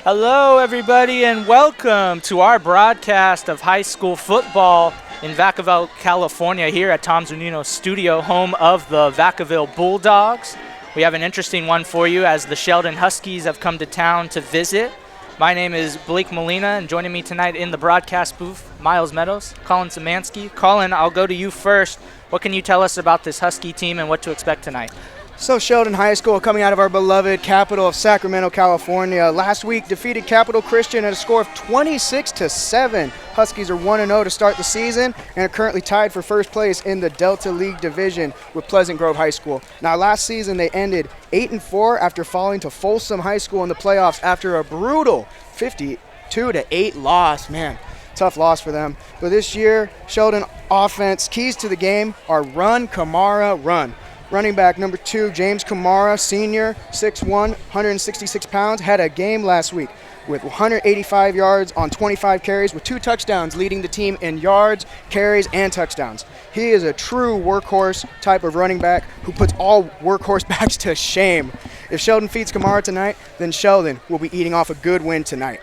Hello, everybody, and welcome to our broadcast of high school football in Vacaville, California, here at Tom Zunino's studio, home of the Vacaville Bulldogs. We have an interesting one for you as the Sheldon Huskies have come to town to visit. My name is Blake Molina, and joining me tonight in the broadcast booth, Miles Meadows, Colin Szymanski. Colin, I'll go to you first. What can you tell us about this Husky team and what to expect tonight? So Sheldon High School, coming out of our beloved capital of Sacramento, California, last week defeated Capital Christian at a score of 26-7. Huskies are 1-0 to start the season and are currently tied for first place in the Delta League Division with Pleasant Grove High School. Now, last season they ended 8-4 after falling to Folsom High School in the playoffs after a brutal 52-8 loss. Man, tough loss for them. But this year, Sheldon offense keys to the game are run, Kamara, run. Running back number 2, James Kamara, senior, 6'1", 166 pounds, had a game last week with 185 yards on 25 carries with 2 touchdowns, leading the team in yards, carries, and touchdowns. He is a true workhorse type of running back who puts all workhorse backs to shame. If Sheldon feeds Kamara tonight, then Sheldon will be eating off a good win tonight.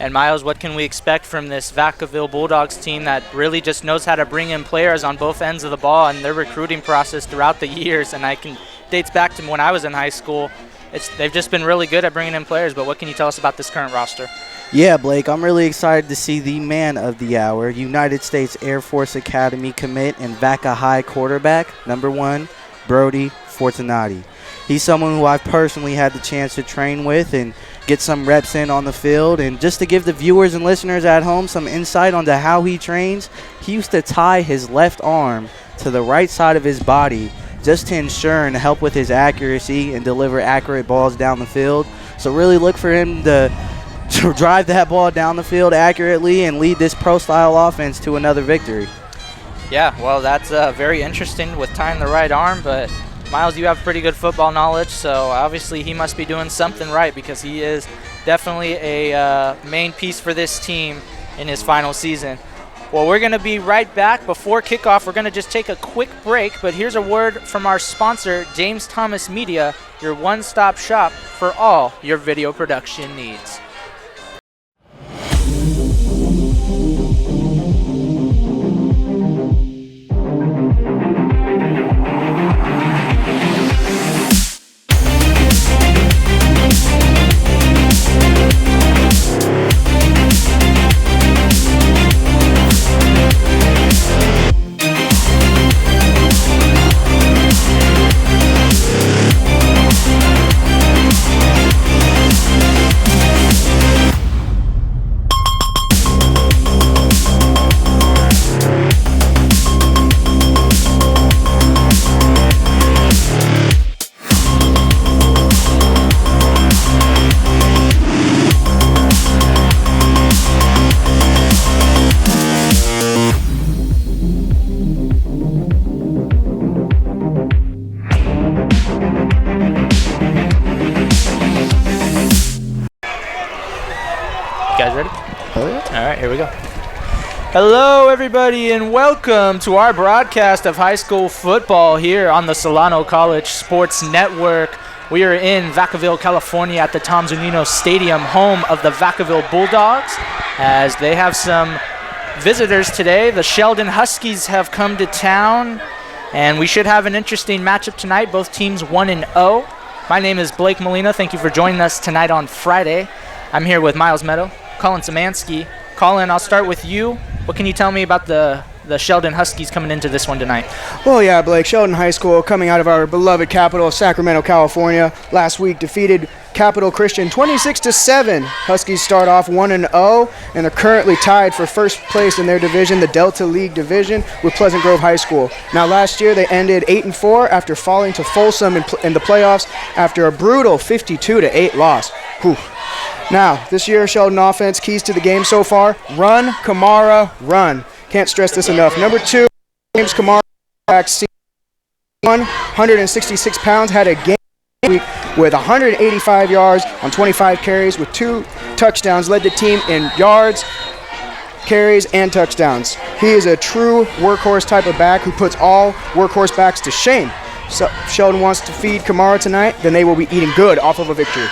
And Miles, what can we expect from this Vacaville Bulldogs team that really just knows how to bring in players on both ends of the ball and their recruiting process throughout the years? And dates back to when I was in high school. They've just been really good at bringing in players, but what can you tell us about this current roster? Yeah, Blake, I'm really excited to see the man of the hour, United States Air Force Academy commit and Vaca High quarterback, number 1, Brody Fortunati. He's someone who I've personally had the chance to train with and get some reps in on the field. And just to give the viewers and listeners at home some insight onto how he trains, he used to tie his left arm to the right side of his body just to ensure and help with his accuracy and deliver accurate balls down the field. So really look for him to drive that ball down the field accurately and lead this pro-style offense to another victory. Yeah, well, that's very interesting with tying the right arm, but Miles, you have pretty good football knowledge, so obviously he must be doing something right because he is definitely a main piece for this team in his final season. Well, we're going to be right back. Before kickoff, we're going to just take a quick break, but here's a word from our sponsor, James Thomas Media, your one-stop shop for all your video production needs. Hello, everybody, and welcome to our broadcast of high school football here on the Solano College Sports Network. We are in Vacaville, California at the Tom Zunino Stadium, home of the Vacaville Bulldogs, as they have some visitors today. The Sheldon Huskies have come to town, and we should have an interesting matchup tonight. Both teams 1-0. My name is Blake Molina. Thank you for joining us tonight on Friday. I'm here with Miles Meadows, Colin Szymanski. Colin, I'll start with you. What can you tell me about the Sheldon Huskies coming into this one tonight? Well, yeah, Blake, Sheldon High School, coming out of our beloved capital of Sacramento, California, last week defeated Capital Christian 26-7. Huskies start off 1-0, and they're currently tied for first place in their division, the Delta League Division, with Pleasant Grove High School. Now, last year they ended 8-4 after falling to Folsom in the playoffs after a brutal 52-8 loss. Whew. Now, this year, Sheldon offense, keys to the game so far, run, Kamara, run. Can't stress this enough. Number 2, James Kamara, 166 pounds, had a game week with 185 yards on 25 carries with 2 touchdowns, led the team in yards, carries, and touchdowns. He is a true workhorse type of back who puts all workhorse backs to shame. So Sheldon wants to feed Kamara tonight, then they will be eating good off of a victory.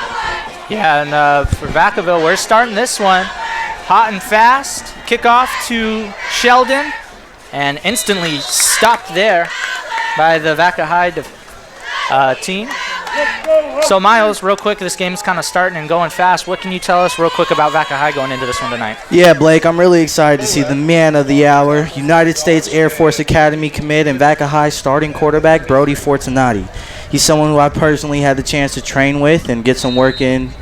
Yeah, and for Vacaville, we're starting this one hot and fast. Kickoff to Sheldon, and instantly stopped there by the Vaca High team. So, Miles, real quick, this game's kind of starting and going fast. What can you tell us real quick about Vaca High going into this one tonight? Yeah, Blake, I'm really excited to see the man of the hour, United States Air Force Academy commit and Vaca High starting quarterback, Brody Fortunati. He's someone who I personally had the chance to train with and get some work in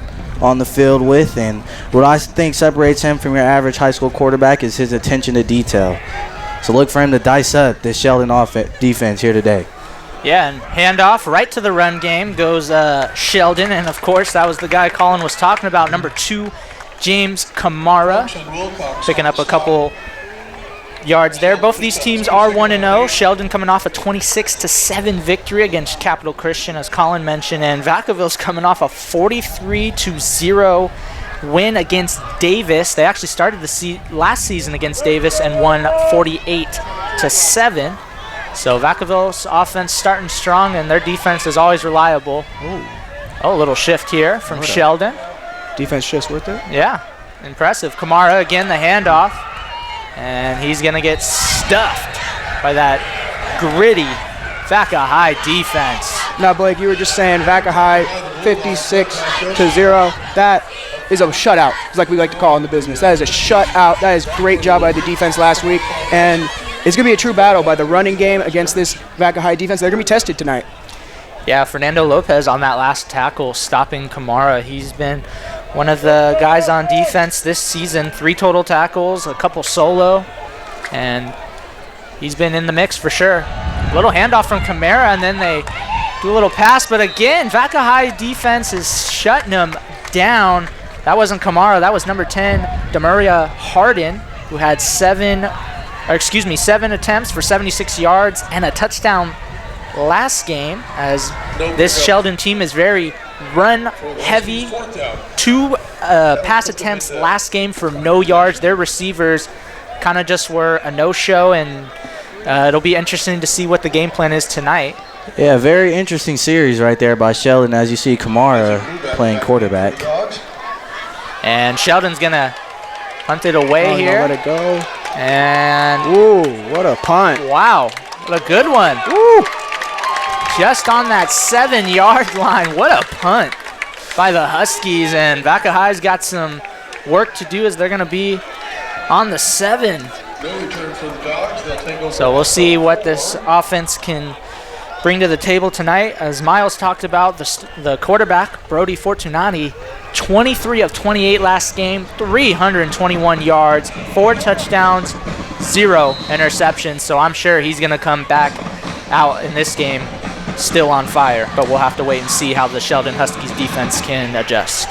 on the field with, and what I think separates him from your average high school quarterback is his attention to detail. So look for him to dice up this Sheldon defense here today. Yeah, and handoff right to the run game goes Sheldon, and of course that was the guy Colin was talking about, number 2, James Kamara, picking up a couple yards there. Both of these teams are 1-0. Sheldon coming off a 26-7 victory against Capital Christian, as Colin mentioned, and Vacaville's coming off a 43-0 win against Davis. They actually started the last season against Davis and won 48-7. So Vacaville's offense starting strong, and their defense is always reliable. Ooh. Oh, a little shift here from Sheldon. Defense shifts worth it. Yeah, impressive. Kamara again, the handoff, and he's going to get stuffed by that gritty Vaca High defense. Now, Blake, you were just saying Vaca High 56-0. That is a shutout. It's like we like to call it in the business. That is a shutout. That is a great job by the defense last week, and it's going to be a true battle by the running game against this Vaca High defense. They're going to be tested tonight. Yeah, Fernando Lopez on that last tackle, stopping Kamara. He's been one of the guys on defense this season. 3 total tackles, a couple solo, and he's been in the mix for sure. A little handoff from Kamara, and then they do a little pass. But again, Vaca High defense is shutting them down. That wasn't Kamara. That was number 10, Demaria Harden, who had 7 attempts for 76 yards and a touchdown last game, as this Sheldon team is very run-heavy. 2 pass attempts last game for no yards. Their receivers kind of just were a no-show, and it'll be interesting to see what the game plan is tonight. Yeah, very interesting series right there by Sheldon, as you see Kamara playing quarterback. And Sheldon's going to punt it away here. Let it go. And ooh, what a punt. Wow, what a good one. Ooh. Just on that 7-yard line. What a punt by the Huskies. And Vaca High's got some work to do, as they're going to be on the 7. So we'll see what this offense can bring to the table tonight. As Miles talked about, the quarterback, Brody Fortunati, 23 of 28 last game, 321 yards, 4 touchdowns, 0 interceptions. So I'm sure he's going to come back out in this game still on fire. But we'll have to wait and see how the Sheldon Huskies defense can adjust.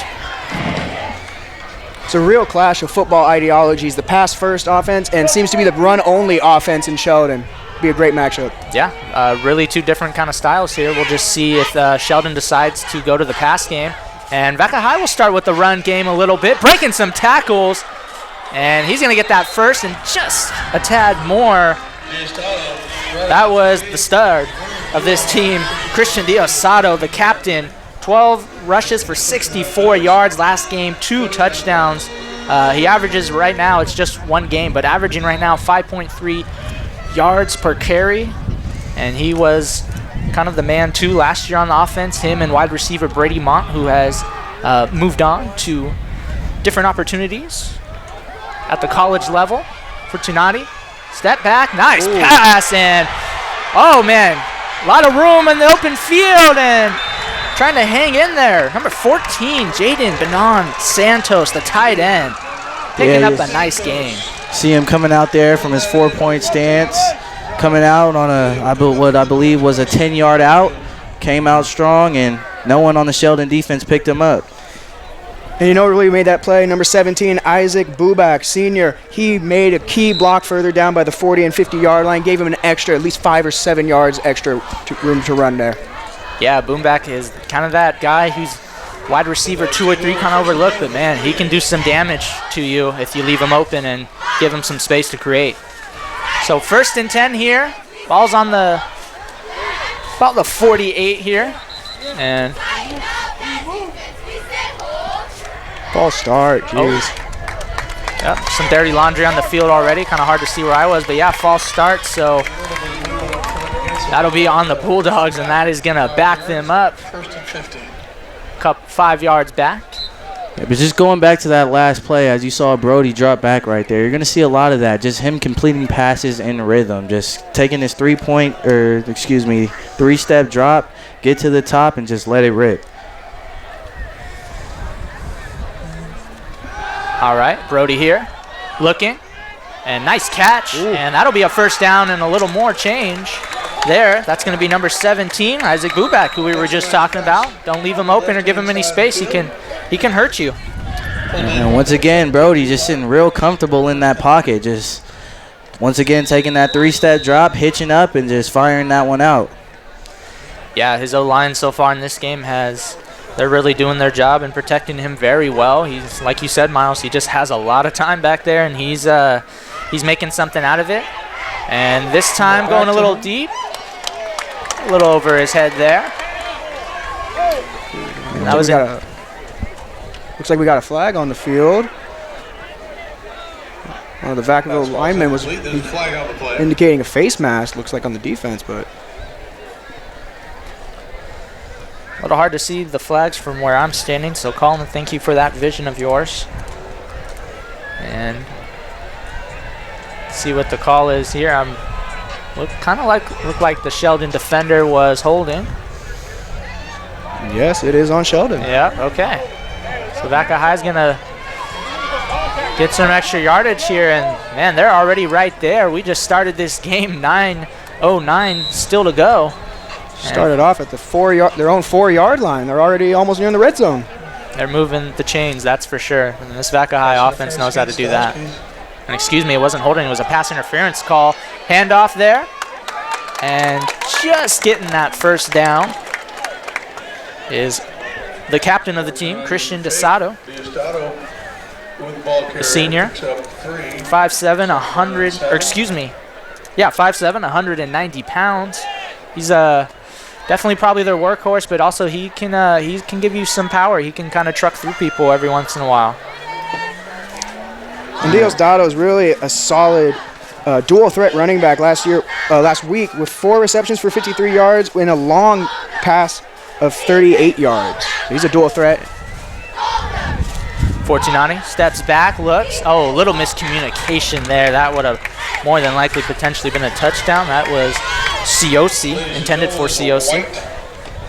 It's a real clash of football ideologies. The pass-first offense and seems to be the run-only offense in Sheldon. Be a great matchup. Yeah, really 2 different kind of styles here. We'll just see if Sheldon decides to go to the pass game. And Vaca High will start with the run game a little bit, breaking some tackles. And he's going to get that first and just a tad more. That was the stud of this team, Christian Diosado, the captain. 12 rushes for 64 yards last game, 2 touchdowns. He averages right now, it's just 1 game, but averaging right now 5.3 yards per carry. And he was kind of the man, too, last year on the offense. Him and wide receiver Brady Mont, who has moved on to different opportunities at the college level. Fortunati, step back, nice pass, and oh man, a lot of room in the open field, and trying to hang in there. Number 14, Jaden Benon Santos, the tight end, picking up a nice game. See him coming out there from his 4-point stance, coming out on what I believe was a 10-yard out, came out strong, and no one on the Sheldon defense picked him up. And you know what really made that play? Number 17, Isaac Bubak, senior. He made a key block further down by the 40 and 50-yard line, gave him an extra, at least 5 or 7 yards extra room to run there. Yeah, Boombak is kind of that guy who's wide receiver 2 or 3 kind of overlooked, but man, he can do some damage to you if you leave him open and give him some space to create. So 1st and 10 here. Ball's on about the 48 here. And False start, jeez. Yep, some dirty laundry on the field already. Kind of hard to see where I was, but yeah, false start. So that'll be on the Bulldogs, and that is going to back them up. First and 15. 5 yards back. Yeah, but just going back to that last play, as you saw Brody drop back right there, you're going to see a lot of that. Just him completing passes in rhythm. Just taking his three-step drop, get to the top, and just let it rip. All right, Brody here, looking, and nice catch. Ooh. And that'll be a first down and a little more change there. That's going to be number 17, Isaac Bubak, who we were just talking about. Don't leave him open or give him any space. He can hurt you. And once again, Brody just sitting real comfortable in that pocket. Just once again taking that three-step drop, hitching up, and just firing that one out. Yeah, his O-line so far in this game they're really doing their job and protecting him very well. He's, like you said, Miles, he just has a lot of time back there, and he's making something out of it. And this time going a little deep, a little over his head there. And that was looks like we got a flag on the field. One of the Vacaville linemen was indicating a face mask, looks like on the defense, but a little hard to see the flags from where I'm standing, so Colin, thank you for that vision of yours. And see what the call is here. Look like the Sheldon defender was holding. Yes, it is on Sheldon. Yeah, okay. So Vaca High's gonna get some extra yardage here, and man, they're already right there. We just started this game 9:09 still to go. Started off at the their own 4-yard line. They're already almost near in the red zone. They're moving the chains, that's for sure. And this Vaca High offense knows how to do that. And excuse me, it wasn't holding, it was a pass interference call. Handoff there. And just getting that first down is the captain of the team, Christian DeSato. The senior. 5'7", 190 pounds. He's definitely probably their workhorse, but also he can give you some power. He can kind of truck through people every once in a while. And Diosdado is really a solid dual threat running back last week with 4 receptions for 53 yards and a long pass of 38 yards. So he's a dual threat. Fortunati steps back, looks. Oh, a little miscommunication there. That would have more than likely potentially been a touchdown. That was COC, intended for COC.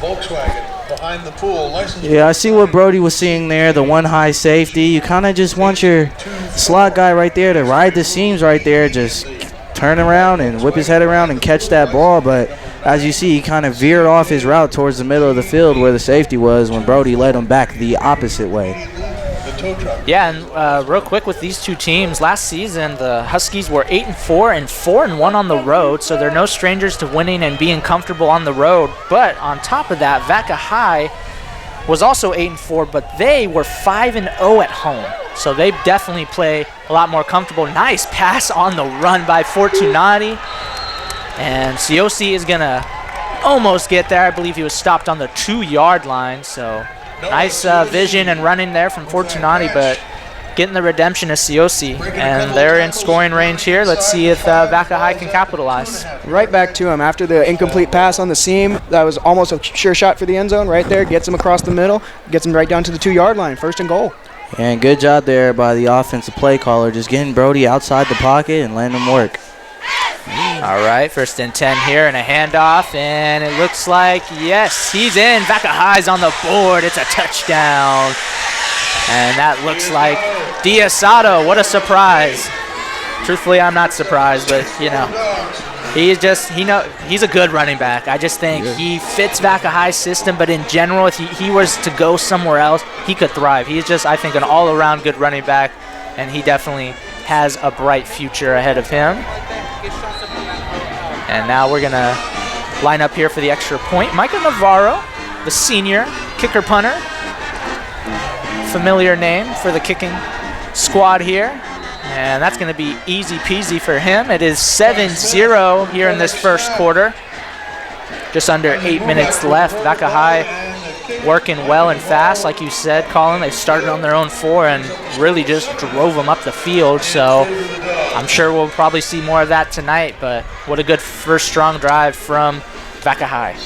Volkswagen behind the pool. Yeah, I see what Brody was seeing there, the one high safety. You kind of just want your slot guy right there to ride the seams right there, just turn around and whip his head around and catch that ball. But as you see, he kind of veered off his route towards the middle of the field where the safety was when Brody led him back the opposite way. Yeah, and real quick with these two teams, last season the Huskies were 8-4 and 4-1 on the road, so they're no strangers to winning and being comfortable on the road. But on top of that, Vaca High was also 8-4, but they were 5-0 at home, so they definitely play a lot more comfortable. Nice pass on the run by Fortunati, and COC is gonna almost get there. I believe he was stopped on the 2-yard line, so. Nice vision and running there from Fortunati, but getting the redemption is COC. And they're in scoring range here. Let's see if Vaca High can capitalize. Right back to him after the incomplete pass on the seam. That was almost a sure shot for the end zone right there. Gets him across the middle. Gets him right down to the 2-yard line. 1st and goal. And good job there by the offensive play caller, just getting Brody outside the pocket and letting him work. All right, 1st and 10 here and a handoff, and it looks like, yes, he's in. Vaca High's on the board. It's a touchdown. And that looks like Diosdado. What a surprise. Truthfully, I'm not surprised, but, you know, he's a good running back. I just think he fits Vaca High's system, but in general, if he was to go somewhere else, he could thrive. He's just, I think, an all-around good running back, and he definitely has a bright future ahead of him. And now we're going to line up here for the extra point. Micah Navarro, the senior kicker punter. Familiar name for the kicking squad here. And that's going to be easy peasy for him. It is 7-0 here in this first quarter. Just under 8 minutes left. Vaca High working well and fast, like you said, Colin. They started on their own 4 and really just drove them up the field. So I'm sure we'll probably see more of that tonight, but what a good first strong drive from Vaca High.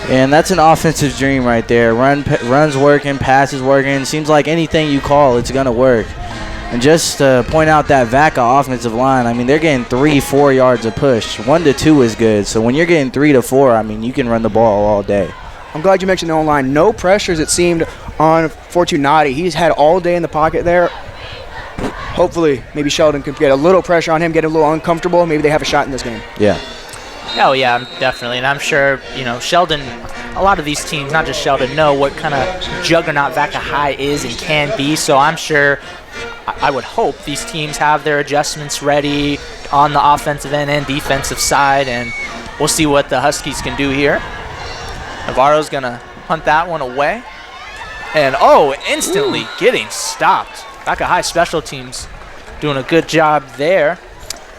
And that's an offensive dream right there. Runs working, passes working. Seems like anything you call, it's going to work. And just to point out that Vaca offensive line, I mean, they're getting 3-4 yards a push. 1 to 2 is good. So when you're getting 3 to 4, I mean, you can run the ball all day. I'm glad you mentioned the O-line. No pressures, it seemed, on Fortunati. He's had all day in the pocket there. Hopefully, maybe Sheldon could get a little pressure on him, get a little uncomfortable. Maybe they have a shot in this game. Yeah. Oh, yeah, definitely. And I'm sure, Sheldon, a lot of these teams, not just Sheldon, know what kind of juggernaut Vaca High is and can be. So I'm sure, I would hope these teams have their adjustments ready on the offensive end and defensive side. And we'll see what the Huskies can do here. Navarro's going to punt that one away. And, instantly getting stopped. Vaca High special teams doing a good job there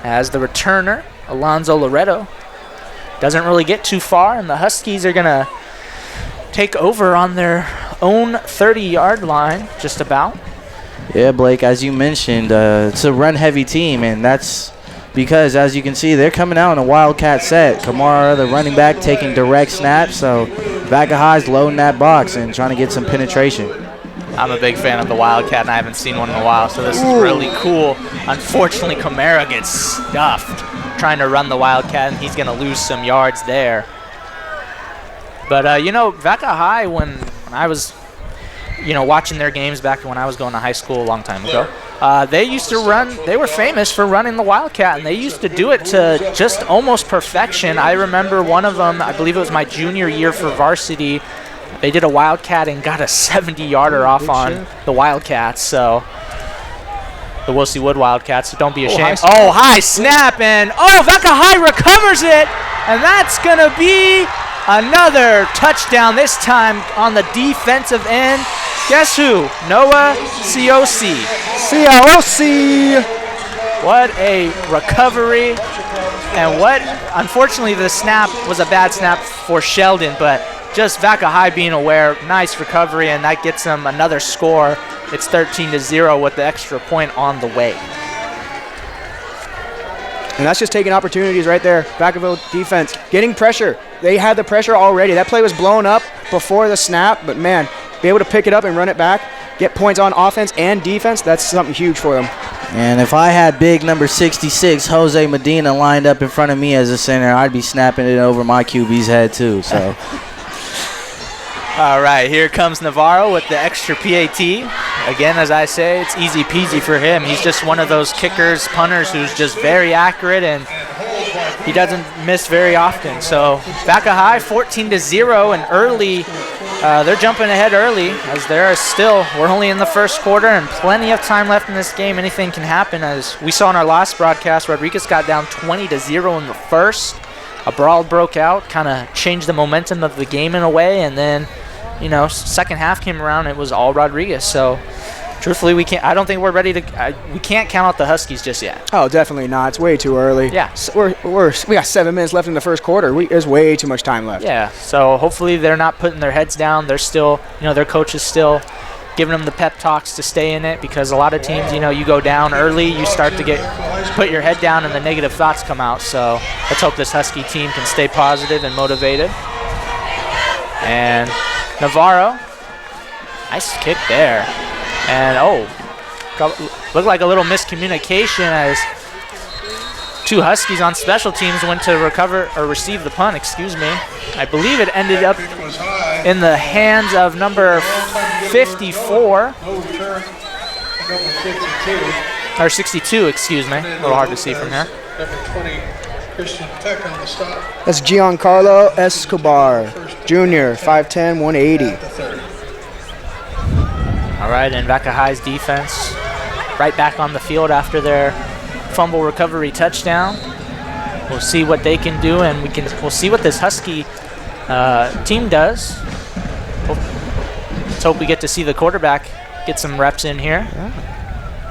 as the returner, Alonzo Loretto, doesn't really get too far, and the Huskies are going to take over on their own 30-yard line, just about. Yeah, Blake, as you mentioned, it's a run-heavy team, and that's because, as you can see, they're coming out in a Wildcat set. Kamara, the running back, taking direct snaps, so Vaca High's loading that box and trying to get some penetration. I'm a big fan of the Wildcat, and I haven't seen one in a while, so this is really cool. Unfortunately, Kamara gets stuffed trying to run the Wildcat, and he's going to lose some yards there. But, Vaca High, when I was, watching their games back when I was going to high school a long time ago, they used to run, they were famous for running the Wildcat, and they used to do it to just almost perfection. I remember one of them, I believe it was my junior year for varsity, they did a Wildcat and got a 70-yarder off on the Wildcats, so the Wilsey Wood Wildcats, so don't be ashamed. High snap, and Vaca High recovers it, and that's going to be another touchdown, this time on the defensive end. Guess who? Noah COC. COC! What a recovery, and unfortunately the snap was a bad snap for Sheldon, but just Vaca High being aware, nice recovery, and that gets them another score. It's 13-0 with the extra point on the way. And that's just taking opportunities right there. Vacaville defense getting pressure. They had the pressure already. That play was blown up before the snap, but man, be able to pick it up and run it back, get points on offense and defense, that's something huge for them. And if I had big number 66, Jose Medina, lined up in front of me as a center, I'd be snapping it over my QB's head too. So. All right, here comes Navarro with the extra PAT. Again, as I say, it's easy peasy for him. He's just one of those kickers, punters who's just very accurate, and he doesn't miss very often. So Vaca High 14-0, and early, they're jumping ahead early as we're only in the first quarter and plenty of time left in this game. Anything can happen. As we saw in our last broadcast, Rodriguez got down 20-0 in the first. A brawl broke out, kind of changed the momentum of the game in a way, and then second half came around, it was all Rodriguez. So, truthfully, I don't think we're ready to. We can't count out the Huskies just yet. Oh, definitely not. It's way too early. Yeah, so we got 7 minutes left in the first quarter. There's way too much time left. Yeah. So hopefully they're not putting their heads down. They're still, their coach is still giving them the pep talks to stay in it, because a lot of teams, you go down early, you start to put your head down, and the negative thoughts come out. So let's hope this Husky team can stay positive and motivated. And Navarro, nice kick there. And, looked like a little miscommunication as two Huskies on special teams went to receive the punt, I believe it ended up in the hands of number 54. Or 62, A little hard to see from here. Number 20, Christian Peck on the stop. That's Giancarlo Escobar, Jr., 5'10", 180. All right, and Vaca High's defense right back on the field after their fumble recovery touchdown. We'll see what they can do, and we'll see what this Husky team does. Let's hope we get to see the quarterback get some reps in here.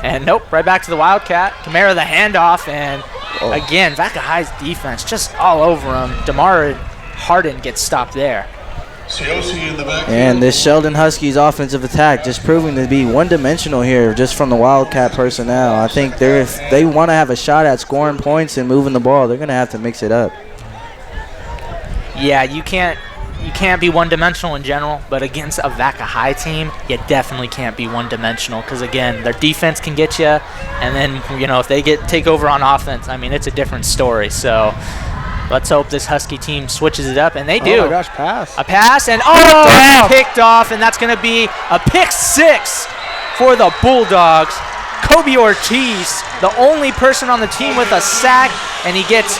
And nope, right back to the Wildcat. Kamara the handoff, and again, Vaca High's defense just all over him. DeMar Harden gets stopped there. Ciosi in the back. And this Sheldon Huskies offensive attack just proving to be one-dimensional here just from the Wildcat personnel. I think if they want to have a shot at scoring points and moving the ball, they're going to have to mix it up. Yeah, you can't be one-dimensional in general, but against a Vaca High team, you definitely can't be one-dimensional because, again, their defense can get you, and then, if they take over on offense, I mean, it's a different story. So let's hope this Husky team switches it up, and they do. Oh, my gosh, pass. A pass, and picked off, and that's going to be a pick six for the Bulldogs. Kobe Ortiz, the only person on the team with a sack, and he gets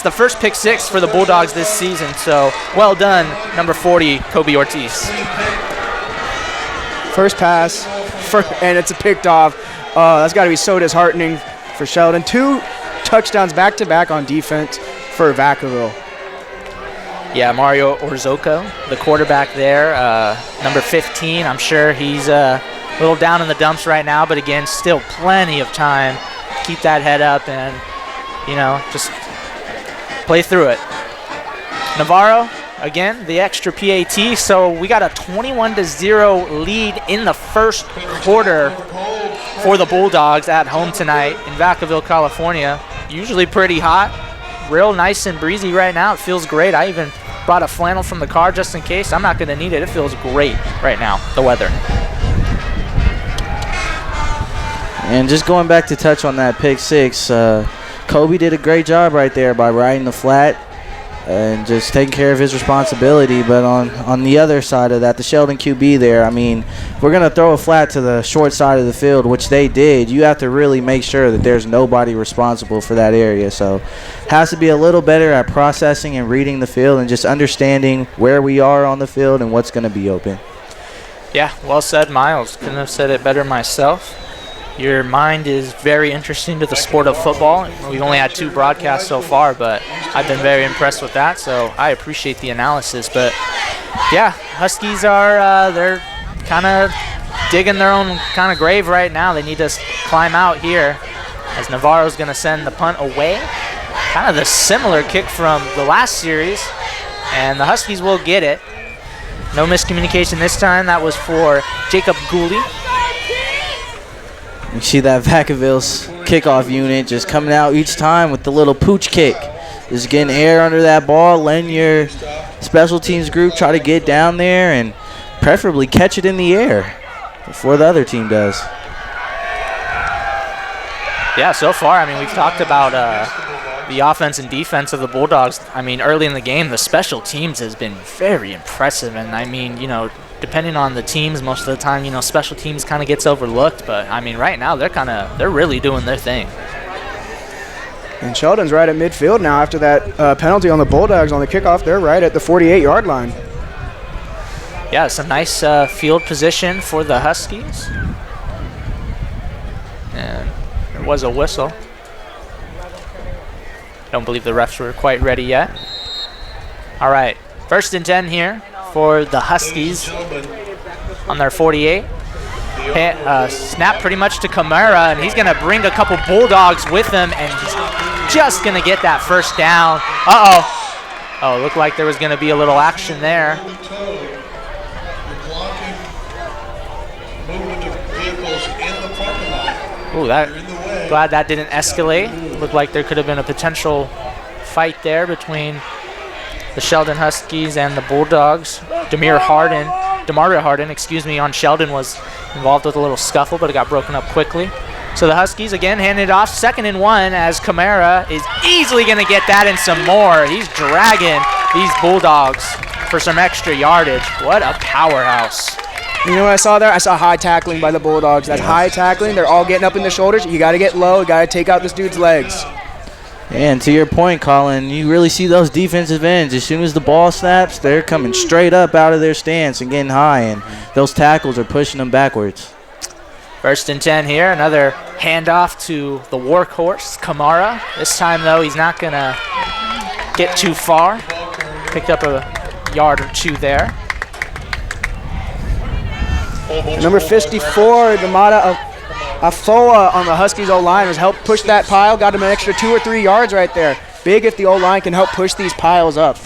the first pick six for the Bulldogs this season. So well done, number 40, Kobe Ortiz. First pass, and it's a picked off. That's got to be so disheartening for Sheldon. 2 touchdowns back-to-back on defense for Vacaville. Yeah, Mario Orzoco, the quarterback there, number 15. I'm sure he's a little down in the dumps right now, but again, still plenty of time. Keep that head up and, just play through it. Navarro, again, the extra PAT. So we got a 21-0 lead in the first quarter for the Bulldogs at home tonight in Vacaville, California. Usually pretty hot, real nice and breezy right now. It feels great. I even brought a flannel from the car just in case. I'm not going to need it. It feels great right now, the weather. And just going back to touch on that pick six, Kobe did a great job right there by riding the flat and just taking care of his responsibility. But on the other side of that, the Sheldon QB there, I mean, if we're going to throw a flat to the short side of the field, which they did, you have to really make sure that there's nobody responsible for that area. So has to be a little better at processing and reading the field and just understanding where we are on the field and what's going to be open. Yeah, well said, Miles. Couldn't have said it better myself. Your mind is very interesting to the sport of football. We've only had 2 broadcasts so far, but I've been very impressed with that, so I appreciate the analysis. But, yeah, Huskies are they're kind of digging their own kind of grave right now. They need to climb out here as Navarro's going to send the punt away. Kind of the similar kick from the last series, and the Huskies will get it. No miscommunication this time. That was for Jacob Gooley. You see that Vacaville's kickoff unit just coming out each time with the little pooch kick. Just getting air under that ball, letting your special teams group try to get down there and preferably catch it in the air before the other team does. Yeah, so far, I mean, we've talked about the offense and defense of the Bulldogs. I mean, early in the game, the special teams has been very impressive. And, I mean, depending on the teams, most of the time, special teams kind of gets overlooked. But, I mean, right now, they're really doing their thing. And Sheldon's right at midfield now after that penalty on the Bulldogs on the kickoff. They're right at the 48-yard line. Yeah, some nice field position for the Huskies. And there was a whistle. Don't believe the refs were quite ready yet. All right, 1st and 10 here for the Huskies on their 48. Snap pretty much to Camara, and he's going to bring a couple Bulldogs with him, and he's just going to get that first down. Oh, looked like there was going to be a little action there. Ooh, glad that didn't escalate. Looked like there could have been a potential fight there between the Sheldon Huskies and the Bulldogs. Demaria Harden, on Sheldon was involved with a little scuffle, but it got broken up quickly. So the Huskies again hand it off, 2nd and 1, as Camara is easily going to get that and some more. He's dragging these Bulldogs for some extra yardage. What a powerhouse. You know what I saw there? I saw high tackling by the Bulldogs. That's high tackling. They're all getting up in the shoulders. You got to get low. You got to take out this dude's legs. And to your point, Colin, you really see those defensive ends. As soon as the ball snaps, they're coming straight up out of their stance and getting high, and those tackles are pushing them backwards. 1st and 10 here. Another handoff to the workhorse, Camara. This time, though, he's not going to get too far. Picked up a yard or 2 there. Number 54, Damata Afoa on the Huskies O-line has helped push that pile. Got him an extra 2 or 3 yards right there. Big if the O-line can help push these piles up.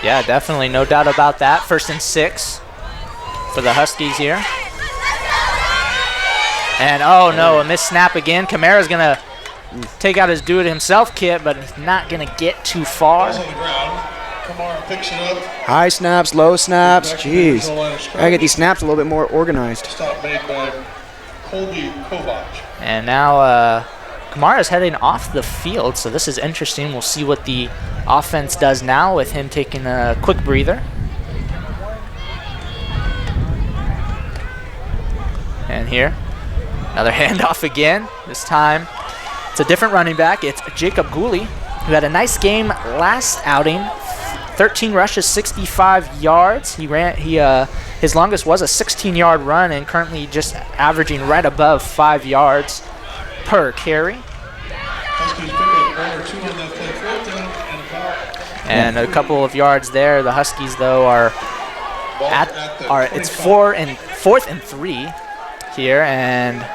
Yeah, definitely. No doubt about that. 1st and 6 for the Huskies here. And, oh, no, a missed snap again. Kamara's going to take out his do-it-himself kit, but he's not going to get too far. Ball's on the ground. Kamara picks it up. High snaps, low snaps. Back to the Jeez. original line of I scrimmage. get these snaps a little bit more organized. Stop made by Colby Kovac. And now Kamara's heading off the field, so this is interesting. We'll see what the offense does now with him taking a quick breather. And here, another handoff again. This time, it's a different running back. It's Jacob Gooley, who had a nice game last outing. 13 rushes, 65 yards. His longest was a 16-yard run, and currently just averaging right above 5 yards per carry. Huskies pick up 1 or 2 on that play. 4th down and about. And a couple of yards there. The Huskies, though, are it's 4th and 3 here, and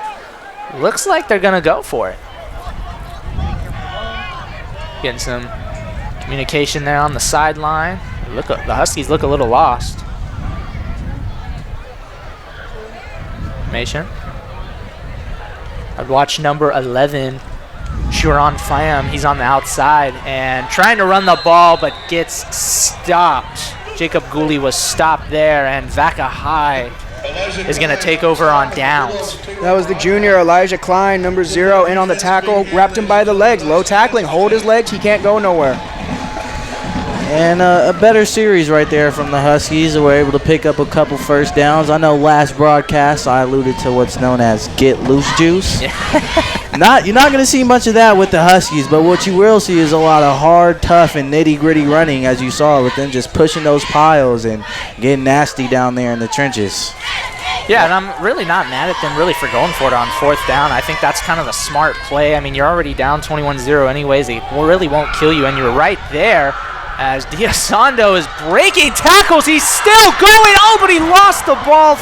looks like they're gonna go for it. Getting some communication there on the sideline. The Huskies look a little lost. Formation. I'd watch number 11, Shuron Pham. He's on the outside and trying to run the ball, but gets stopped. Jacob Gooley was stopped there, and Vacaville is going to take over on downs. That was the junior Elijah Klein, number 0, in on the tackle, wrapped him by the legs. Low tackling, hold his legs, he can't go nowhere. And a better series right there from the Huskies. They were able to pick up a couple first downs. I know last broadcast I alluded to what's known as get loose juice. Yeah. You're not going to see much of that with the Huskies, but what you will see is a lot of hard, tough, and nitty-gritty running, as you saw with them just pushing those piles and getting nasty down there in the trenches. Yeah, and I'm really not mad at them really for going for it on 4th down. I think that's kind of a smart play. I mean, you're already down 21-0 anyways. They really won't kill you, and you're right there as D'Asando is breaking tackles. He's still going. Oh, but he lost the ball.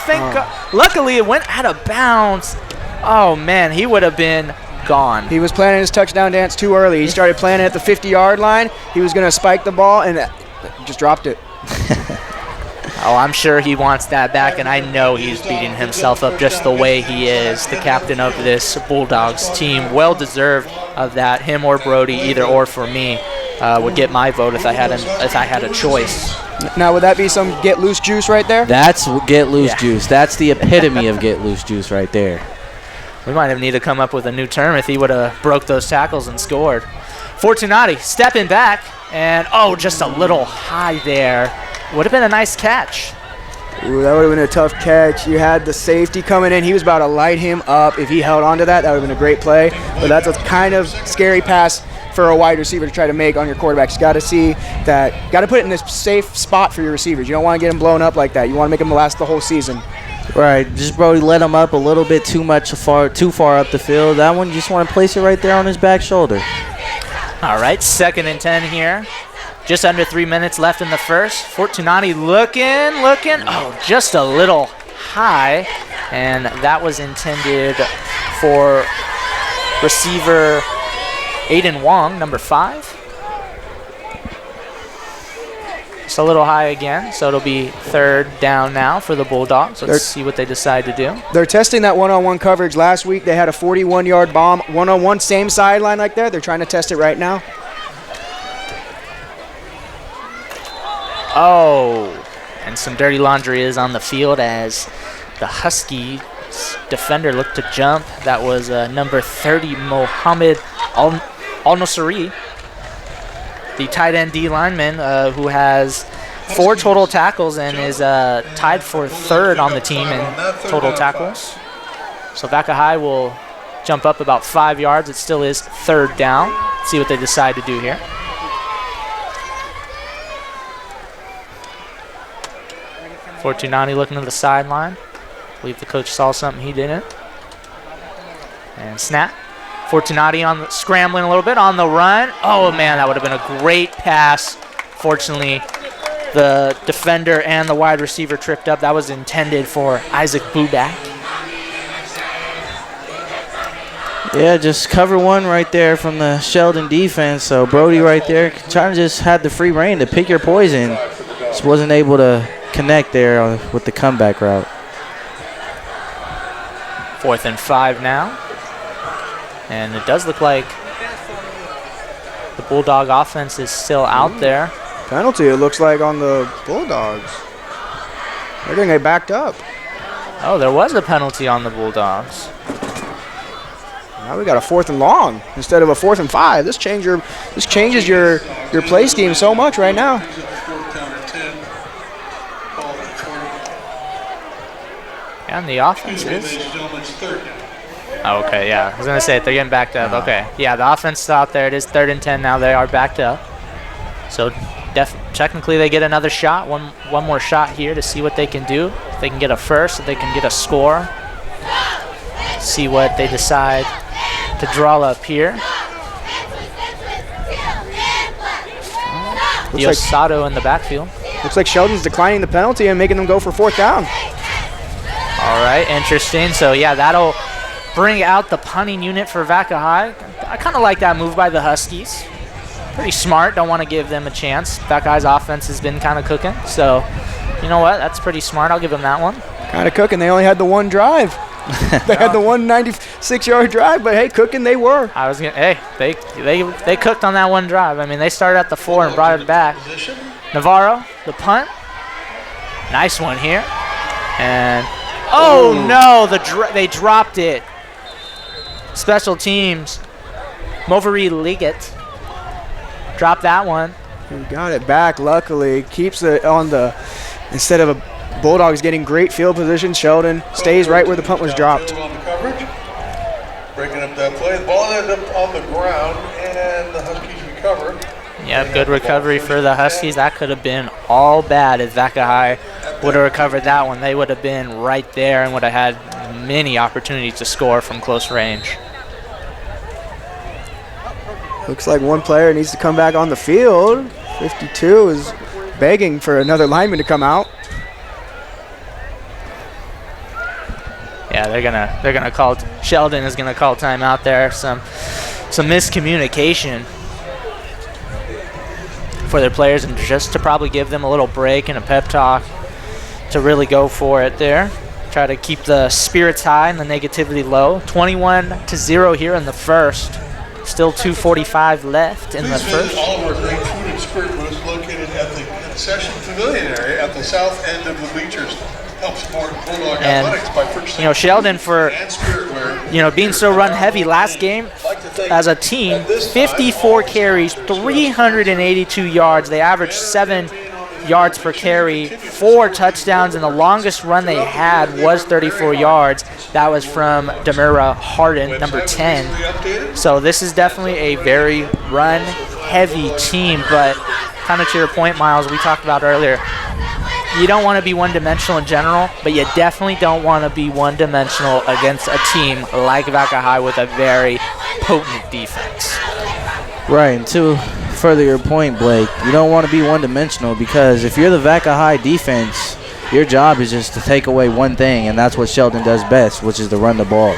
Luckily, it went out of bounds. Oh, man, he would have been gone. He was planning his touchdown dance too early. He started planning at the 50-yard line. He was going to spike the ball and just dropped it. Oh, I'm sure he wants that back, and I know he's beating himself up just the way he is, the captain of this Bulldogs team. Well deserved of that. Him or Brody, either or for me, would get my vote if I had a choice. Now, would that be some get loose juice right there? That's get loose juice. That's the epitome of get loose juice right there. We might have needed to come up with a new term if he would have broke those tackles and scored. Fortunati stepping back, and just a little high there. Would have been a nice catch. Ooh, that would have been a tough catch. You had the safety coming in. He was about to light him up. If he held on to that, that would have been a great play. But that's a kind of scary pass for a wide receiver to try to make on your quarterback. You got to see that. Got to put it in this safe spot for your receivers. You don't want to get them blown up like that. You want to make them last the whole season. Right, just Brody let him up a little bit too far up the field. That one, you just want to place it right there on his back shoulder. All right, 2nd and 10 here. Just under 3 minutes left in the first. Fortunati looking. Oh, just a little high. And that was intended for receiver Aiden Wong, number 5. Just a little high again, so it'll be 3rd down now for the Bulldogs. Let's see what they decide to do. They're testing that one-on-one coverage. Last week they had a 41-yard bomb, one-on-one, same sideline like that. They're trying to test it right now. Oh, and some dirty laundry is on the field as the Huskies defender looked to jump. That was number 30, Mohammed Al-Nosiri, the tight end D lineman who has 4 total tackles and is tied for 3rd on the team in total tackles. So Vacaville will jump up about 5 yards. It still is 3rd down. Let's see what they decide to do here. Fortunati looking to the sideline. I believe the coach saw something he didn't. And snap. Fortunati scrambling a little bit on the run. Oh, man, that would have been a great pass. Fortunately, the defender and the wide receiver tripped up. That was intended for Isaac Buback. Yeah, just cover one right there from the Sheldon defense. So Brody right there trying to just had the free reign to pick your poison. Just wasn't able to connect there with the comeback route. 4th and 5 now. And it does look like the Bulldog offense is still out there. Penalty, it looks like, on the Bulldogs. They're going to get backed up. Oh, there was a penalty on the Bulldogs. Now we got a 4th and long instead of a 4th and 5. This changes your play scheme so much right now. And the offense is. Oh, okay, yeah. I was going to say, they're getting backed up. Okay. Yeah, the offense is out there. It is 3rd and 10 now. They are backed up. So technically they get another shot, one more shot here to see what they can do. If they can get a first, if they can get a score. See what they decide to draw up here. Diosato in the backfield. Looks like Sheldon's declining the penalty and making them go for 4th down. All right, interesting. So, yeah, that'll bring out the punting unit for Vaca High. I kind of like that move by the Huskies. Pretty smart. Don't want to give them a chance. Vaca High's offense has been kind of cooking. So, you know what? That's pretty smart. I'll give them that one. Kind of cooking. They only had the one drive. They had the 196-yard drive, but hey, cooking they were. I was gonna. Hey, they cooked on that one drive. I mean, they started at the 4 and brought it back. Navarro, the punt, nice one here, and no, they dropped it. Special teams, Movery Liggett dropped that one. He got it back. Luckily, keeps it on the instead of a. Bulldogs getting great field position. Sheldon stays right where the punt was dropped. On the coverage, breaking up that play. The ball ended up on the ground, and the Huskies recover. Yep, good recovery for the Huskies. That could have been all bad if Vaca High would have recovered that one. They would have been right there and would have had many opportunities to score from close range. Looks like one player needs to come back on the field. 52 is begging for another lineman to come out. Yeah, they're gonna call. Sheldon is gonna call timeout there. Some miscommunication for their players, and just to probably give them a little break and a pep talk to really go for it there. Try to keep the spirits high and the negativity low. 21-0 here in the first. Still 2:45 left in the first. All of our great food and spirit booths located at the concession pavilion area at the south end of the bleachers. Help support Bulldog athletics by purchasing Sheldon for and spiritware. being so run heavy last game as a team, 54 carries, 382 yards. They averaged 7 yards per carry, 4 touchdowns, and the longest run they had was 34 yards. That was from Demira Harden, number 10. So this is definitely a very run-heavy team, but kind of to your point, Miles, we talked about earlier, you don't want to be one-dimensional in general, but you definitely don't want to be one-dimensional against a team like Vaca High with a very potent defense. Right, and to further your point, Blake, you don't want to be one-dimensional because if you're the Vaca High defense, your job is just to take away one thing, and that's what Sheldon does best, which is to run the ball.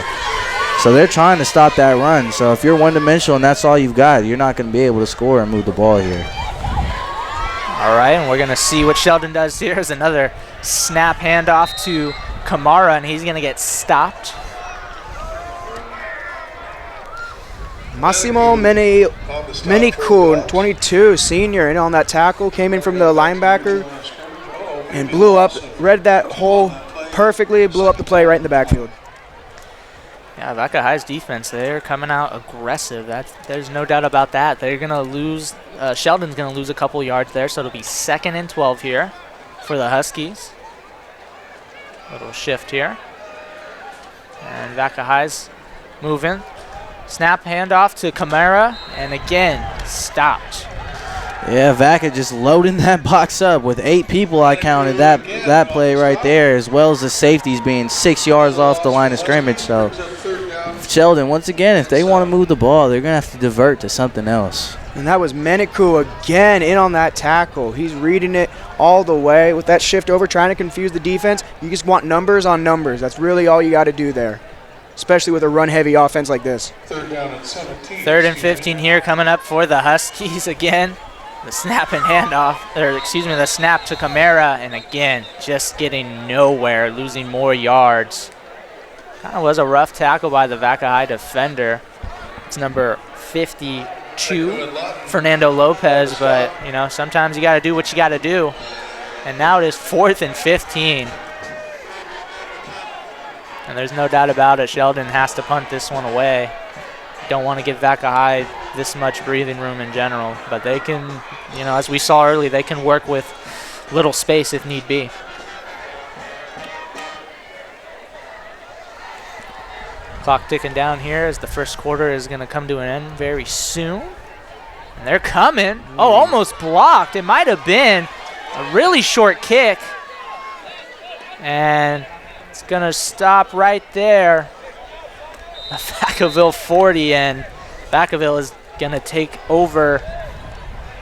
So they're trying to stop that run. So if you're one-dimensional and that's all you've got, you're not going to be able to score and move the ball here. All right, and we're going to see what Sheldon does here is another snap handoff to Kamara, and he's going to get stopped. Massimo Menikun, 22, senior, in on that tackle, came in from the linebacker and blew up, read that hole perfectly, blew up the play right in the backfield. Yeah, Vaca High's defense, they're coming out aggressive. There's no doubt about that. They're going to lose, Sheldon's going to lose a couple yards there, so it'll be 2nd and 12 here for the Huskies. Little shift here. And Vaca High's moving. Snap handoff to Kamara, and again, stopped. Yeah, Vaca just loading that box up with 8 people. I counted that play right there, as well as the safeties being 6 yards off the line of scrimmage. So Sheldon, once again, if they want to move the ball, they're going to have to divert to something else. And that was Meniku again in on that tackle. He's reading it all the way with that shift over, trying to confuse the defense. You just want numbers on numbers. That's really all you got to do there. especially with a run-heavy offense like this. Third down and 17. Third and 15 here coming up for the Huskies again. The snap and handoff, the snap to Camara, and again, just getting nowhere, losing more yards. Kind of was a rough tackle by the Vaca High defender. It's number 52, Fernando Lopez, but, you know, sometimes you got to do what you got to do. And now it is 4th and 15. And there's no doubt about it, Sheldon has to punt this one away. Don't want to give Vaca High this much breathing room in general, but they can, you know, as we saw early, they can work with little space if need be. Clock ticking down here as the first quarter is going to come to an end very soon. And they're coming. Oh, almost blocked. It might have been a really short kick. And it's going to stop right there. A Vacaville 40, and Vacaville is going to take over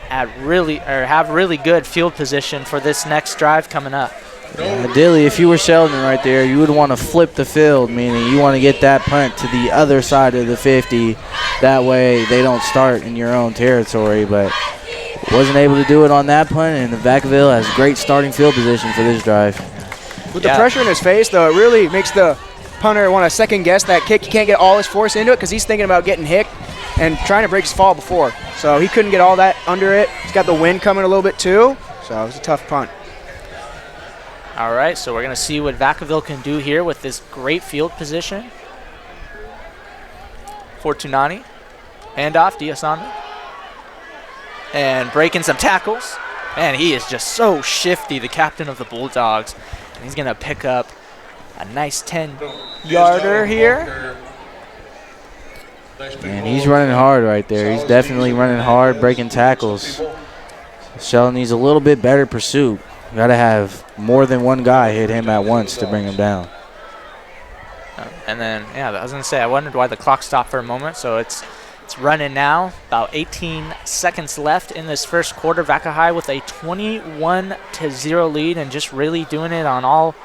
at have really good field position for this next drive coming up. Yeah, ideally, if you were Sheldon right there, you would want to flip the field, meaning you want to get that punt to the other side of the 50. That way they don't start in your own territory, but wasn't able to do it on that punt, and Vacaville has great starting field position for this drive. With the pressure in his face, though, it really makes the punter want to second-guess that kick. He can't get all his force into it because he's thinking about getting hit and trying to break his fall before. So he couldn't get all that under it. He's got the wind coming a little bit too, so it was a tough punt. All right, so we're going to see what Vacaville can do here with this great field position. Fortunati, handoff, Diasanda. And breaking some tackles. And he is just so shifty, the captain of the Bulldogs. And he's going to pick up a nice 10-yarder here. And he's running hard right there. He's definitely running hard, breaking tackles. Sheldon needs a little bit better pursuit. Got to have more than one guy hit him at once to bring him down. And then, yeah, I was going to say, I wondered why the clock stopped for a moment. So it's running now. About 18 seconds left in this first quarter. Vaca High with a 21-0 lead and just really doing it on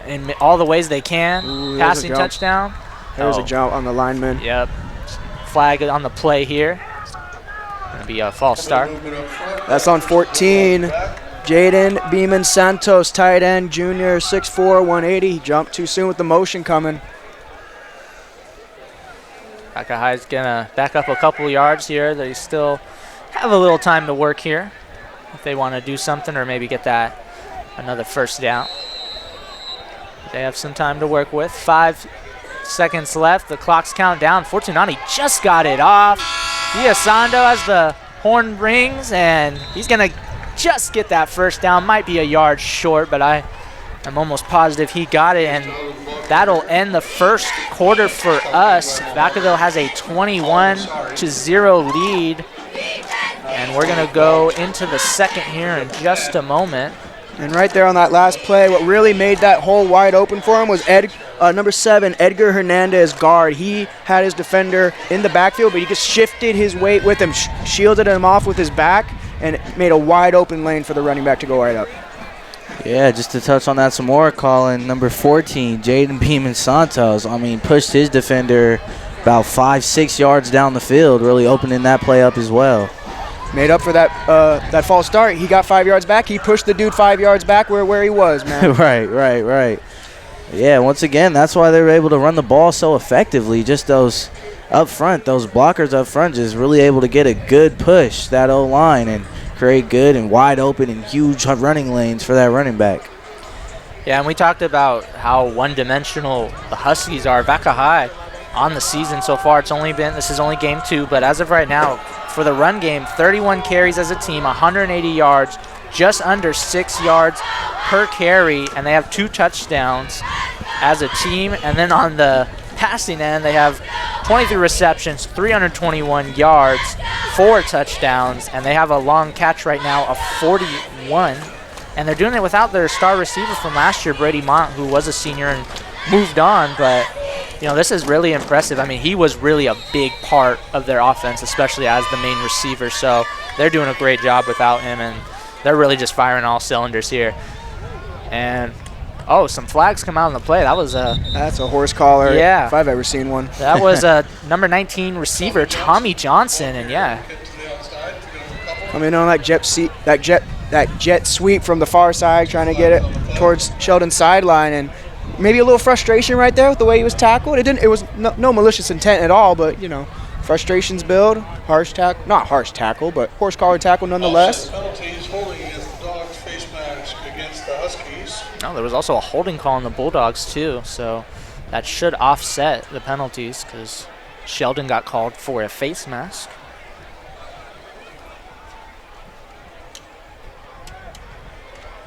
in all the ways they can. Ooh, passing touchdown. There's a jump on the lineman. Yep. Flag on the play here. Going to be a false start. That's on 14. Jaden Beeman Santos, tight end, junior, 6'4", 180. He jumped too soon with the motion coming. Vaca High's going to back up a couple yards here. They still have a little time to work here if they want to do something or maybe get that another first down. They have some time to work with. 5 seconds left. The clock's counting down. Fortunati just got it off. Diasando as the horn rings, and he's going to just get that first down. Might be a yard short, but I'm almost positive he got it, and that'll end the first quarter for us. Vacaville has a 21-0 lead, and we're going to go into the second here in just a moment. And right there on that last play, what really made that hole wide open for him was number 7, Edgar Hernandez, guard. He had his defender in the backfield, but he just shifted his weight with him, shielded him off with his back, and made a wide open lane for the running back to go right up. Yeah, just to touch on that some more, Colin, number 14, Jaden Beeman Santos, pushed his defender about 5-6 yards down the field, really opening that play up as well. Made up for that false start. He got 5 yards back. He pushed the dude 5 yards back where he was, man. Right. Yeah, once again, that's why they were able to run the ball so effectively. Just those up front, those blockers up front, just really able to get a good push, that O-line, and create good and wide open and huge running lanes for that running back. Yeah, and we talked about how one-dimensional the Huskies are. Vaca High on the season so far, this is only game 2, but as of right now, for the run game, 31 carries as a team, 180 yards, just under 6 yards per carry, and they have 2 touchdowns as a team. And then on the passing end, they have 23 receptions, 321 yards, 4 touchdowns, and they have a long catch right now of 41. And they're doing it without their star receiver from last year, Brady Mont, who was a senior and moved on, but this is really impressive. He was really a big part of their offense, especially as the main receiver. So they're doing a great job without him, and they're really just firing all cylinders here. And Oh, some flags come out on the play. That was That's a horse collar. Yeah. If I've ever seen one. that was number 19 receiver Tommy Johnson, and yeah. Coming on that jet sweep from the far side, trying to get it towards Sheldon's sideline, and maybe a little frustration right there with the way he was tackled. It was no malicious intent at all, but frustrations build. Not harsh tackle, but horse collar tackle nonetheless. Penalties holding against the Dogs, face mask against the Huskies. Oh, there was also a holding call on the Bulldogs too, so that should offset the penalties because Sheldon got called for a face mask.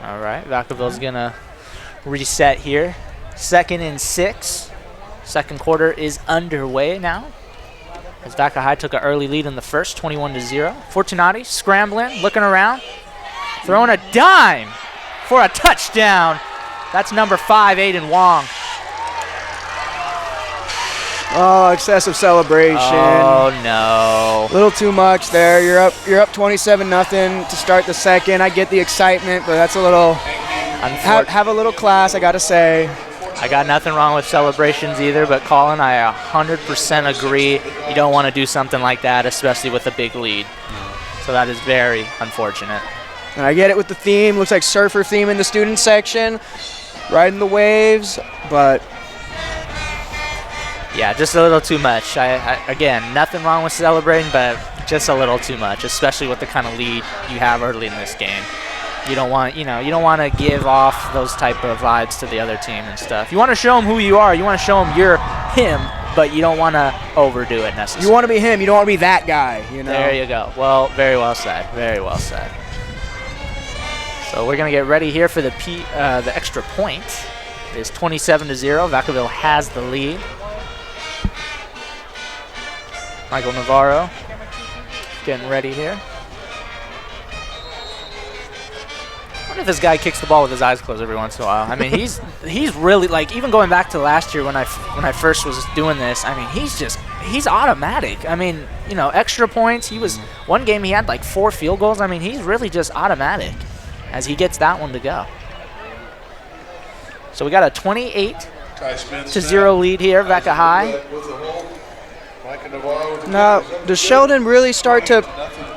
All right, Vacaville's gonna reset here. 2nd and 6. Second quarter is underway now, as Vaca High took an early lead in the first, 21-0. Fortunati scrambling, looking around, throwing a dime for a touchdown. That's number 5, Aiden Wong. Oh, excessive celebration. Oh no! A little too much there. You're up 27-0 to start the second. I get the excitement, but that's a little. Have a little class, I gotta say. I got nothing wrong with celebrations either, but Colin, I 100% agree. You don't want to do something like that, especially with a big lead. So that is very unfortunate. And I get it with the theme. Looks like surfer theme in the student section, riding the waves, but. Yeah, just a little too much. Again, nothing wrong with celebrating, but just a little too much, especially with the kind of lead you have early in this game. You don't want, you don't want to give off those type of vibes to the other team and stuff. You want to show them who you are. You want to show them you're him, but you don't want to overdo it necessarily. You want to be him. You don't want to be that guy. There you go. Well, very well said. Very well said. So we're gonna get ready here for the extra point. It's 27-0. Vacaville has the lead. Michael Navarro getting ready here. I wonder if this guy kicks the ball with his eyes closed every once in a while. I mean, he's really, like, even going back to last year when I first was doing this, I mean, he's automatic. I mean, extra points. He was one game he had like 4 field goals. I mean, he's really just automatic as he gets that one to go. So we got a 28-0 lead here, Vaca High. Now, does Sheldon really start to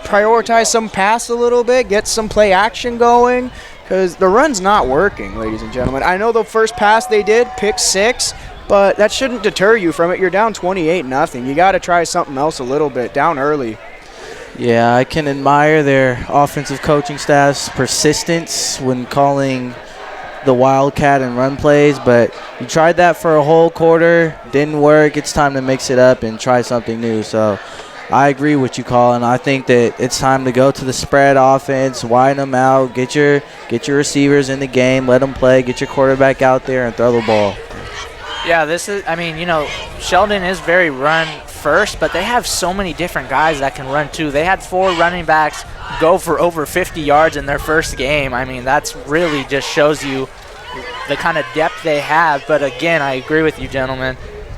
prioritize some pass a little bit, get some play action going? Because the run's not working, ladies and gentlemen. I know the first pass they did, pick 6, but that shouldn't deter you from it. You're down 28-0. You got to try something else a little bit, down early. Yeah, I can admire their offensive coaching staff's persistence when calling the wildcat and run plays, but you tried that for a whole quarter, didn't work. It's time to mix it up and try something new. So I agree with you, Colin. I think that it's time to go to the spread offense, widen them out, get your receivers in the game, let them play, get your quarterback out there and throw the ball. Yeah, Sheldon is very run first, but they have so many different guys that can run too. They had 4 running backs go for over 50 yards in their first game. I mean, that's really just shows you the kind of depth they have. But again, I agree with you, gentlemen.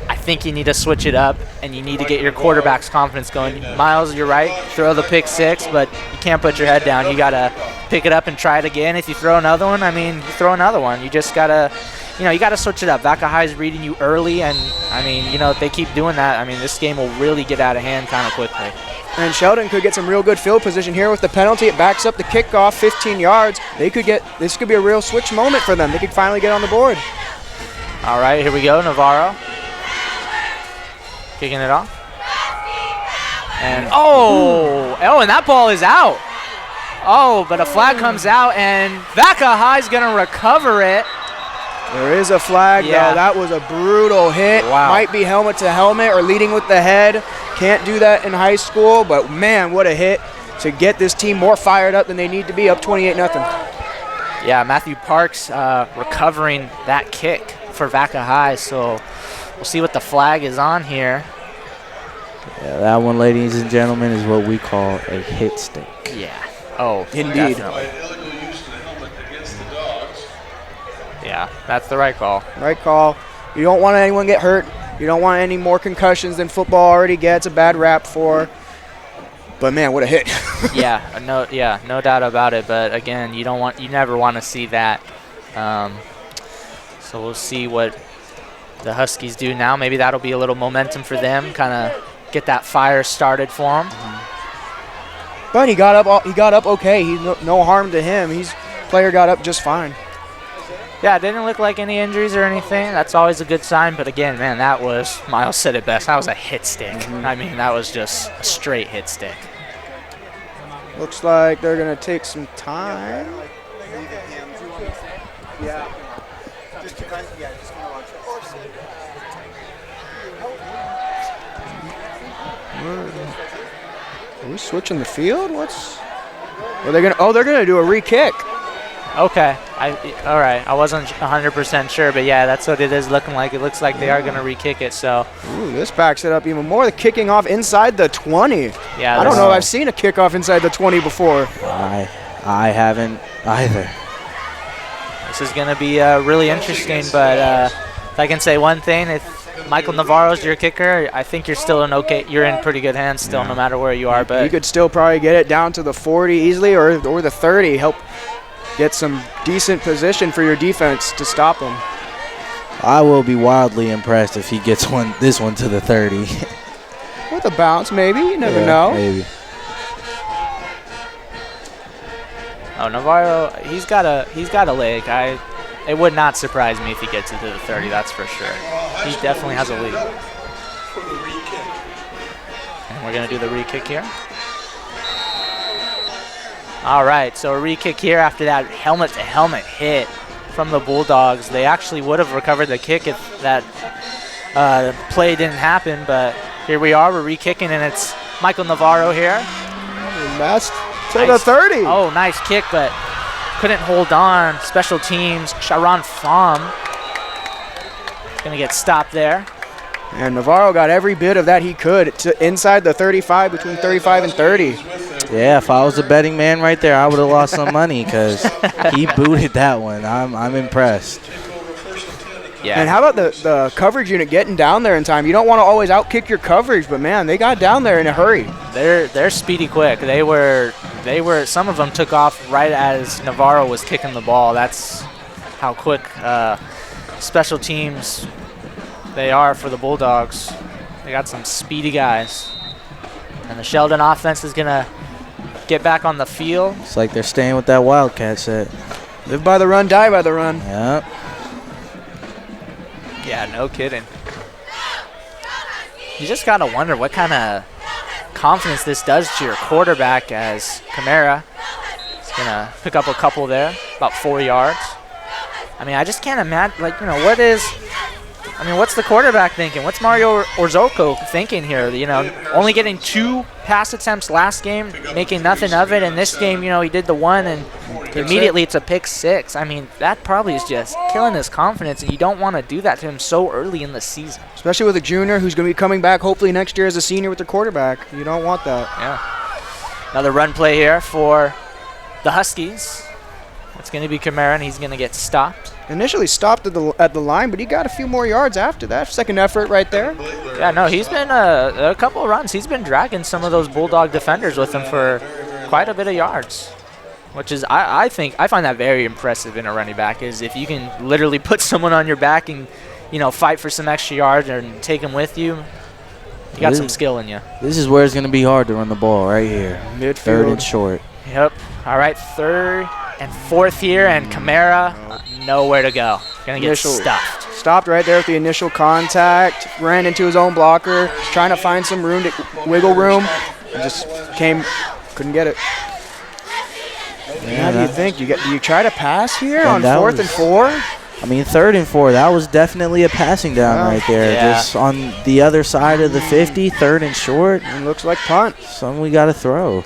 I think you need to switch it up, and you need to get your quarterback's confidence going. Miles, you're right. Throw the pick 6, but you can't put your head down. You got to pick it up and try it again. If you throw another one, you throw another one. You just got to, you got to switch it up. Vaca High is reading you early, and, if they keep doing that, this game will really get out of hand kind of quickly. And Sheldon could get some real good field position here with the penalty. It backs up the kickoff, 15 yards. This could be a real switch moment for them. They could finally get on the board. All right, here we go, Navarro. Kicking it off. And and that ball is out. Oh, but a flag comes out, and Vaca High's going to recover it. There is a flag, though. That was a brutal hit. Wow. Might be helmet to helmet or leading with the head. Can't do that in high school, but, man, what a hit to get this team more fired up than they need to be, up 28-0. Yeah, Matthew Parks recovering that kick for Vaca High, so we'll see what the flag is on here. Yeah, that one, ladies and gentlemen, is what we call a hit stick. Yeah. Oh, indeed. definitely. Yeah, that's the right call. Right call. You don't want anyone to get hurt. You don't want any more concussions than football already gets a bad rap for. But man, what a hit! No doubt about it. But again, you never want to see that. So we'll see what the Huskies do now. Maybe that'll be a little momentum for them, kind of get that fire started for them. But he got up okay. No harm to him. Player got up just fine. Yeah, it didn't look like any injuries or anything. That's always a good sign. But again, man, that was, Miles said it best, that was a hit stick. I mean, that was just a straight hit stick. Looks like they're going to take some time. Yeah. Are we switching the field? They're gonna do a re-kick. Okay. All right. I wasn't 100% sure, but yeah, that's what it is looking like. It looks like they are gonna re-kick it. So. Ooh, this backs it up even more. The kicking off inside the 20. Yeah. I don't know if I've seen a kickoff inside the 20 before. I haven't either. This is gonna be really interesting, but if I can say one thing, if Michael Navarro's your kicker, I think you're still you're in pretty good hands still, no matter where you are. But you could still probably get it down to the 40 easily, or the 30. Help get some decent position for your defense to stop him. I will be wildly impressed if he gets this one to the 30. With a bounce, maybe. You never know. Maybe. Oh, Navarro, he's got a leg. It would not surprise me if he gets it to the 30, that's for sure. He definitely has a lead. And we're going to do the re-kick here. All right, so a re-kick here after that helmet-to-helmet hit from the Bulldogs. They actually would have recovered the kick if that play didn't happen, but here we are. We're re-kicking, and it's Michael Navarro here. That's to the 30. Oh, nice kick, but couldn't hold on. Special teams, Sharon Pham gonna get stopped there. And Navarro got every bit of that he could inside the 35, between 35 and 30. Yeah, if I was a betting man right there, I would have lost some money because he booted that one. I'm impressed. Yeah. And how about the coverage unit getting down there in time? You don't want to always outkick your coverage, but man, they got down there in a hurry. They're speedy quick. They were some of them took off right as Navarro was kicking the ball. That's how quick special teams they are for the Bulldogs. They got some speedy guys. And the Sheldon offense is gonna get back on the field. It's like they're staying with that Wildcat set. Live by the run, die by the run. Yep. Yeah, no kidding. You just got to wonder what kind of confidence this does to your quarterback as Camara is going to pick up a couple there, about 4 yards. I mean, I just can't imagine, what's the quarterback thinking? What's Mario Orzoko thinking here? Only getting 2 pass attempts last game, making nothing of it. And this game, he did the one, and immediately it's a pick 6. I mean, that probably is just killing his confidence, and you don't want to do that to him so early in the season. Especially with a junior who's going to be coming back hopefully next year as a senior with their quarterback. You don't want that. Yeah. Another run play here for the Huskies. It's going to be Camara, and he's going to get stopped. Initially stopped at the line, but he got a few more yards after that. Second effort right there. Yeah, no, he's been a couple of runs. He's been dragging some of those Bulldog defenders with him for quite a bit of yards, which is, I find that very impressive in a running back, is if you can literally put someone on your back and, fight for some extra yards and take them with you. You got some skill in you. This is where it's going to be hard to run the ball right here. Midfield. 3rd and short. Yep. All right, 3rd and 4th here, and Camara nowhere to go. Going to get stuffed. Stopped right there with the initial contact, ran into his own blocker, trying to find some room, wiggle room, and just couldn't get it. Yeah, how do you think? Do you try to pass here on 4th and 4? I mean, 3rd and 4, that was definitely a passing down right there. Yeah. Just on the other side of the 50, 3rd and short. It looks like punt. Something we got to throw.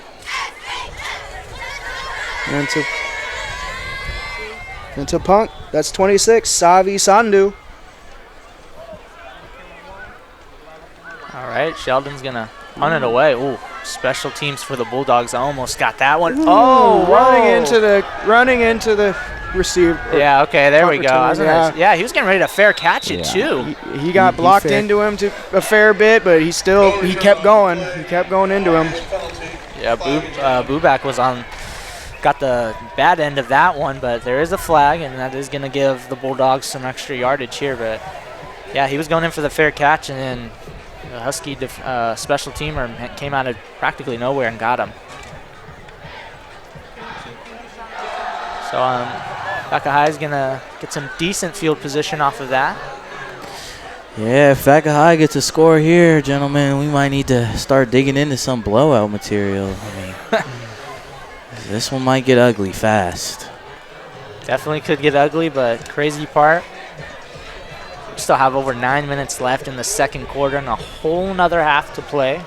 Into punt. That's 26, Savi Sandu. All right, Sheldon's going to punt it away. Ooh, special teams for the Bulldogs. I almost got that one. Running into the receiver. Yeah, okay, there we go. Yeah, he was getting ready to fair catch it, too. He got blocked into him to a fair bit, but he kept going. He kept going into him. Yeah, Bubak was on got the bad end of that one, but there is a flag, and that is going to give the Bulldogs some extra yardage here. But, yeah, he was going in for the fair catch, and then the Husky special teamer came out of practically nowhere and got him. So Vaca High is going to get some decent field position off of that. Yeah, if Vaca High gets a score here, gentlemen, we might need to start digging into some blowout material. I mean, this one might get ugly fast. Definitely could get ugly, but crazy part, we still have over 9 minutes left in the second quarter and a whole nother half to play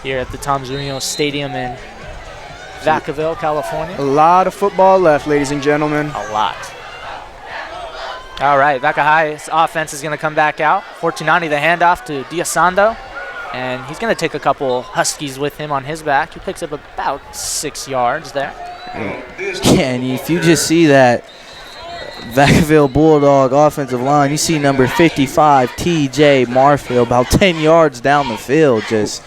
here at the Tom Zunino Stadium in Vacaville, California. A lot of football left, ladies and gentlemen. A lot. All right, Vaca High's offense is going to come back out. Fortunati, the handoff to Diasando, and he's going to take a couple Huskies with him on his back. He picks up about 6 yards there. Yeah, and if you just see that Vacaville Bulldog offensive line, you see number 55, TJ Marfield, about 10 yards down the field, just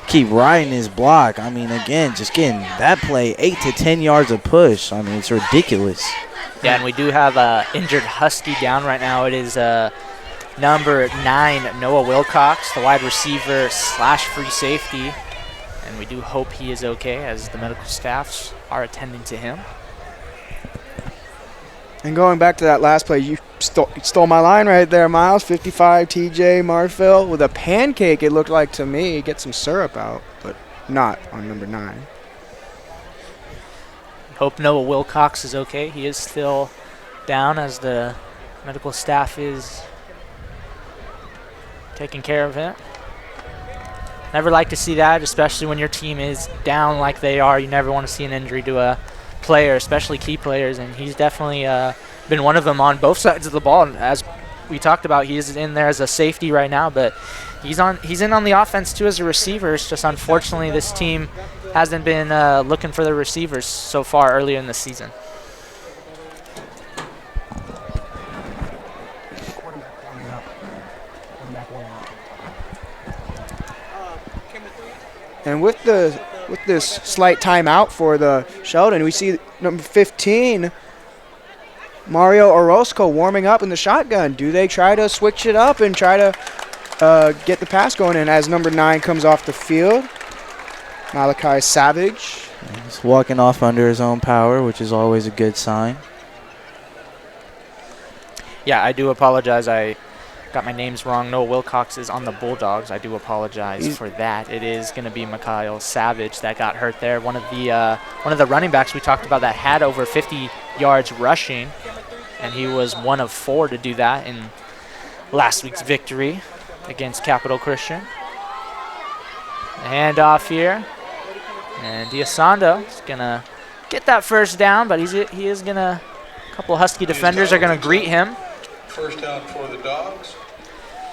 keep riding his block. I mean, again, just getting that play 8 to 10 yards of push. I mean, it's ridiculous. Yeah, and we do have an injured Husky down right now. It is number 9, Noah Wilcox, the wide receiver / free safety. And we do hope he is okay, as the medical staffs are attending to him. And going back to that last play, you stole my line right there, Miles. 55, TJ Marfield with a pancake, it looked like to me. Get some syrup out, but not on number 9. Hope Noah Wilcox is okay. He is still down, as the medical staff is taking care of him. Never like to see that, especially when your team is down like they are. You never want to see an injury to a player, especially key players, and he's definitely been one of them on both sides of the ball. And as we talked about, he is in there as a safety right now, but he's in on the offense too as a receiver. It's just unfortunately this team hasn't been looking for the receivers so far earlier in the season. And with this slight timeout for the Sheldon, we see number 15, Mario Orozco, warming up in the shotgun. Do they try to switch it up and try to get the pass going in as number 9 comes off the field? Malachi Savage. He's walking off under his own power, which is always a good sign. Yeah, I do apologize. I got my names wrong. Noah Wilcox is on the Bulldogs. I do apologize for that. It is going to be Mikhail Savage that got hurt there. One of the running backs we talked about that had over 50 yards rushing, and he was one of 4 to do that in last week's victory against Capital Christian. The handoff here, and Diasando is going to get that first down, but he is going to, a couple Husky defenders are going to greet him. First down for the Dogs.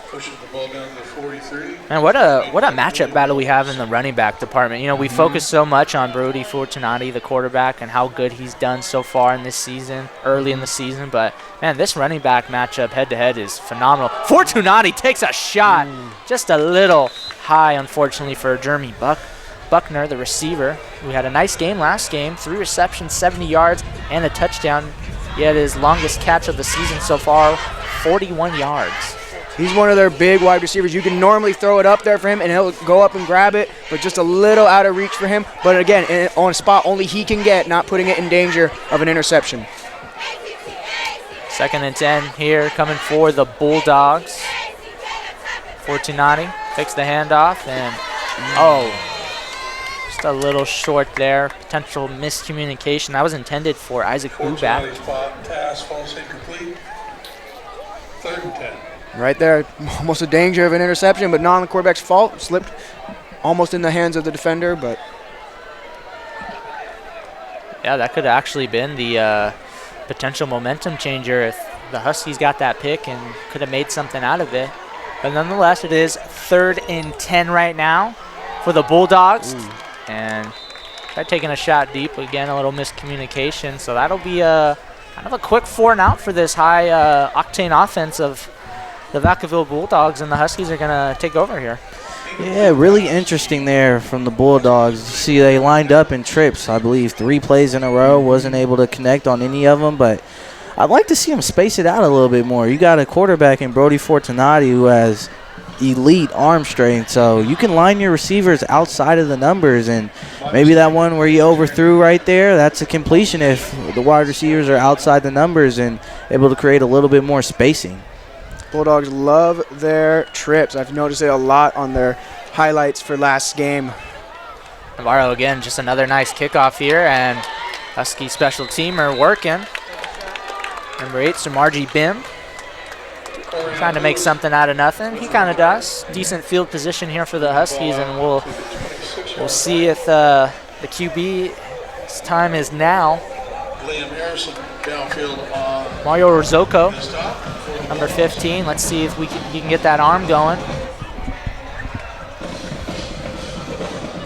Pushing the ball down to 43. Man, what a matchup battle we have in the running back department. You know, we focus so much on Brody Fortunati, the quarterback, and how good he's done so far in this season, early in the season. But, man, this running back matchup head-to-head is phenomenal. Fortunati takes a shot. Just a little high, unfortunately, for Jeremy Buckner, the receiver, who had a nice game last game. 3 receptions, 70 yards, and a touchdown. He had his longest catch of the season so far, 41 yards. He's one of their big wide receivers. You can normally throw it up there for him, and he'll go up and grab it, but just a little out of reach for him. But again, on a spot only he can get, not putting it in danger of an interception. 2nd and 10 here, coming for the Bulldogs. Fortunati takes the handoff, and just a little short there. Potential miscommunication. That was intended for Isaac Buback. Pass falls incomplete. 3rd and 10. Right there, almost a danger of an interception, but not on the quarterback's fault. Slipped almost in the hands of the defender, but. Yeah, that could have actually been the potential momentum changer if the Huskies got that pick and could have made something out of it. But nonetheless, it is 3rd and 10 right now for the Bulldogs. And tried taking a shot deep. Again, a little miscommunication. So that'll be kind of a quick 4 and out for this high octane offense of the Vacaville Bulldogs, and the Huskies are going to take over here. Yeah, really interesting there from the Bulldogs. You see, they lined up in trips, I believe, 3 plays in a row. Wasn't able to connect on any of them, but I'd like to see them space it out a little bit more. You got a quarterback in Brody Fortunati who has elite arm strength, so you can line your receivers outside of the numbers, and maybe that one where you overthrew right there, that's a completion if the wide receivers are outside the numbers and able to create a little bit more spacing. Bulldogs love their trips. I've noticed it a lot on their highlights for last game. Navarro again, just another nice kickoff here, and Husky special teamer working. Number 8, Samarji Bim. Trying to make something out of nothing. He kind of does. Decent field position here for the Huskies, and we'll see if the QB's time is now. Liam Harrison downfield on Mario Rizzoco, number 15. Let's see if he can get that arm going.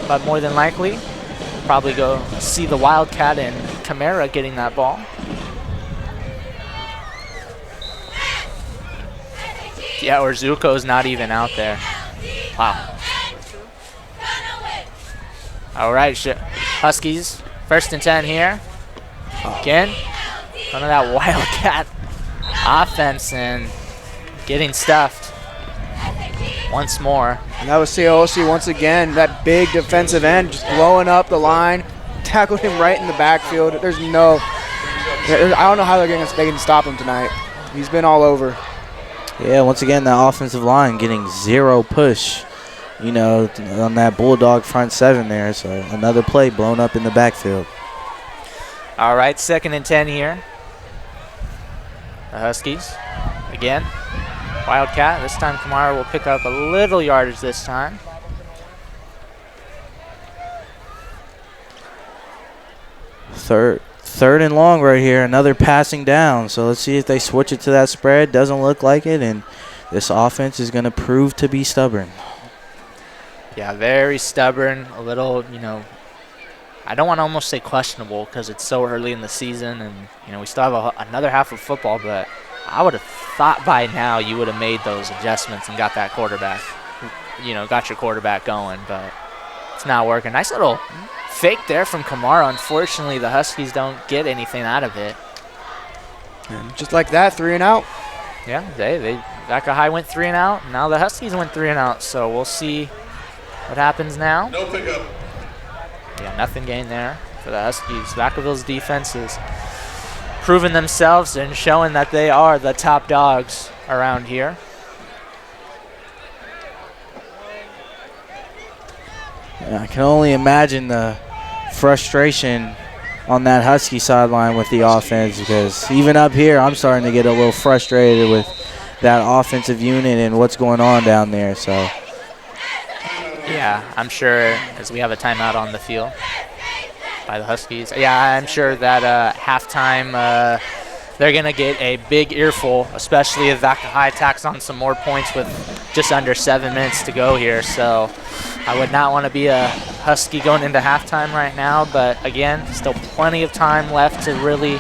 But more than likely, probably go see the Wildcat and Camara getting that ball. Yeah, or Zuko's not even out there. Wow. All right, Huskies, 1st and 10 here. Again, none of that Wildcat offense and getting stuffed once more. And that was Seosi once again, that big defensive end, just blowing up the line, tackled him right in the backfield. I don't know how they can stop him tonight. He's been all over. Yeah, once again, the offensive line getting 0 push, on that Bulldog front 7 there. So another play blown up in the backfield. All right, 2nd and 10 here. The Huskies, again, Wildcat. This time Kamara will pick up a little yardage this time. Third and long right here, another passing down. So let's see if they switch it to that spread. Doesn't look like it, and this offense is going to prove to be stubborn. Yeah, very stubborn, a little, I don't want to almost say questionable because it's so early in the season and, we still have another half of football, but I would have thought by now you would have made those adjustments and got that quarterback, got your quarterback going, but it's not working. Nice little fake there from Kamara. Unfortunately, the Huskies don't get anything out of it. And just like that, 3 and out. Yeah, Vaca High went 3 and out. Now the Huskies went 3 and out, so we'll see what happens now. no pickup. Yeah, nothing gained there for the Huskies. Vacaville's defense is proving themselves and showing that they are the top dogs around here. Yeah, I can only imagine the frustration on that Husky sideline with the offense, because even up here I'm starting to get a little frustrated with that offensive unit and what's going on down there. So yeah, I'm sure as we have a timeout on the field by the Huskies. Yeah, I'm sure that halftime they're going to get a big earful, especially if Vaca High tacks on some more points with just under 7 minutes to go here. So I would not want to be a Husky going into halftime right now, but again, still plenty of time left to really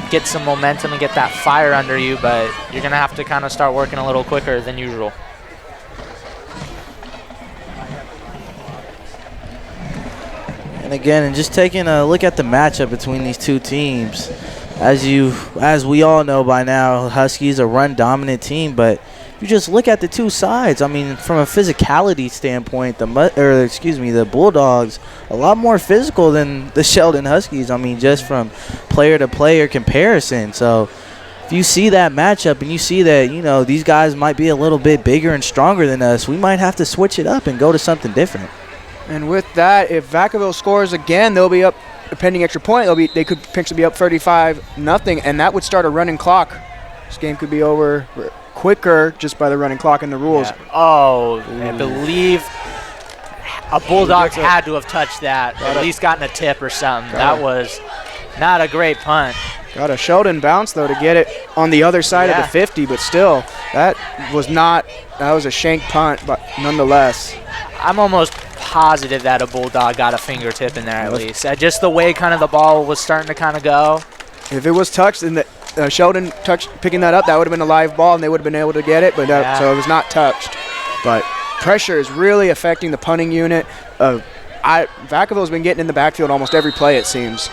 get some momentum and get that fire under you, but you're going to have to kind of start working a little quicker than usual. And again, and just taking a look at the matchup between these two teams, as we all know by now, Huskies a run-dominant team, but you just look at the two sides. I mean, from a physicality standpoint, the Bulldogs a lot more physical than the Sheldon Huskies. I mean, just from player-to-player comparison. So if you see that matchup and you see that, these guys might be a little bit bigger and stronger than us, we might have to switch it up and go to something different. And with that, if Vacaville scores again, they'll be up, pending extra point, they could potentially be up 35-0, and that would start a running clock. This game could be over quicker just by the running clock and the rules. Yeah. Oh, I believe a Bulldogs had to have touched that, at least gotten a tip or something. That was not a great punt. Got a Sheldon bounce, though, to get it on the other side of the 50, but still, that was a shank punt, but nonetheless. I'm almost positive that a Bulldog got a fingertip in there at least. Just the way kind of the ball was starting to kind of go. If it was touched and Sheldon picking that up, that would have been a live ball and they would have been able to get it, but so it was not touched. But pressure is really affecting the punting unit. Vacaville's been getting in the backfield almost every play, it seems.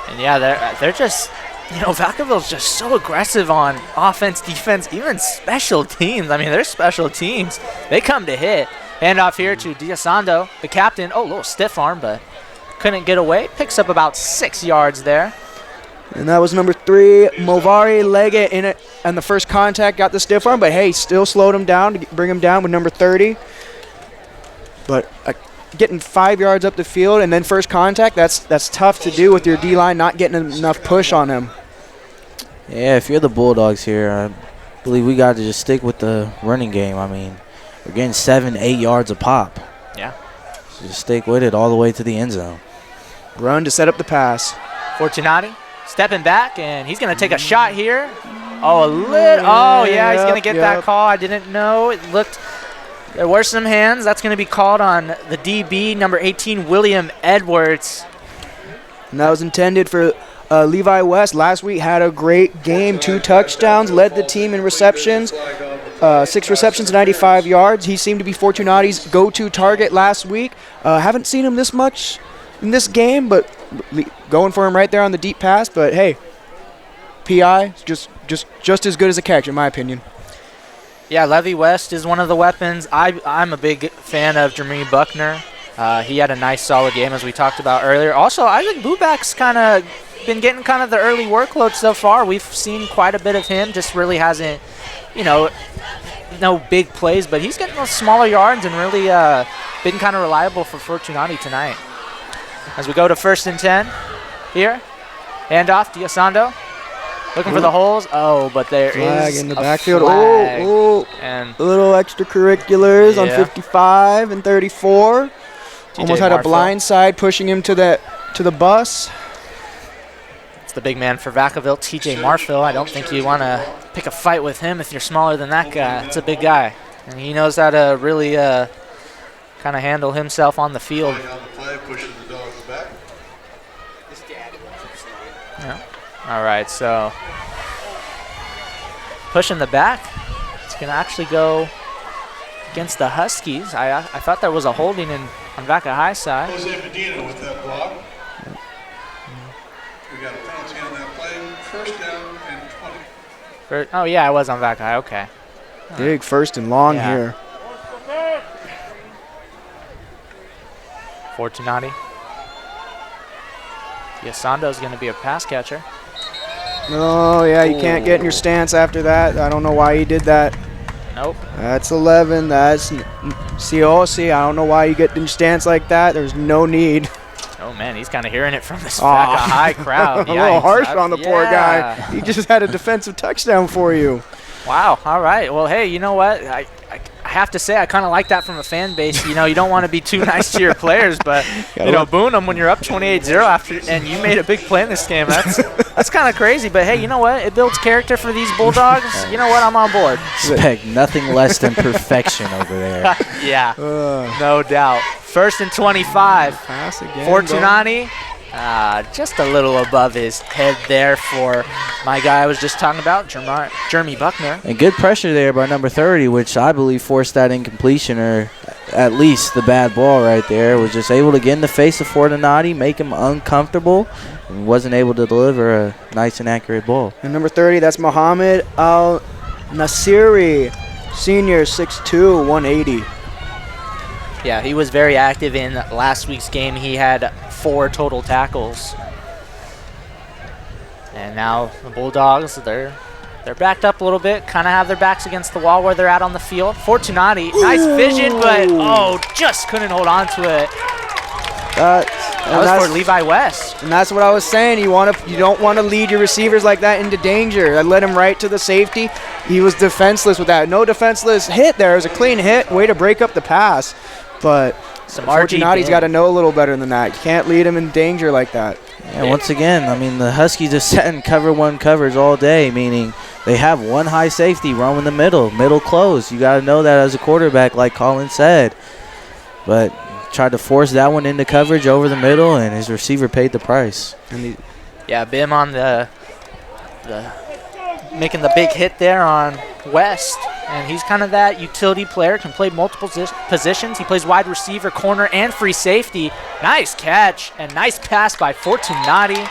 And yeah, they're just, Vacaville's just so aggressive on offense, defense, even special teams. I mean, they're special teams. They come to hit. Handoff here to Diosando, the captain. Oh, a little stiff arm, but couldn't get away. Picks up about 6 yards there. And that was number 3, Movari. Leg it in it, and the first contact got the stiff arm, but hey, still slowed him down to bring him down with number 30. But getting 5 yards up the field and then first contact, that's tough to do with your D-line not getting enough push on him. Yeah, if you're the Bulldogs here, I believe we got to just stick with the running game. I mean, we're getting 7-8 yards a pop. Yeah. So just stick with it all the way to the end zone. Run to set up the pass. Fortunati stepping back, and he's going to take a shot here. Oh, yeah, he's going to get that call. I didn't know. It looked, there were some hands. That's going to be called on the DB, number 18, William Edwards. And that was intended for Levi West. Last week had a great game, 2 touchdowns, led the team in receptions. 6 receptions, 95 yards. He seemed to be Fortunati's go-to target last week. Haven't seen him this much in this game, but going for him right there on the deep pass. But hey, PI just as good as a catch, in my opinion. Yeah, Levy West is one of the weapons. I'm a big fan of Jermaine Buckner. He had a nice, solid game, as we talked about earlier. Also, Isaac Bubak's kind of been getting kind of the early workload so far. We've seen quite a bit of him. Just really hasn't, no big plays, but he's getting those smaller yards and really been kind of reliable for Fortunati tonight. As we go to 1st and 10 here. Handoff, Diosando. Looking for the holes. Oh, but there flag is in the a backfield. flag. And a little extracurriculars on 55 and 34. Almost had a blind side pushing him to the bus. It's the big man for Vacaville, TJ Marfil. I don't think you want to pick a fight with him if you're smaller than that guy. It's a big guy, and he knows how to really kind of handle himself on the field. Yeah. All right, so pushing the back. It's going to actually go against the Huskies. I thought there was a holding on Vaca High side. Jose Medina with that block. We got a penalty on that play. 1st down and 20. Oh, yeah, I was on Vaca High. Okay. Big 1st and long here. Fortunati. Sando's going to be a pass catcher. Oh, yeah, you can't get in your stance after that. I don't know why he did that. Nope. That's 11. That's Ciosi. I don't know why you get in your stance like that. There's no need. Oh, man, he's kind of hearing it from this Vaca High crowd. A little harsh on the poor guy. He just had a defensive touchdown for you. Wow. All right. Well, hey, you know what? I have to say I kind of like that from a fan base. You don't want to be too nice to your players, but, boon them when you're up 28-0 after, and you made a big play in this game. That's kind of crazy. But, hey, you know what? It builds character for these Bulldogs. You know what? I'm on board. Expect nothing less than perfection over there. Yeah, no doubt. 1st and 25. Pass again. Fortunati. Just a little above his head there for my guy I was just talking about, Jeremy Buckner. And good pressure there by number 30, which I believe forced that incompletion, or at least the bad ball right there. Was just able to get in the face of Fortunati, make him uncomfortable, and wasn't able to deliver a nice and accurate ball. And number 30, that's Mohammed Al-Nasiri, senior, 6'2", 180. Yeah, he was very active in last week's game. He had 4 total tackles. And now the Bulldogs, they're backed up a little bit, kind of have their backs against the wall where they're at on the field. Fortunati, nice vision, but just couldn't hold on to it. That was for Levi West. And that's what I was saying. You don't want to lead your receivers like that into danger. I led him right to the safety. He was defenseless with that. No defenseless hit there. It was a clean hit. Way to break up the pass. But Fortunati's got to know a little better than that. You can't lead him in danger like that. Yeah, once again, I mean, the Huskies have sat in cover 1 coverage all day, meaning they have one high safety roam in the middle close. You got to know that as a quarterback, like Colin said. But tried to force that one into coverage over the middle, and his receiver paid the price. Bim on the making the big hit there on West. and he's kind of that utility player, can play multiple positions. He plays wide receiver, corner, and free safety. Nice catch and nice pass by Fortunati.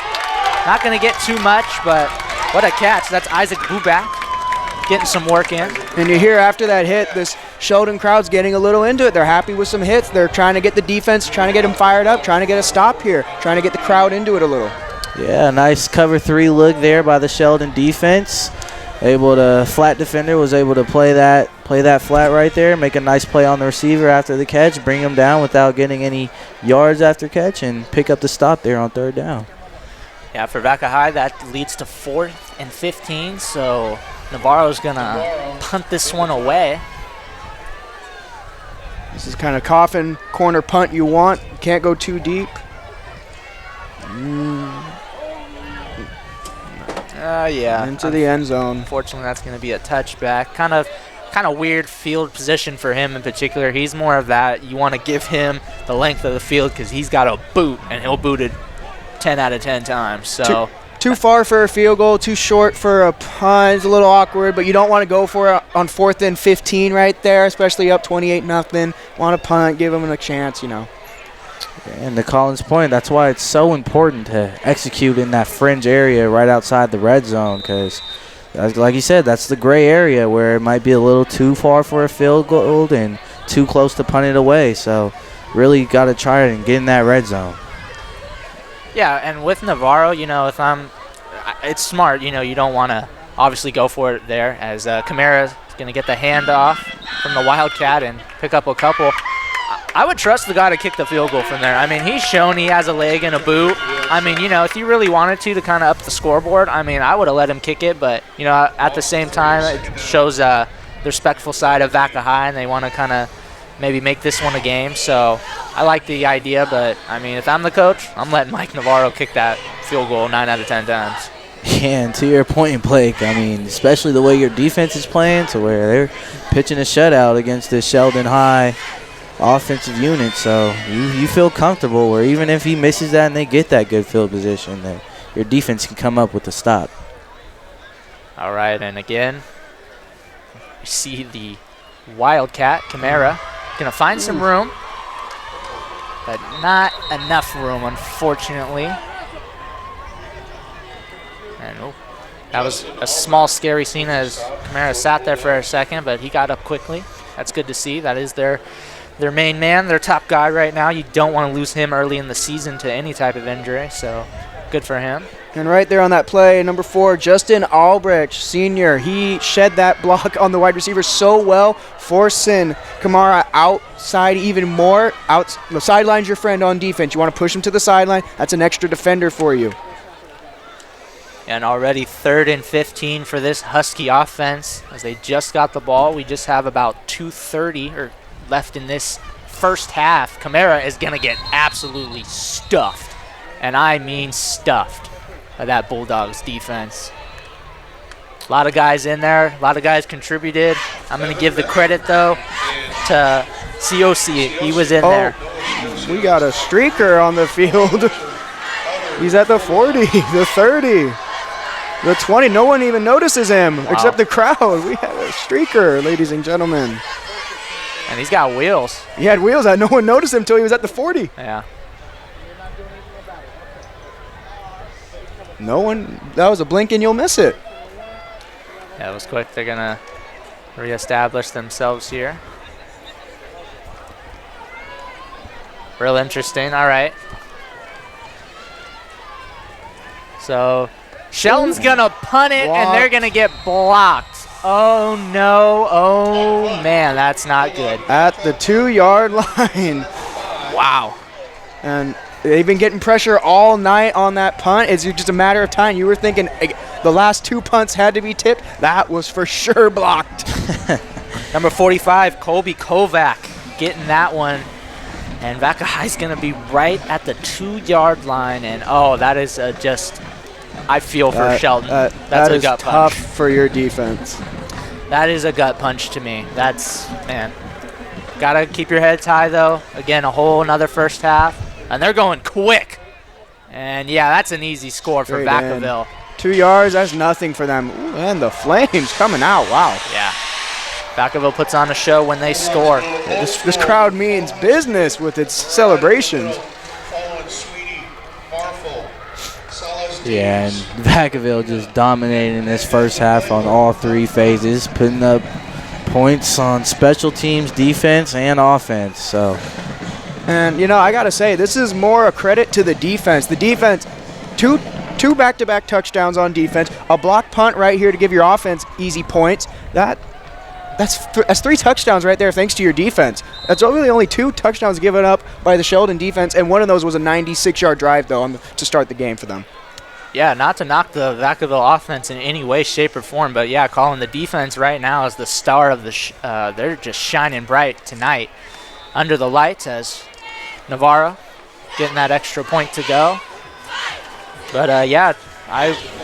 Not going to get too much, but what a catch. That's Isaac Bubak getting some work in. And you hear after that hit, this Sheldon crowd's getting a little into it. They're happy with some hits. They're trying to get the defense, trying to get them fired up, trying to get a stop here, trying to get the crowd into it a little. Yeah, nice cover 3 look there by the Sheldon defense. Flat defender was able to play that flat right there, make a nice play on the receiver after the catch, bring him down without getting any yards after catch, and pick up the stop there on 3rd down. Yeah, for Vaca High, that leads to 4th and 15, so Navarro's going to punt this one away. This is kind of coffin corner punt you want. Can't go too deep. Yeah. Into the end zone. Unfortunately, that's going to be a touchback. Kind of weird field position for him in particular. He's more of that. You want to give him the length of the field because he's got a boot, and he'll boot it 10 out of 10 times. So too far for a field goal, too short for a punt. It's a little awkward, but you don't want to go for it on 4th and 15 right there, especially up 28-0. Want to punt, give them a chance, you know. And to Colin's point, that's why it's so important to execute in that fringe area right outside the red zone because, like you said, that's the gray area where it might be a little too far for a field goal and too close to punt it away. So really got to try it and get in that red zone. Yeah, and with Navarro, it's smart. You don't want to obviously go for it there as Camara is going to get the handoff from the Wildcat and pick up a couple. I would trust the guy to kick the field goal from there. I mean, he's shown he has a leg and a boot. I mean, if he really wanted to kind of up the scoreboard, I mean, I would have let him kick it. But, at the same time, it shows the respectful side of Vaca High, and they want to kind of maybe make this one a game. So I like the idea. But, I mean, if I'm the coach, I'm letting Mike Navarro kick that field goal 9 out of 10 times. Yeah, and to your point, Blake, I mean, especially the way your defense is playing to where they're pitching a shutout against this Sheldon High offensive unit, so you feel comfortable where even if he misses that and they get that good field position, that your defense can come up with a stop. All right, and again, you see the Wildcat, Camara, going to find some room, but not enough room, unfortunately. And that was a small, scary scene as Camara sat there for a second, but he got up quickly. That's good to see. That is their main man, their top guy right now. You don't want to lose him early in the season to any type of injury, so good for him. And right there on that play, number 4, Justin Albrecht, senior. He shed that block on the wide receiver so well, forcing Kamara outside even more. The sideline's your friend on defense. You want to push him to the sideline. That's an extra defender for you. And already 3rd and 15 for this Husky offense as they just got the ball. We just have about 2:30 left in this first half. Camara is going to get absolutely stuffed, and I mean stuffed, by that Bulldogs defense. A lot of guys in there. A lot of guys contributed. I'm going to give the credit, though, to COC. He was in there. We got a streaker on the field. He's at the 40, the 30, the 20. No one even notices him except the crowd. We have a streaker, ladies and gentlemen. And he's got wheels. He had wheels that no one noticed him until he was at the 40. Yeah. No one. That was a blink and you'll miss it. Yeah, it was quick. They're going to reestablish themselves here. Real interesting. All right. So Sheldon's going to punt it, and they're going to get blocked. Oh, no. Oh, man, that's not good. At the 2-yard line. Wow. And they've been getting pressure all night on that punt. It's just a matter of time. You were thinking the last 2 punts had to be tipped. That was for sure blocked. Number 45, Colby Kovac, getting that one. And Vaca High's going to be right at the 2-yard line. And, that is just, I feel for Sheldon. That's a gut punch. Tough for your defense. That is a gut punch to me. That's, man. Got to keep your heads high, though. Again, a whole another first half. And they're going quick. And, yeah, that's an easy score for Vacaville. 2 yards, that's nothing for them. Ooh, and the flames coming out. Wow. Yeah. Vacaville puts on a show when they score. This crowd means business with its celebrations. Yeah, and Vacaville just dominating this first half on all three phases, putting up points on special teams, defense, and offense. So, and I gotta say, this is more a credit to the defense. The defense, two back-to-back touchdowns on defense, a block punt right here to give your offense easy points. That's 3 touchdowns right there, thanks to your defense. That's really only 2 touchdowns given up by the Sheldon defense, and one of those was a 96-yard drive though to start the game for them. Yeah, not to knock the Vacaville offense in any way, shape, or form, but yeah, calling the defense right now as the star of the they're just shining bright tonight under the lights as Navarro getting that extra point to go. But yeah,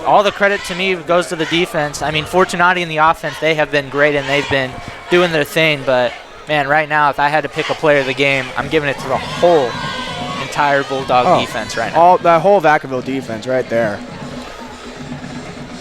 all the credit to me goes to the defense. I mean, Fortunati and the offense, they have been great and they've been doing their thing, but man, right now, if I had to pick a player of the game, I'm giving it to the whole entire Bulldog defense right now. That whole Vacaville defense right there.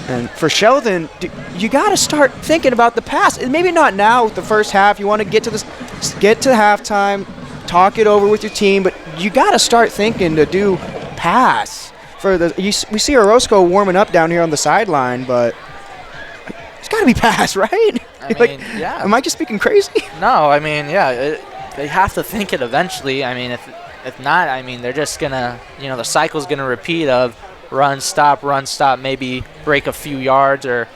And for Sheldon, you got to start thinking about the pass. Maybe not now with the first half. You want to get to halftime, talk it over with your team, but you got to start thinking to do pass. We see Orozco warming up down here on the sideline, but it's got to be pass, right? I mean, yeah. Am I just speaking crazy? No, I mean, yeah, they have to think it eventually. I mean, if not, I mean, they're just going to, the cycle's going to repeat of run, stop, maybe break a few yards or,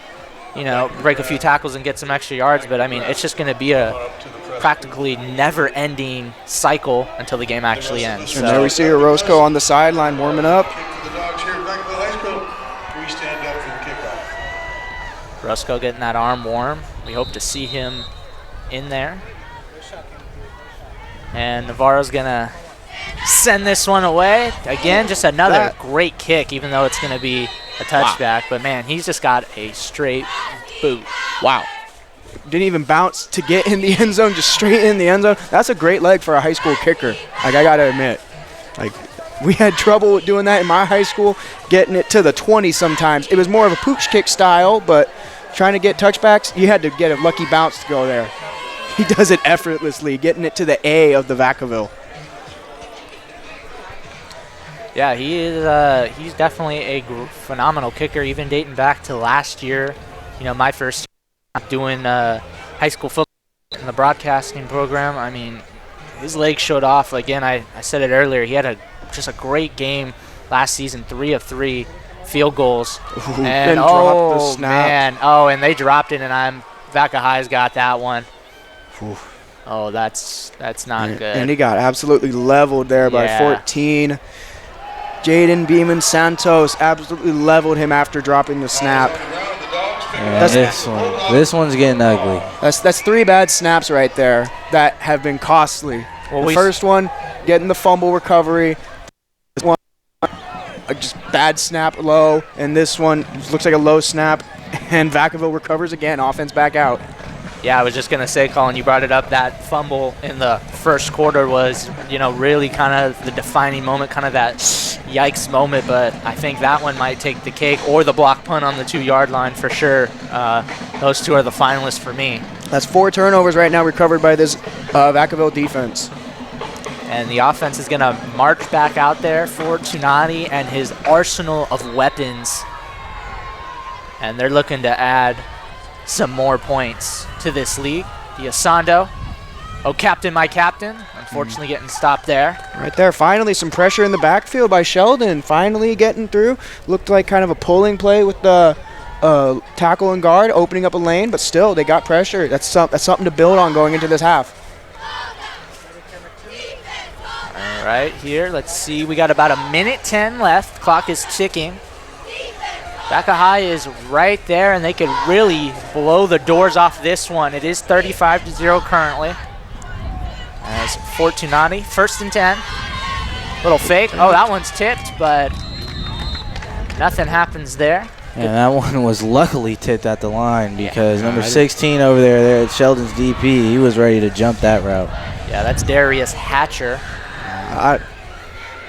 break a few tackles and get some extra yards. But, I mean, it's just going to be a practically never-ending cycle until the game actually ends. And there we see Orozco on the sideline warming up. The Dogs here at Vacaville High School, we stand up for the kickoff. Orozco getting that arm warm. We hope to see him in there. And Navarro's going to send this one away. Again, just another great kick, even though it's going to be a touchback. Wow. But, man, he's just got a straight boot. Wow. Didn't even bounce to get in the end zone, just straight in the end zone. That's a great leg for a high school kicker. I got to admit. We had trouble with doing that in my high school, getting it to the 20 sometimes. It was more of a pooch kick style, but trying to get touchbacks, you had to get a lucky bounce to go there. He does it effortlessly, getting it to the A of the Vacaville. Yeah, he's definitely a phenomenal kicker, even dating back to last year. My first year doing high school football in the broadcasting program. I mean, his legs showed off. Again, I said it earlier. He had just a great game last season, 3 of 3 field goals. Ooh, and dropped the snap. Man, and they dropped it, and Vaca High's got that one. Ooh. Oh, that's not good. And he got absolutely leveled there by 14. Jaden Beeman Santos absolutely leveled him after dropping the snap. Yeah, this one's getting ugly. That's 3 bad snaps right there that have been costly. Well, the first one, getting the fumble recovery. This one, just bad snap low. And this one looks like a low snap. And Vacaville recovers again, offense back out. Yeah, I was just going to say, Colin, you brought it up. That fumble in the first quarter was, really kind of the defining moment, kind of that yikes moment. But I think that one might take the cake, or the block punt on the 2-yard line for sure. Those 2 are the finalists for me. That's 4 turnovers right now recovered by this Vacaville defense. And the offense is going to march back out there for Tunati and his arsenal of weapons. And they're looking to add some more points to this league. Diosando, captain, my captain, unfortunately getting stopped there. Right there, finally some pressure in the backfield by Sheldon, finally getting through. Looked like kind of a pulling play with the tackle and guard, opening up a lane, but still they got pressure. That's something to build on going into this half. All right, here, let's see. We got about 1:10 left. Clock is ticking. Vaca High is right there, and they could really blow the doors off this one. It is 35-0 currently. As Fortunati, 1st and 10. Little fake. Oh, that one's tipped, but nothing happens there. And that one was luckily tipped at the line because number 16 over there at Sheldon's DP, he was ready to jump that route. Yeah, that's Darius Hatcher.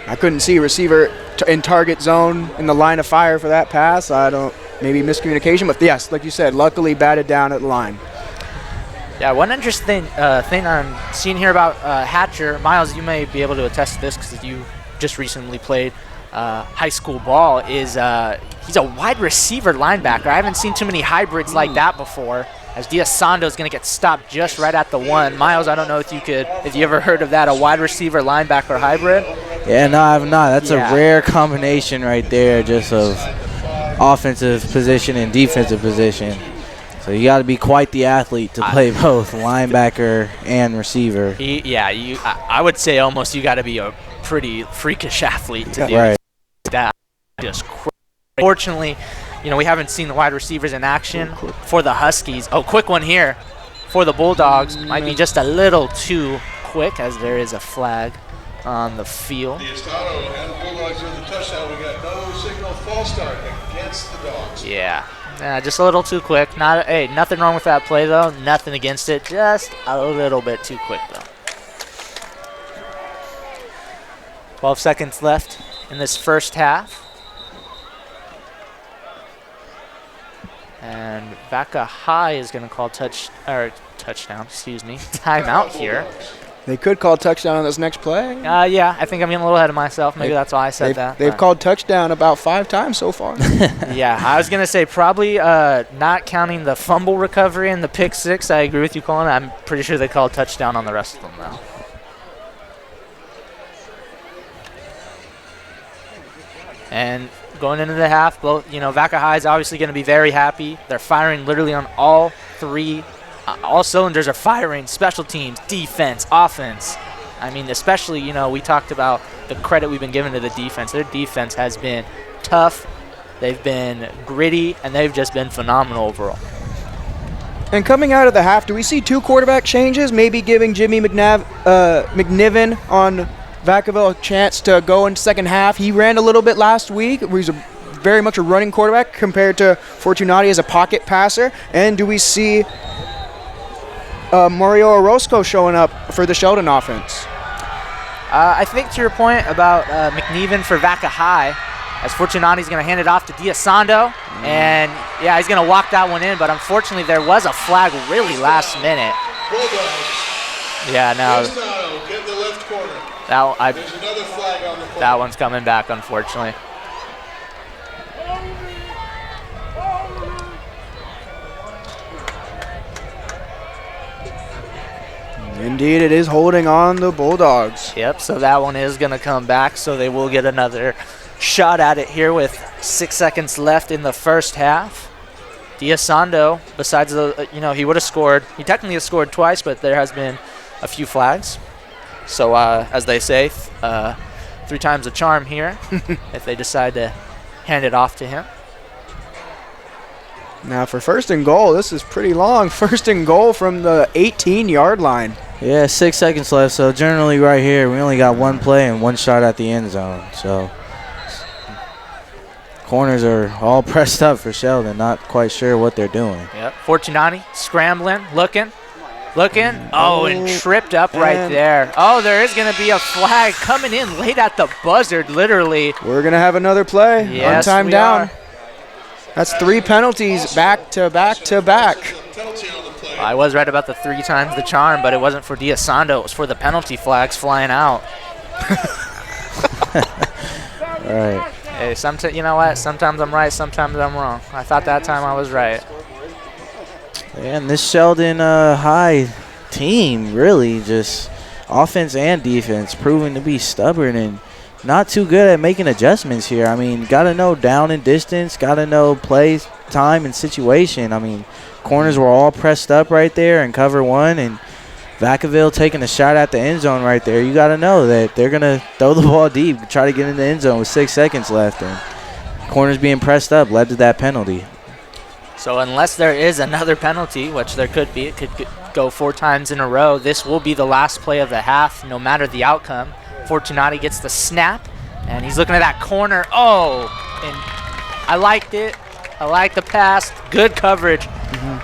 I couldn't see a receiver in target zone in the line of fire for that pass. Maybe miscommunication, but yes, like you said, luckily batted down at the line. Yeah, one interesting thing I'm seeing here about Hatcher, Miles, you may be able to attest to this because you just recently played high school ball, is he's a wide receiver linebacker. I haven't seen too many hybrids like that before, as Diasando is going to get stopped just right at the 1. Miles, I don't know if you ever heard of that, a wide receiver linebacker hybrid? Yeah, no, I have not. That's a rare combination right there, just of offensive position and defensive position. So you got to be quite the athlete to play both linebacker and receiver. I would say almost you got to be a pretty freakish athlete to do that. Just fortunately, we haven't seen the wide receivers in action for the Huskies. Oh, quick one here for the Bulldogs. Might be just a little too quick, as there is a flag on the field. The Estado and Bulldogs with the touchdown. We got no signal false start against the Dogs. Yeah, just a little too quick. Hey, nothing wrong with that play, though. Nothing against it. Just a little bit too quick, though. 12 seconds left in this first half. And Vaca High is going to call touchdown, timeout here. They could call touchdown on this next play. Yeah, I think I'm getting a little ahead of myself. Maybe that's why I said that. They've called touchdown about 5 times so far. Yeah, I was going to say probably not counting the fumble recovery and the pick 6. I agree with you, Colin. I'm pretty sure they called touchdown on the rest of them, though. And going into the half, both Vaca High is obviously going to be very happy. They're firing literally on all cylinders are firing. Special teams, defense, offense. I mean, especially we talked about the credit we've been giving to the defense. Their defense has been tough. They've been gritty, and they've just been phenomenal overall. And coming out of the half, do we see 2 quarterback changes? Maybe giving Jimmy McNiven on Vacaville a chance to go in second half. He ran a little bit last week. He's very much a running quarterback compared to Fortunati as a pocket passer. And do we see Mario Orozco showing up for the Sheldon offense? I think to your point about McNiven for Vaca High, as Fortunati's going to hand it off to Diasando. And, yeah, he's going to walk that one in. But, unfortunately, there was a flag really last minute. Yeah, no. Get the left corner. There's another flag on the play. That one's coming back, unfortunately. Indeed, it is holding on the Bulldogs. Yep, so that one is going to come back, so they will get another shot at it here with 6 seconds left in the first half. Diasando, besides he would have scored. He technically has scored twice, but there has been a few flags. So, as they say, 3 times the charm here if they decide to hand it off to him. Now, for first and goal, this is pretty long. First and goal from the 18-yard line. Yeah, 6 seconds left. So, generally right here, we only got 1 play and 1 shot at the end zone. So, corners are all pressed up for Sheldon. Not quite sure what they're doing. Yep. Fortunati scrambling, looking. Oh, and tripped up right there. Oh, there is going to be a flag coming in late at the buzzer, literally. We're going to have another play. Yes, on time down. That's 3 penalties back to back to back. I was right about the 3 times the charm, but it wasn't for Diasando. It was for the penalty flags flying out. All right. Hey, you know what? Sometimes I'm right, sometimes I'm wrong. I thought that time I was right. And this Sheldon High team really just offense and defense proving to be stubborn and not too good at making adjustments here. I mean, got to know down and distance, got to know play, time, and situation. I mean, corners were all pressed up right there in cover 1, and Vacaville taking a shot at the end zone right there. You got to know that they're going to throw the ball deep, try to get in the end zone with 6 seconds left, and corners being pressed up led to that penalty. So unless there is another penalty, which there could be, it could go 4 times in a row, this will be the last play of the half, no matter the outcome. Fortunati gets the snap, and he's looking at that corner. Oh, and I liked it. I like the pass. Good coverage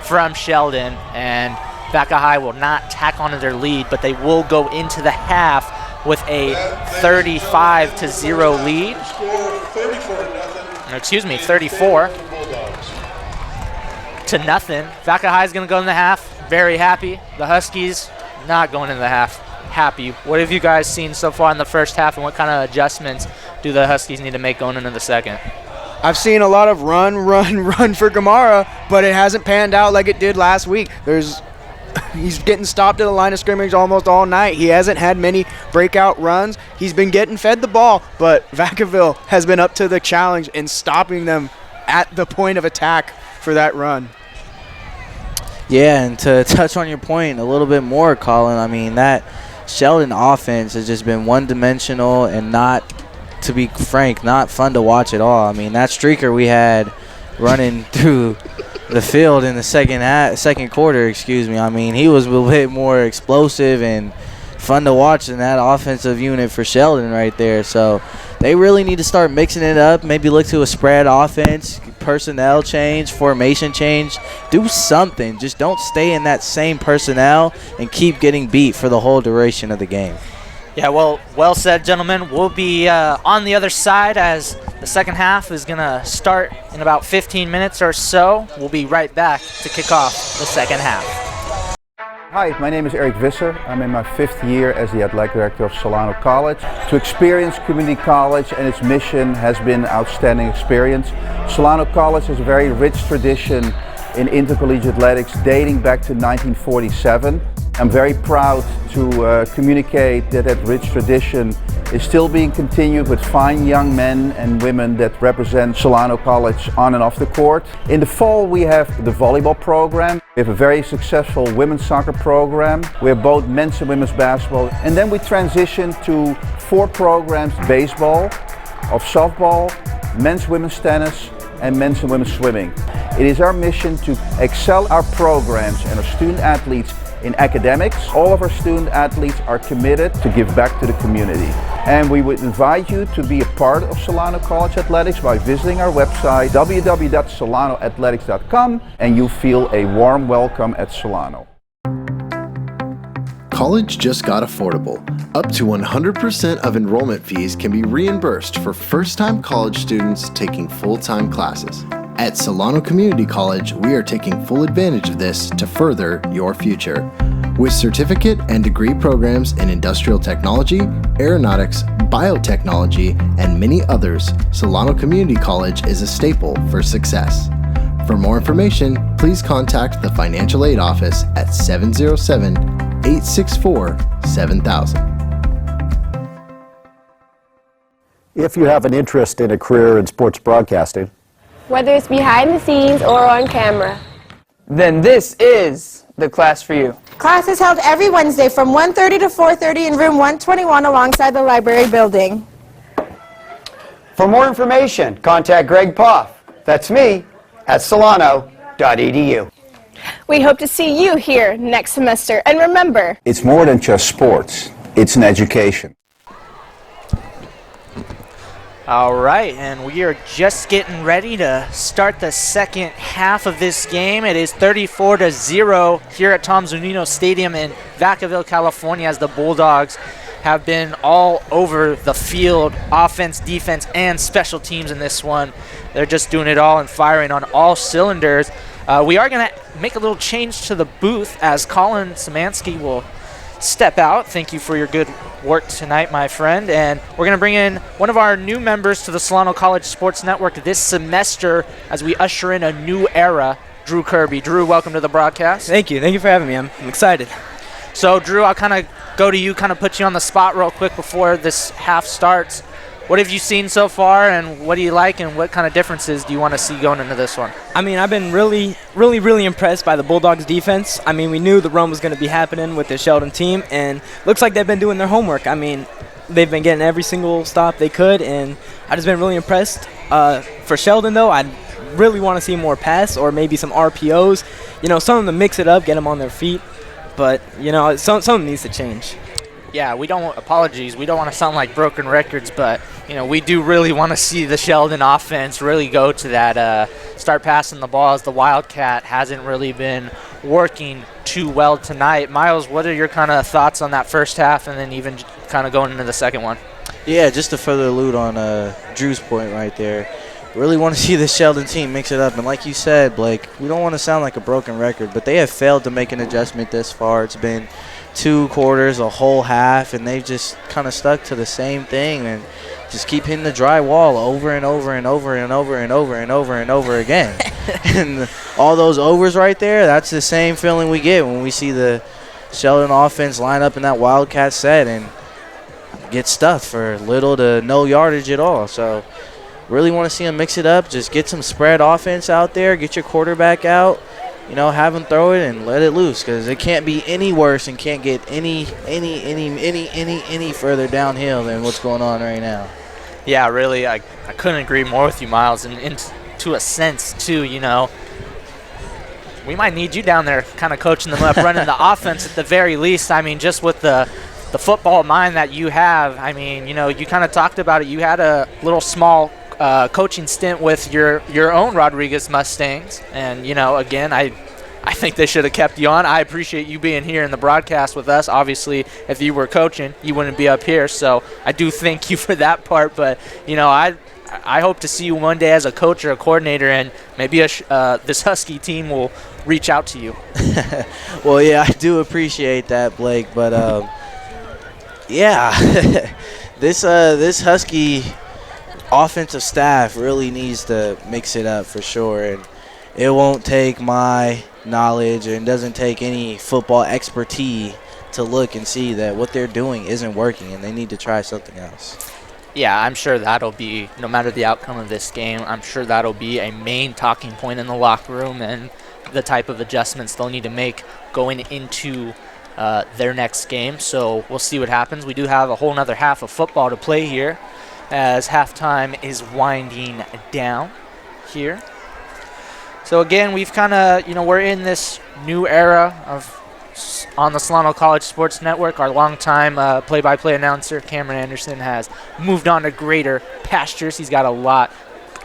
from Sheldon, and Vaca High will not tack onto their lead, but they will go into the half with a 35-0 lead. 34 to nothing. Vaca High is going to go in the half. very happy. The Huskies not going into the half happy. What have you guys seen so far in the first half, and what kind of adjustments do the Huskies need to make going into the second? I've seen a lot of run for Gamara, but it hasn't panned out like it did last week. He's getting stopped at the line of scrimmage almost all night. He hasn't had many breakout runs. He's been getting fed the ball, but Vacaville has been up to the challenge in stopping them at the point of attack for that run. Yeah, and to touch on your point a little bit more, Colin, I mean, that Sheldon offense has just been one-dimensional and not, to be frank, not fun to watch at all. I mean, that streaker we had running through the field in the second quarter, I mean, he was a little bit more explosive and fun to watch than that offensive unit for Sheldon right there. So they really need to start mixing it up, maybe look to a spread offense, personnel change, formation change, do something. Just don't stay in that same personnel and keep getting beat for the whole duration of the game. Yeah, well said, gentlemen. We'll be on the other side as the second half is going to start in about 15 minutes or so. We'll be right back to kick off the second half. Hi, my name is Eric Visser. I'm in my 5th year as the athletic director of Solano College. To experience community college and its mission has been an outstanding experience. Solano College has a very rich tradition in intercollegiate athletics dating back to 1947. I'm very proud to communicate that rich tradition is still being continued with fine young men and women that represent Solano College on and off the court. In the fall we have the volleyball program. We have a very successful women's soccer program. We have both men's and women's basketball. And then we transition to 4 programs: baseball, of softball, men's women's tennis, and men's and women's swimming. It is our mission to excel our programs and our student athletes in academics. All of our student athletes are committed to give back to the community. And we would invite you to be a part of Solano College Athletics by visiting our website www.solanoathletics.com, and you feel a warm welcome at Solano. College just got affordable. Up to 100% of enrollment fees can be reimbursed for first-time college students taking full-time classes. At Solano Community College, we are taking full advantage of this to further your future. With certificate and degree programs in industrial technology, aeronautics, biotechnology, and many others, Solano Community College is a staple for success. For more information, please contact the Financial Aid Office at 707-864-7000. If you have an interest in a career in sports broadcasting, whether it's behind the scenes or on camera, then this is the class for you. Class is held every Wednesday from 1:30 to 4:30 in room 121 alongside the library building. For more information, contact Greg Poff, that's me, at solano.edu. We hope to see you here next semester. And remember, It's more than just sports, it's an education. All right, and we are just getting ready to start the second half of this game. It is 34-0 here at Tom Zunino Stadium in Vacaville, California, as the Bulldogs have been all over the field, offense, defense, and special teams in this one. They're just doing it all and firing on all cylinders. We are going to make a little change to the booth as Colin Szymanski will step out. Thank you for your good work tonight, my friend. And we're going to bring in one of our new members to the Solano College Sports Network this semester as we usher in a new era, Drew Kirby. Drew, welcome to the broadcast. Thank you. Thank you for having me. I'm excited. So, Drew, I'll kind of go to you, kind of put you on the spot real quick before this half starts. What have you seen so far, and what do you like, and what kind of differences do you want to see going into this one? I mean, I've been really impressed by the Bulldogs' defense. I mean, we knew the run was going to be happening with the Sheldon team, and looks like they've been doing their homework. I mean, they've been getting every single stop they could, and I've just been really impressed. For Sheldon, though, I really want to see more pass or maybe some RPOs. You know, something to mix it up, get them on their feet. But, you know, something needs to change. Yeah, we don't want to sound like broken records, but, you know, we do really want to see the Sheldon offense really go to that, start passing the ball, as the Wildcat hasn't really been working too well tonight. Miles, what are your kind of thoughts on that first half and then even kind of going into the second one? Yeah, just to further allude on Drew's point right there, really want to see the Sheldon team mix it up. And like you said, Blake, we don't want to sound like a broken record, but they have failed to make an adjustment this far. It's been 2 quarters, a whole half, and they've just kind of stuck to the same thing and just keep hitting the dry wall over and over and over and over and over and over and over again. And all those overs right there, that's the same feeling we get when we see the Sheldon offense line up in that Wildcat set and get stuffed for little to no yardage at all. So really want to see them mix it up, just get some spread offense out there, get your quarterback out, have him throw it and let it loose, because it can't be any worse and can't get any further downhill than what's going on right now. Yeah, really, I couldn't agree more with you, Miles. And to a sense, too, we might need you down there kind of coaching them up, running the offense at the very least. I mean, just with the football mind that you have, I mean, you kind of talked about it. You had a little small coaching stint with your own Rodriguez Mustangs. And, again, I think they should have kept you on. I appreciate you being here in the broadcast with us. Obviously, if you were coaching, you wouldn't be up here. So I do thank you for that part. But, I hope to see you one day as a coach or a coordinator, and maybe this Husky team will reach out to you. Well, yeah, I do appreciate that, Blake. But, this Husky offensive staff really needs to mix it up for sure. And it won't take my knowledge, and doesn't take any football expertise to look and see that what they're doing isn't working and they need to try something else. Yeah, I'm sure that'll be, no matter the outcome of this game, I'm sure that'll be a main talking point in the locker room and the type of adjustments they'll need to make going into their next game. So we'll see what happens. We do have a whole nother half of football to play here as halftime is winding down here. So again, we've kind of, we're in this new era on the Solano College Sports Network. Our longtime play-by-play announcer, Cameron Anderson, has moved on to greater pastures. He's got a lot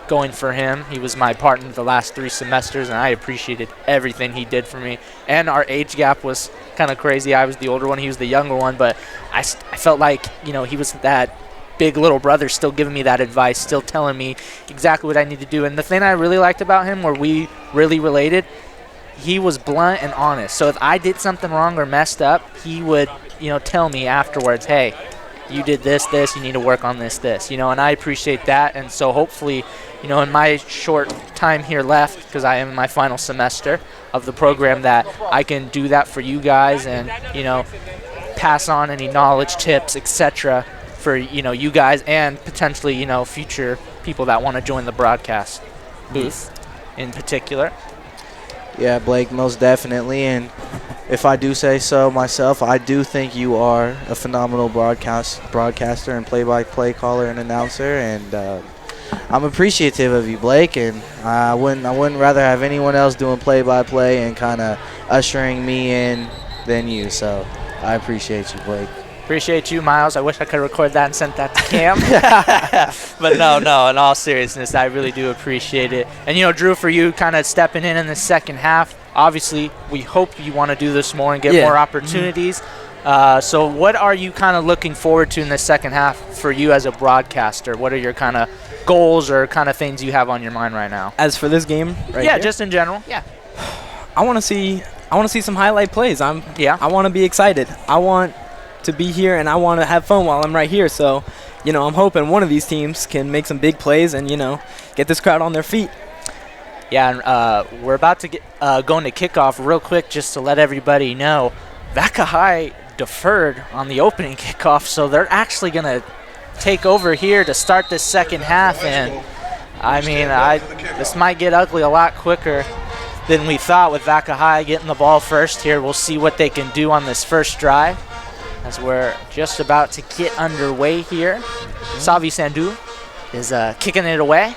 going for him. He was my partner the last 3 semesters, and I appreciated everything he did for me. And our age gap was kind of crazy. I was the older one. He was the younger one, but I felt like, he was that big little brother, still giving me that advice, still telling me exactly what I need to do. And the thing I really liked about him, where we really related, he was blunt and honest. So if I did something wrong or messed up, he would, tell me afterwards, hey, you did this, you need to work on this, and I appreciate that. And so hopefully, in my short time here left, because I am in my final semester of the program, that I can do that for you guys and, pass on any knowledge, tips, etc., for you guys and potentially future people that want to join the broadcast booth in particular. Yeah, Blake, most definitely. And if I do say so myself, I do think you are a phenomenal broadcaster and play-by-play caller and announcer, and I'm appreciative of you, Blake. And I wouldn't rather have anyone else doing play-by-play and kind of ushering me in than you. So I appreciate you, Blake. Appreciate you, Miles. I wish I could record that and send that to Cam. But no, in all seriousness, I really do appreciate it. And, Drew, for you kind of stepping in the second half, obviously we hope you want to do this more and get more opportunities. So what are you kind of looking forward to in the second half for you as a broadcaster? What are your kind of goals or kind of things you have on your mind right now? As for this game here? Just in general. Yeah. I want to see some highlight plays. I want to be excited. I want to be here, and I want to have fun while I'm right here. So, I'm hoping one of these teams can make some big plays and, get this crowd on their feet. Yeah, and we're about to get going to kickoff real quick, just to let everybody know. Vaca High deferred on the opening kickoff, so they're actually going to take over here to start this second half. And, this might get ugly a lot quicker than we thought with Vaca High getting the ball first here. We'll see what they can do on this first drive, as we're just about to get underway here. Savi Sandhu is kicking it away.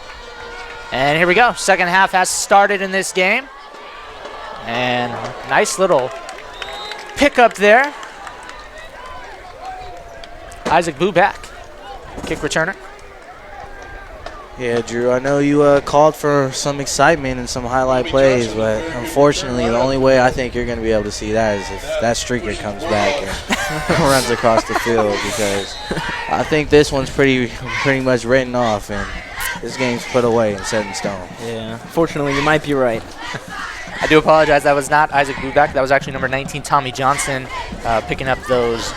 And here we go. Second half has started in this game. And nice little pickup there. Isaac Buback, kick returner. Yeah, Drew, I know you called for some excitement and some highlight plays, but unfortunately the only way I think you're going to be able to see that is if that streaker comes back and runs across the field, because I think this one's pretty much written off. And this game's put away and set in stone. Yeah, fortunately, you might be right. I do apologize. That was not Isaac Buback. That was actually number 19, Tommy Johnson, picking up those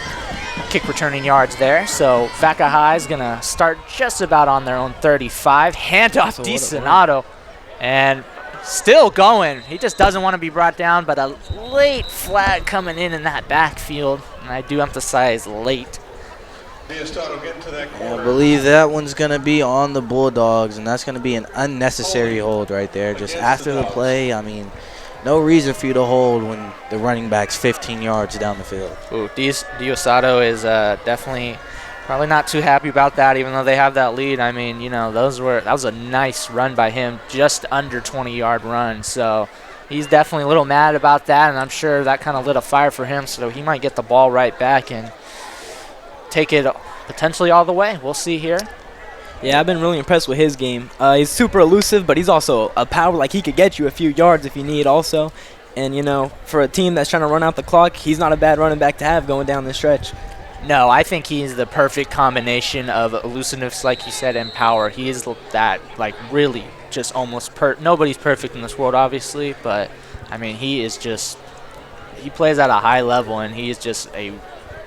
kick returning yards there. So Vaca High is going to start just about on their own 35. Handoff DiSonato. And still going. He just doesn't want to be brought down, but a late flag coming in that backfield. And I do emphasize late. I believe that one's going to be on the Bulldogs, and that's going to be an unnecessary hold right there. Just after the play, I mean, no reason for you to hold when the running back's 15 yards down the field. Ooh, DiSonato is definitely probably not too happy about that, even though they have that lead. I mean, you know, that was a nice run by him, just under 20-yard run. So he's definitely a little mad about that, and I'm sure that kind of lit a fire for him. So he might get the ball right back and take it potentially all the way. We'll see here. Yeah, I've been really impressed with his game. He's super elusive, but he's also a power. Like, he could get you a few yards if you need also. And, you know, for a team that's trying to run out the clock, he's not a bad running back to have going down the stretch. No, I think he's the perfect combination of elusiveness, like you said, and power. He is that, like, really just almost nobody's perfect in this world, obviously, but, I mean, he plays at a high level, and he is just a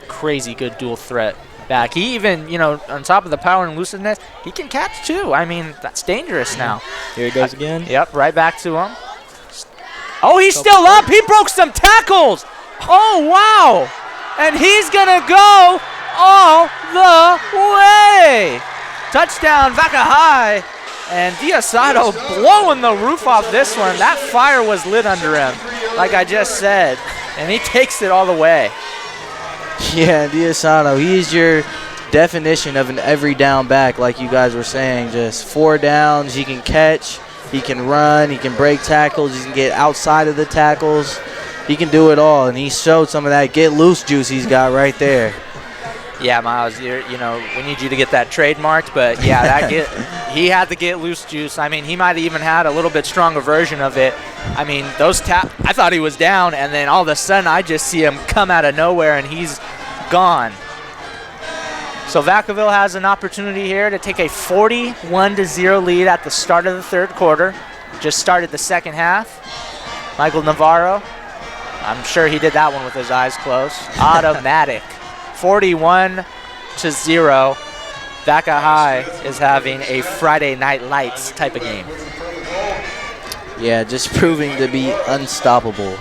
crazy good dual threat back. He even, you know, on top of the power and elusiveness, he can catch too. I mean, that's dangerous now. Here he goes again. Yep, right back to him. Oh, he's still up. He broke some tackles. Oh, wow. And he's going to go all the way. Touchdown, Vaca High. And DiSonato blowing the roof off this one. That fire was lit under him, like I just said. And he takes it all the way. Yeah, DiSonato, he's your definition of an every down back, like you guys were saying. Just 4 downs, he can catch, he can run, he can break tackles, he can get outside of the tackles. He can do it all, and he showed some of that get loose juice he's got right there. Yeah, Miles, we need you to get that trademarked, but yeah, he had the get loose juice. I mean, he might have even had a little bit stronger version of it. I mean, I thought he was down, and then all of a sudden I just see him come out of nowhere, and he's gone. So Vacaville has an opportunity here to take a 41-0 lead at the start of the third quarter. Just started the second half. Michael Navarro, I'm sure he did that one with his eyes closed. Automatic. 41-0. Vaca High is having a Friday Night Lights type of game. Yeah, just proving to be unstoppable.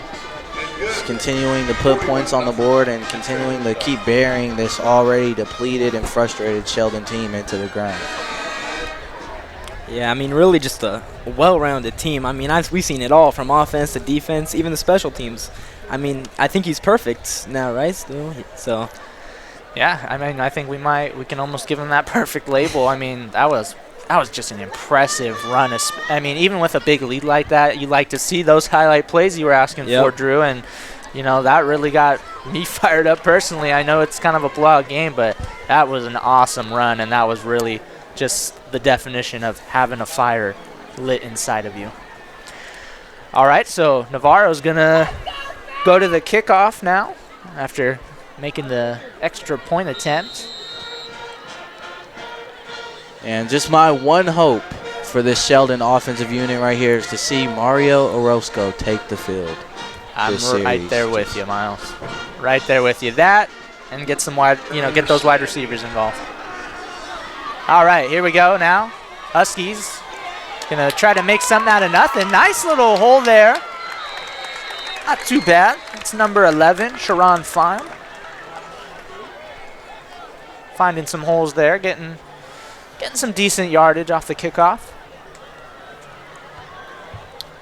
Just continuing to put points on the board and continuing to keep burying this already depleted and frustrated Sheldon team into the ground. Yeah, I mean, really just a well-rounded team. I mean, we've seen it all from offense to defense, even the special teams. I mean, I think he's perfect now, right? Still, so. Yeah, I mean, I think we can almost give him that perfect label. I mean, that was just an impressive run. I mean, even with a big lead like that, you like to see those highlight plays you were asking for, Drew, and you know that really got me fired up personally. I know it's kind of a blowout game, but that was an awesome run, and that was really just the definition of having a fire lit inside of you. All right, so Navarro's gonna go to the kickoff now after making the extra point attempt. And just my one hope for this Sheldon offensive unit right here is to see Mario Orozco take the field. I'm right there with you, Miles. Right there with you. That and get some get those wide receivers involved. All right, here we go now. Huskies gonna try to make something out of nothing. Nice little hole there. Not too bad. It's number 11, Sharon Fine. Finding some holes there, getting some decent yardage off the kickoff.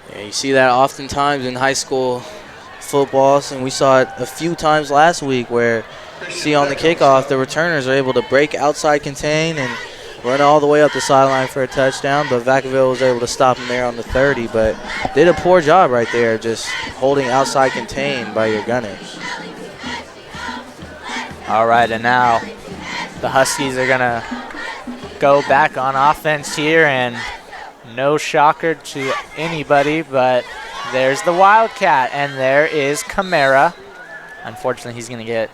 Yeah, you see that oftentimes in high school football, and we saw it a few times last week where you see on the kickoff the returners are able to break outside contain and run all the way up the sideline for a touchdown, but Vacaville was able to stop him there on the 30, but did a poor job right there just holding outside contain by your gunners. All right, and now the Huskies are going to go back on offense here, and no shocker to anybody, but there's the Wildcat, and there is Camara. Unfortunately, he's going to get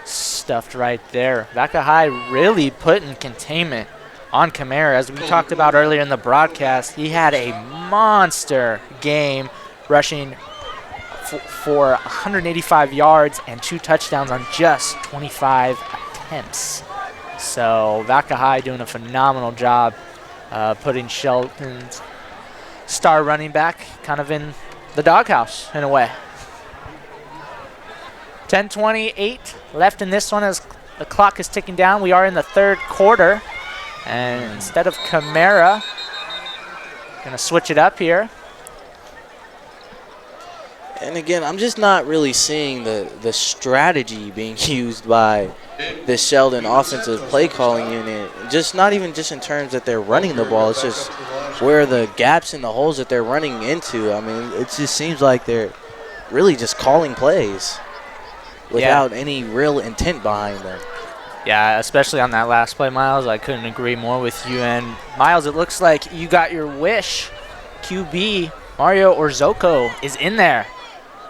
stuffed right there. Vaca High really putting containment on Kamara. As we talked about earlier in the broadcast, he had a monster game rushing for 185 yards and 2 touchdowns on just 25 attempts. So Vaca High doing a phenomenal job putting Sheldon's star running back kind of in the doghouse in a way. 10:28 left in this one as the clock is ticking down. We are in the third quarter. And instead of Kamara, going to switch it up here. And again, I'm just not really seeing the strategy being used by the Sheldon offensive play calling unit. Just not even just in terms that they're running the ball. It's just where the gaps and the holes that they're running into. I mean, it just seems like they're really just calling plays without any real intent behind them. Yeah, especially on that last play, Miles. I couldn't agree more with you. And, Miles, it looks like you got your wish. QB Mario Orzoko is in there.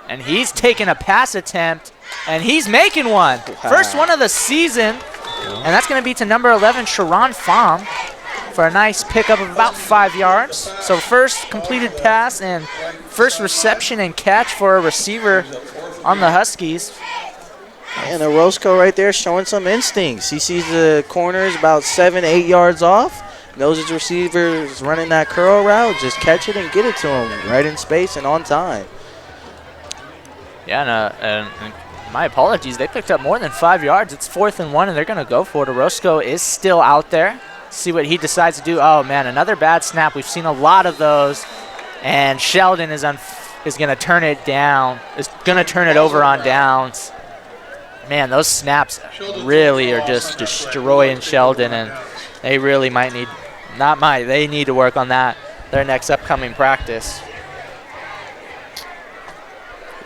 And he's taking a pass attempt, and he's making one. First one of the season. And that's going to be to number 11, Sharon Pham, for a nice pickup of about 5 yards. So first completed pass and first reception and catch for a receiver on the Huskies. And Orozco right there showing some instincts. He sees the corners about 7-8 yards off. Knows his receiver's running that curl route. Just catch it and get it to him right in space and on time. Yeah, and my apologies. They picked up more than 5 yards. It's 4th and 1, and they're going to go for it. Orozco is still out there. See what he decides to do. Oh, man, another bad snap. We've seen a lot of those. And Sheldon is going to turn it down. Is going to turn it over on downs. Man, those snaps really are just destroying Sheldon, and they really they need to work on that their next upcoming practice.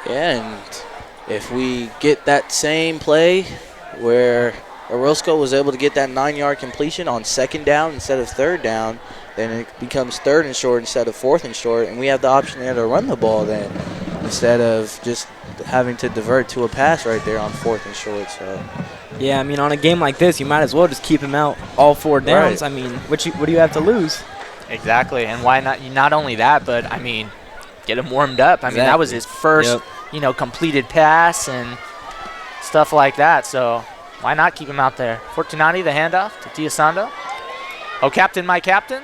Yeah, and if we get that same play where Orozco was able to get that 9-yard completion on 2nd down instead of 3rd down, then it becomes 3rd and short instead of 4th and short, and we have the option there to run the ball then instead of just having to divert to a pass right there on 4th and short. So yeah, I mean, on a game like this, you might as well just keep him out all 4 downs. Right. I mean, what do you have to lose? Exactly, and why not? Not only that, but I mean, get him warmed up. I mean, that was his first, completed pass and stuff like that. So why not keep him out there? Fortunati, the handoff to Diosando. Oh, captain, my captain.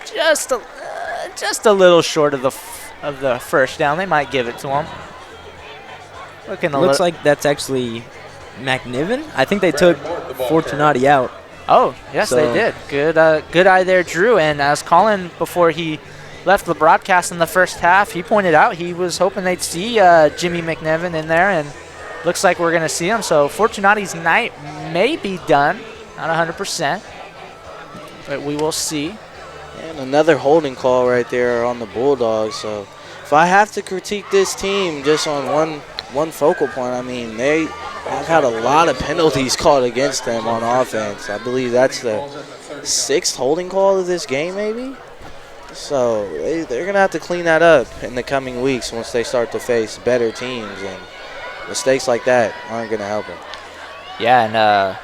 Just a little short of the first down. They might give it to him. Looks like that's actually McNiven. I think they took Fortunati out. Oh, yes, they did. Good eye there, Drew. And as Colin, before he left the broadcast in the first half, he pointed out he was hoping they'd see Jimmy McNiven in there, and looks like we're going to see him. So Fortunati's night may be done, not 100%, but we will see. And another holding call right there on the Bulldogs. So if I have to critique this team just on one focal point, I mean, they've had a lot of penalties called against them on offense. I believe that's the 6th holding call of this game, maybe. So they're going to have to clean that up in the coming weeks once they start to face better teams, and mistakes like that aren't going to help them. Yeah, and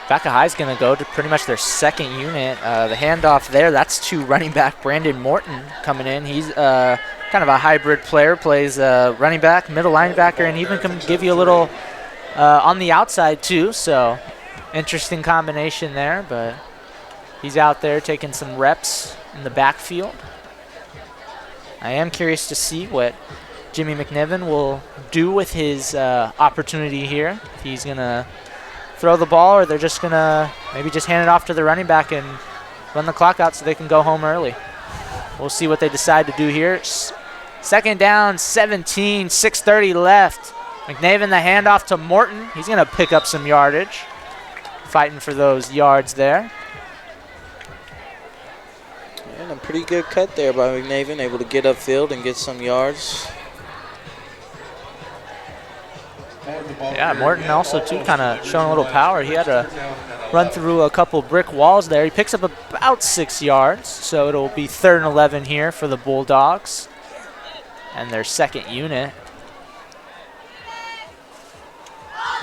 Vaca High is going to go to pretty much their 2nd unit. The handoff there, that's to running back Brandon Morton coming in. He's kind of a hybrid player, plays running back, middle linebacker, and even can give you a little on the outside too. So interesting combination there, but he's out there taking some reps in the backfield. I am curious to see what Jimmy McNiven will do with his opportunity here. If he's going to throw the ball, or they're just going to maybe just hand it off to the running back and run the clock out so they can go home early. We'll see what they decide to do here. 2nd down, 17, 6:30 left. McNiven, the handoff to Morton. He's going to pick up some yardage. Fighting for those yards there. And a pretty good cut there by McNiven, able to get upfield and get some yards. Yeah, Morton also, too, kind of showing a little power. He had to run through a couple brick walls there. He picks up about 6 yards, so it'll be 3rd and 11 here for the Bulldogs and their 2nd unit.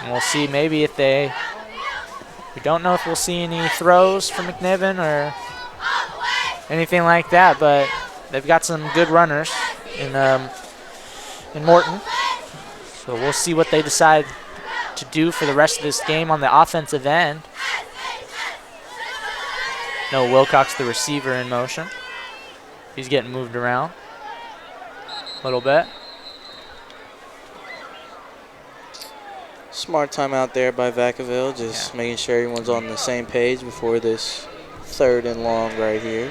And we'll see maybe if they We don't know if we'll see any throws from McNiven or anything like that, but they've got some good runners in Morton. So we'll see what they decide to do for the rest of this game on the offensive end. No Wilcox, the receiver, in motion. He's getting moved around a little bit. Smart timeout there by Vacaville, just making sure everyone's on the same page before this 3rd and long right here.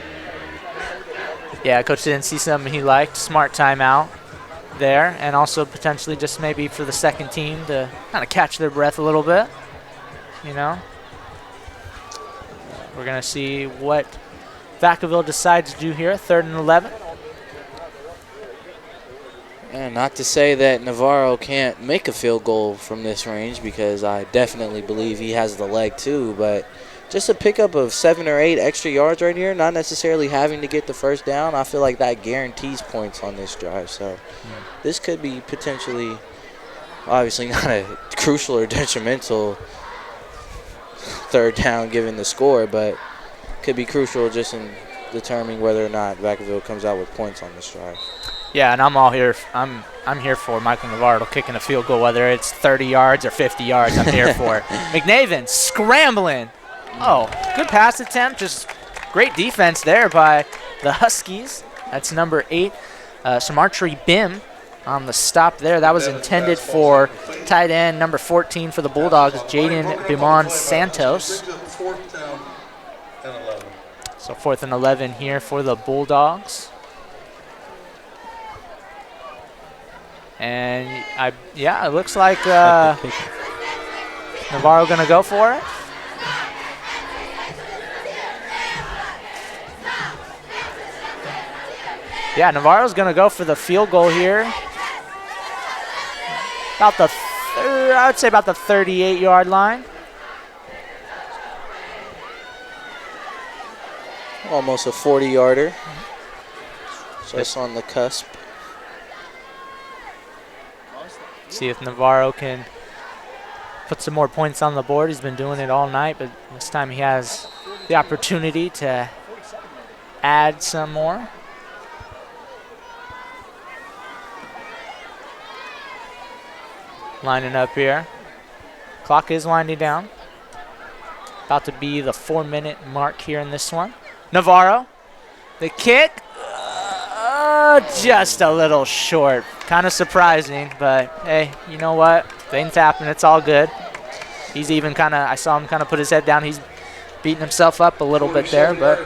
Yeah, coach didn't see something he liked. Smart timeout there, and also potentially just maybe for the second team to kind of catch their breath a little bit. You know, we're going to see what Vacaville decides to do here, 3rd and 11. And not to say that Navarro can't make a field goal from this range, because I definitely believe he has the leg too, but just a pickup of 7 or 8 extra yards right here, not necessarily having to get the first down, I feel like that guarantees points on this drive. So this could be potentially, obviously not a crucial or detrimental 3rd down given the score, but could be crucial just in determining whether or not Vacaville comes out with points on this drive. Yeah, and I'm all here. I'm here for Michael Navarro kicking a field goal, whether it's 30 yards or 50 yards. I'm here for it. McNaven scrambling. Oh, good pass attempt. Just great defense there by the Huskies. That's number 8, Samartri Bim on the stop there. That was intended for tight end number 14 for the Bulldogs, Jaden Bimon Santos. So 4th and 11 here for the Bulldogs. And it looks like Navarro gonna go for it. Yeah, Navarro's gonna go for the field goal here. About the, I would say about the 38-yard line. Almost a 40-yarder. Just on the cusp. See if Navarro can put some more points on the board. He's been doing it all night, but this time he has the opportunity to add some more. Lining up here. Clock is winding down. About to be the 4-minute mark here in this one. Navarro, the kick, just a little short. Kind of surprising, but hey, you know what? Things happen. It's all good. He's even I saw him kind of put his head down. He's beating himself up a little bit there, but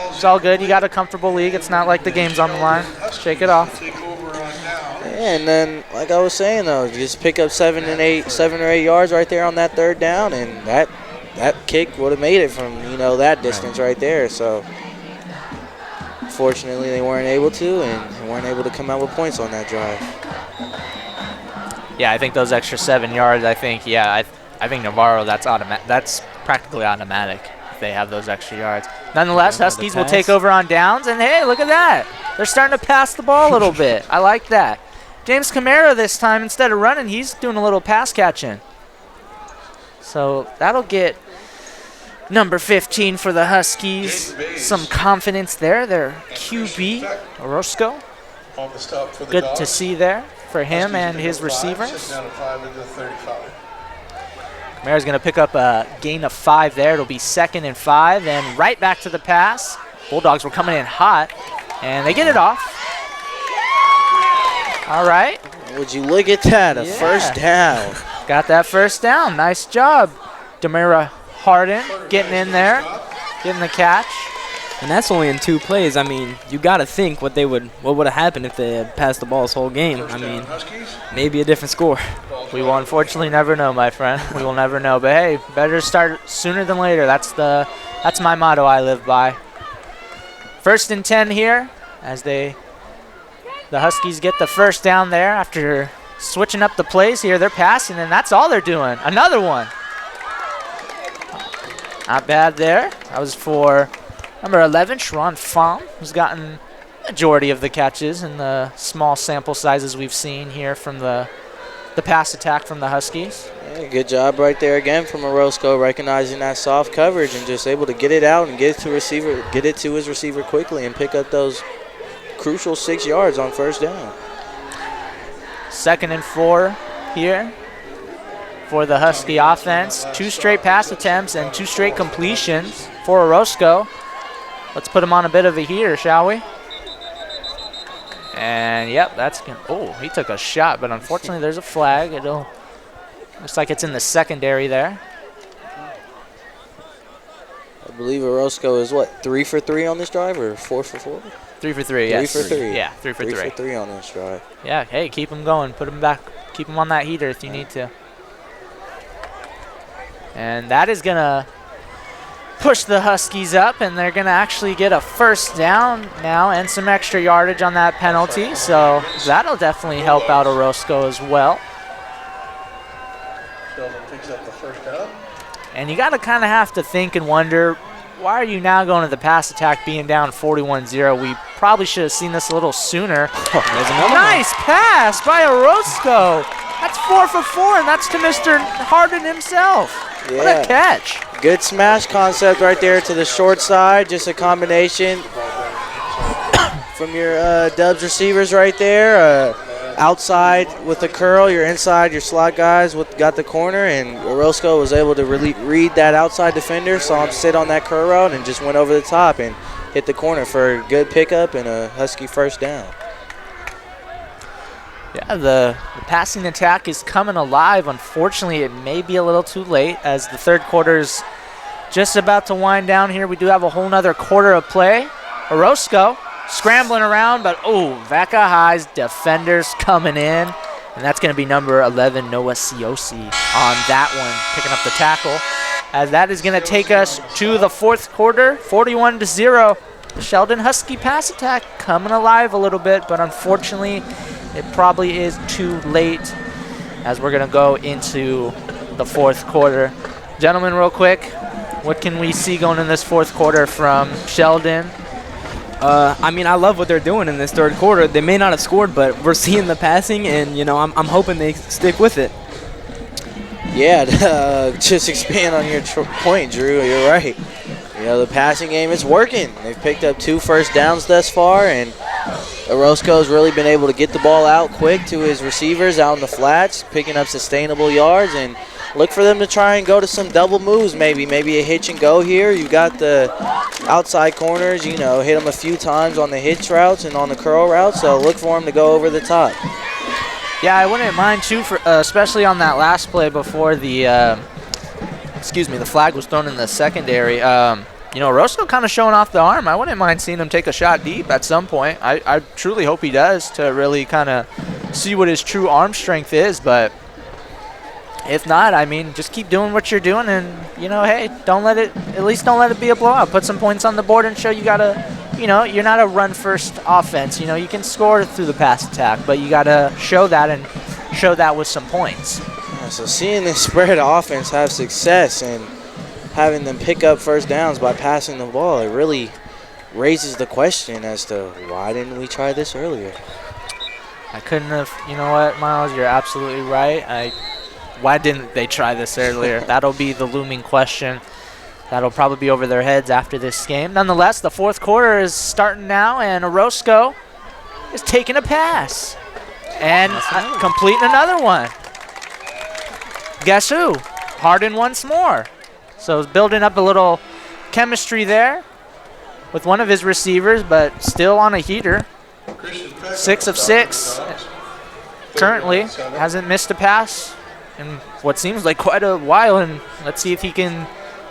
it's all good. You got a comfortable league. It's not like the game's on the line. Shake it off. Yeah, and then, like I was saying, though, just pick up 7 or 8 yards right there on that 3rd down, and that kick would have made it from, that distance right there. So, fortunately, they weren't able to, and weren't able to come out with points on that drive. Yeah, I think those extra 7 yards, I think Navarro, that's practically automatic if they have those extra yards. Nonetheless, Huskies will take over on downs, and hey, look at that. They're starting to pass the ball a little bit. I like that. James Camara this time, instead of running, he's doing a little pass catching. So that'll get number 15 for the Huskies some confidence there. Their QB, Orozco. Good to see there for him and his receivers. Camara's going to pick up a gain of 5 there. It'll be 2nd and 5, and right back to the pass. Bulldogs were coming in hot, and they get it off. All right. Would you look at that, a first down. Got that first down. Nice job. Demira Harden getting in there, getting the catch. And that's only in 2 plays. I mean, you got to think what would have happened if they had passed the ball this whole game. I mean, maybe a different score. We will unfortunately never know, my friend. We will never know. But hey, better start sooner than later. That's my motto I live by. 1st and 10 here as the Huskies get the first down there after switching up the plays here. They're passing, and that's all they're doing. Another one. Not bad there. That was for number 11, Sharon Fong, who's gotten the majority of the catches in the small sample sizes we've seen here from the the pass attack from the Huskies. Yeah, good job right there again from Orozco, recognizing that soft coverage and just able to get it out and get it to his receiver quickly and pick up those crucial 6 yards on first down. 2nd and 4 here for the Husky offense. 2 straight pass attempts and 2 straight completions for Orozco. Let's put him on a bit of a heater, shall we? And yep, he took a shot, but unfortunately there's a flag. Looks like it's in the secondary there. I believe Orozco is 3 for 3 on this drive, or 4 for 4? 3 for 3, yes. 3 for 3. Yeah, 3 for 3. 3 for 3 on this drive. Yeah, hey, keep him going. Put him back. Keep him on that heater if you need to. And that is going to push the Huskies up, and they're going to actually get a first down now and some extra yardage on that penalty. So that'll definitely help out Orozco as well. Sheldon picks up the first down. And you got to kind of have to think and wonder, why are you now going to the pass attack being down 41-0? We probably should have seen this a little sooner. Nice pass by Orozco. That's 4 for 4, and that's to Mr. Harden himself. Yeah. What a catch. Good smash concept right there to the short side. Just a combination from your Dubs receivers right there. Outside with the curl, your inside, your slot guys got the corner, and Orozco was able to really read that outside defender, saw him sit on that curl route, and just went over the top and hit the corner for a good pickup and a Husky first down. Yeah, the passing attack is coming alive. Unfortunately, it may be a little too late as the third quarter's just about to wind down here. We do have a whole nother quarter of play. Orozco scrambling around, but Vaca High's defenders coming in. And that's going to be number 11, Noah Siosi, on that one, picking up the tackle. As that is going to take us to the fourth quarter, 41-0. The Sheldon Husky pass attack coming alive a little bit, but unfortunately, it probably is too late as we're going to go into the fourth quarter. Gentlemen, real quick, what can we see going in this fourth quarter from Sheldon? I love what they're doing in this third quarter. They may not have scored, but we're seeing the passing, and, I'm hoping they stick with it. Yeah, just expand on your point, Drew. You're right. The passing game is working. They've picked up 2 first downs thus far, and Orozco's really been able to get the ball out quick to his receivers out in the flats, picking up sustainable yards, and look for them to try and go to some double moves maybe a hitch and go here. You've got the outside corners, hit them a few times on the hitch routes and on the curl routes, so look for them to go over the top. Yeah, I wouldn't mind too, especially on that last play before the flag was thrown in the secondary. Orozco kind of showing off the arm. I wouldn't mind seeing him take a shot deep at some point. I truly hope he does, to really kind of see what his true arm strength is. But if not, just keep doing what you're doing, and hey, don't let it be a blowout. Put some points on the board and show you gotta. You're not a run-first offense. You can score through the pass attack, but you got to show that and show that with some points. Yeah, so seeing this spread offense have success and having them pick up first downs by passing the ball, it really raises the question as to why didn't we try this earlier? I couldn't have. You know what, Miles? You're absolutely right. Why didn't they try this earlier? That'll be the looming question. That'll probably be over their heads after this game. Nonetheless, the fourth quarter is starting now, and Orozco is taking a pass and completing another one. Guess who? Harden once more. So it's building up a little chemistry there with one of his receivers, but still on a heater. 6 of 6 currently. Hasn't missed a pass in what seems like quite a while, and let's see if he can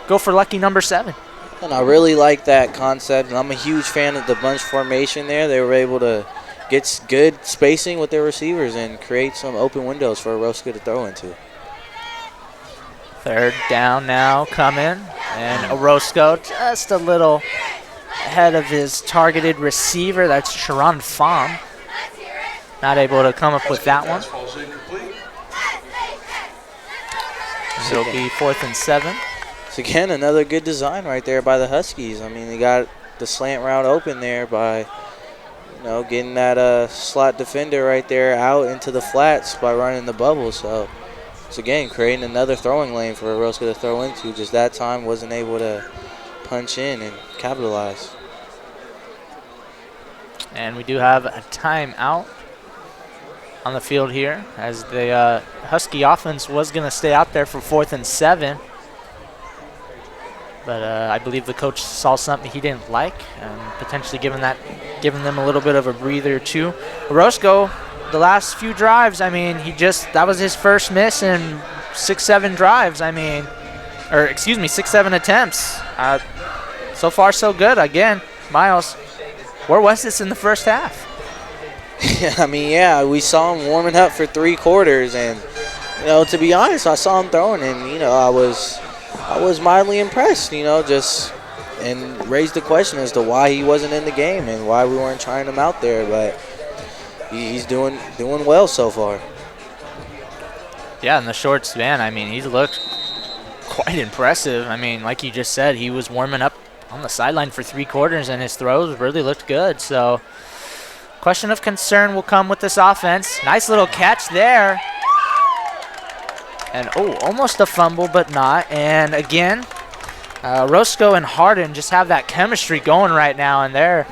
go for lucky number 7. And I really like that concept, and I'm a huge fan of the bunch formation there. They were able to get good spacing with their receivers and create some open windows for Orozco to throw into. Third down now coming, and Orozco just a little ahead of his targeted receiver. That's Sharon Pham. Not able to come up with that one. It'll be 4th and 7. So again, another good design right there by the Huskies. They got the slant route open there by getting that slot defender right there out into the flats by running the bubble. So it's, again, creating another throwing lane for Orozco to throw into. Just that time wasn't able to punch in and capitalize. And we do have a timeout on the field here, as the Husky offense was going to stay out there for 4th and 7. But I believe the coach saw something he didn't like, and potentially giving them a little bit of a breather too. Orozco, the last few drives, I mean, that was his first miss in 6-7 drives. I mean, 6-7 attempts. So far, so good. Again, Miles, where was this in the first half? I mean, yeah, we saw him warming up for 3 quarters, and to be honest, I saw him throwing, and I was mildly impressed, and raised the question as to why he wasn't in the game and why we weren't trying him out there. But he's doing well so far. Yeah, in the short span, I mean, he's looked quite impressive. I mean, like you just said, he was warming up on the sideline for 3 quarters, and his throws really looked good. So, question of concern will come with this offense. Nice little catch there. And, almost a fumble, but not. And, again, Roscoe and Hardin just have that chemistry going right now, and they're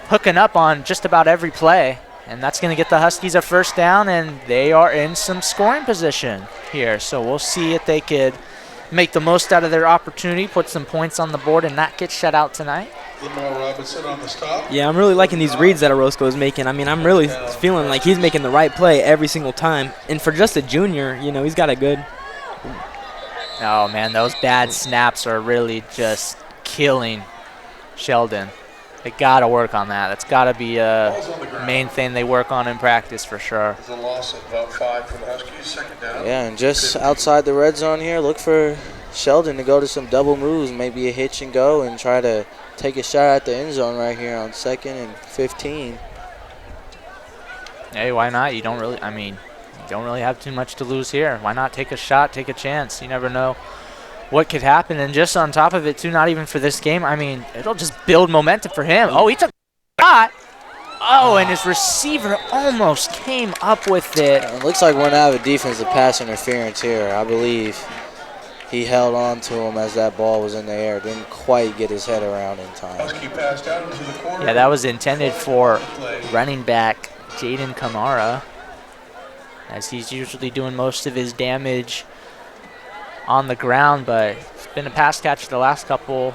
hooking up on just about every play. And that's going to get the Huskies a first down, and they are in some scoring position here. So we'll see if they could make the most out of their opportunity, put some points on the board, and not get shut out tonight. Lamar Robinson on the stop. Yeah, I'm really liking these reads that Orozco is making. I mean, I'm really feeling like he's making the right play every single time. And for just a junior, he's got a good. Oh, man, those bad snaps are really just killing Sheldon. They got to work on that. That's got to be a main thing they work on in practice for sure. It's a loss of about 5 for the Huskies, second down. Yeah, and just outside the red zone here, look for Sheldon to go to some double moves, maybe a hitch and go, and try to take a shot at the end zone right here on 2nd and 15. Hey, why not? You don't really have too much to lose here. Why not take a shot, take a chance? You never know what could happen. And just on top of it, too, not even for this game, I mean, it'll just build momentum for him. Oh, he took a shot. Oh, and his receiver almost came up with it. It looks like we're going to have a defensive pass interference here. I believe he held on to him as that ball was in the air. Didn't quite get his head around in time. Husky passed out into the corner. Yeah, that was intended for running back Jaden Kamara, as he's usually doing most of his damage on the ground, but it's been a pass catch the last couple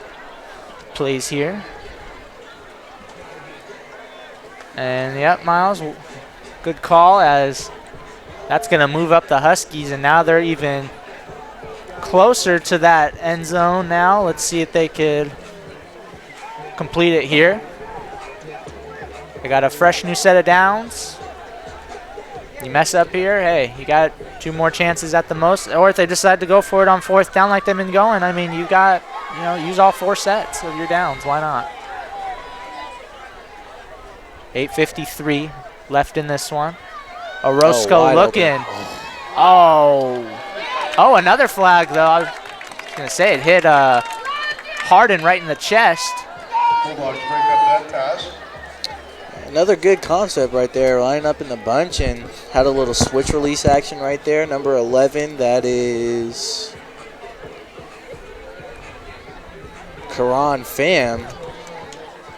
plays here. And yep, Miles, good call, as that's going to move up the Huskies, and now they're even closer to that end zone now. Let's see if they could complete it here. They got a fresh new set of downs. You mess up here, hey, you got 2 more chances at the most. Or if they decide to go for it on 4th down like they've been going, I mean, you got, use all 4 sets of your downs. Why not? 8:53 left in this one. Orozco looking. Oh, another flag, though. I was going to say it hit Hardin right in the chest. Bulldogs break up that pass. Another good concept right there, lining up in the bunch, and had a little switch release action right there. Number 11, that is Karan Pham,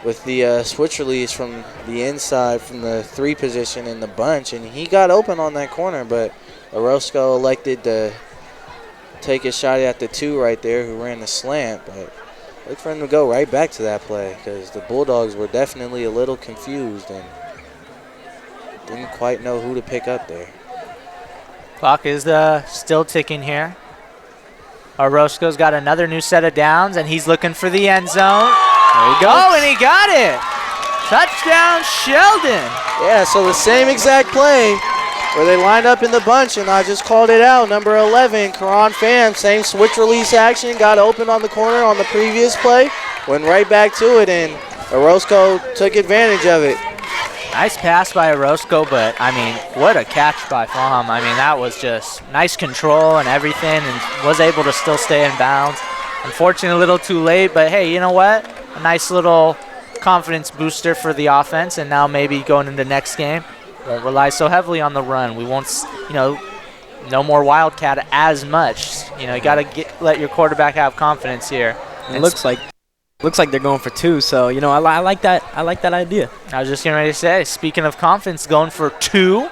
with the switch release from the inside from the 3 position in the bunch, and he got open on that corner, but Orozco elected to take a shot at the 2 right there who ran the slant, but look for him to go right back to that play, because the Bulldogs were definitely a little confused and didn't quite know who to pick up there. Clock is still ticking here. Orozco's got another new set of downs, and he's looking for the end zone. There you go, and he got it. Touchdown, Sheldon. Yeah, so the same exact play where they lined up in the bunch, and I just called it out. Number 11, Karan Pham, same switch release action, got open on the corner on the previous play, went right back to it, and Orozco took advantage of it. Nice pass by Orozco, but, I mean, what a catch by Pham. I mean, that was just nice control and everything, and was able to still stay in bounds. Unfortunately, a little too late, but, hey, you know what? A nice little confidence booster for the offense, and now maybe going into next game, won't rely so heavily on the run. We won't, no more Wildcat as much. You got to let your quarterback have confidence here. It looks like they're going for 2, so I like that. I like that idea. I was just getting ready to say, speaking of confidence, going for 2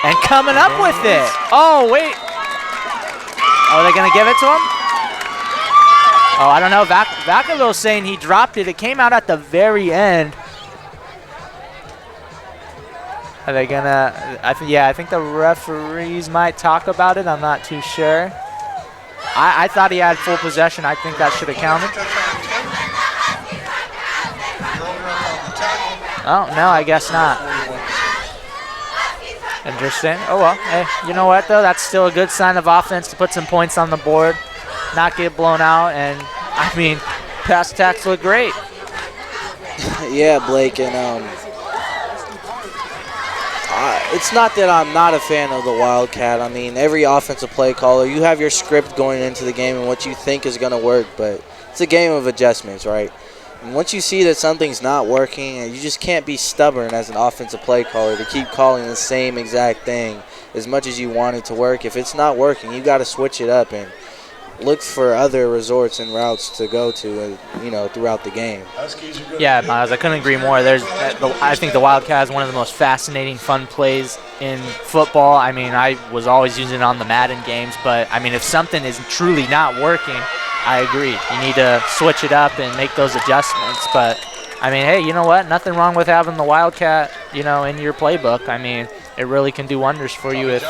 and coming up with it. Oh, wait. Are they going to give it to him? Oh, I don't know. Vacaville saying he dropped it. It came out at the very end. Are they going to? I think the referees might talk about it. I'm not too sure. I thought he had full possession. I think that should have counted. Oh, no, I guess not. Interesting. Oh, well. Hey, you know what, though? That's still a good sign of offense to put some points on the board, not get blown out, and, pass attacks look great. Yeah, Blake, and it's not that I'm not a fan of the Wildcat. Every offensive play caller, you have your script going into the game and what you think is going to work, but it's a game of adjustments, right? And once you see that something's not working, you just can't be stubborn as an offensive play caller to keep calling the same exact thing as much as you want it to work. If it's not working, you got to switch it up and look for other resorts and routes to go to, throughout the game. Yeah, Miles, I couldn't agree more. I think the Wildcat is one of the most fascinating, fun plays in football. I was always using it on the Madden games, but, if something is truly not working, I agree. You need to switch it up and make those adjustments. But, hey, you know what? Nothing wrong with having the Wildcat, in your playbook. It really can do wonders for you if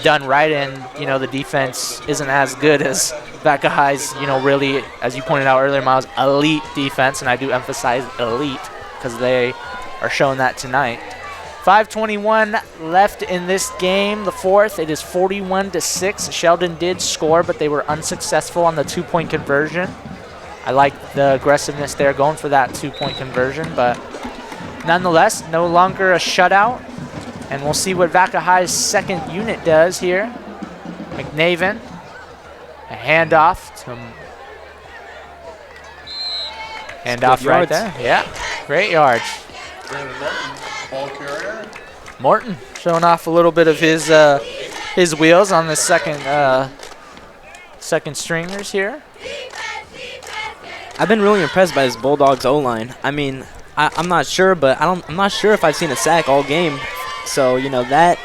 done right, and the defense isn't as good as Vaca High's, really, as you pointed out earlier, Miles, elite defense, and I do emphasize elite because they are showing that tonight. 5:21 left in this game, the fourth. It is 41-6. Sheldon did score, but they were unsuccessful on the 2-point conversion. I like the aggressiveness there, going for that 2-point conversion, but nonetheless, no longer a shutout. And we'll see what Vaca High's second unit does here. McNaven, a handoff to right there. Yeah, great yards. Brandon Morton, ball carrier. Morton showing off a little bit of his wheels on the second stringers here. I've been really impressed by this Bulldogs O-line. I'm not sure, but I'm not sure if I've seen a sack all game. So, that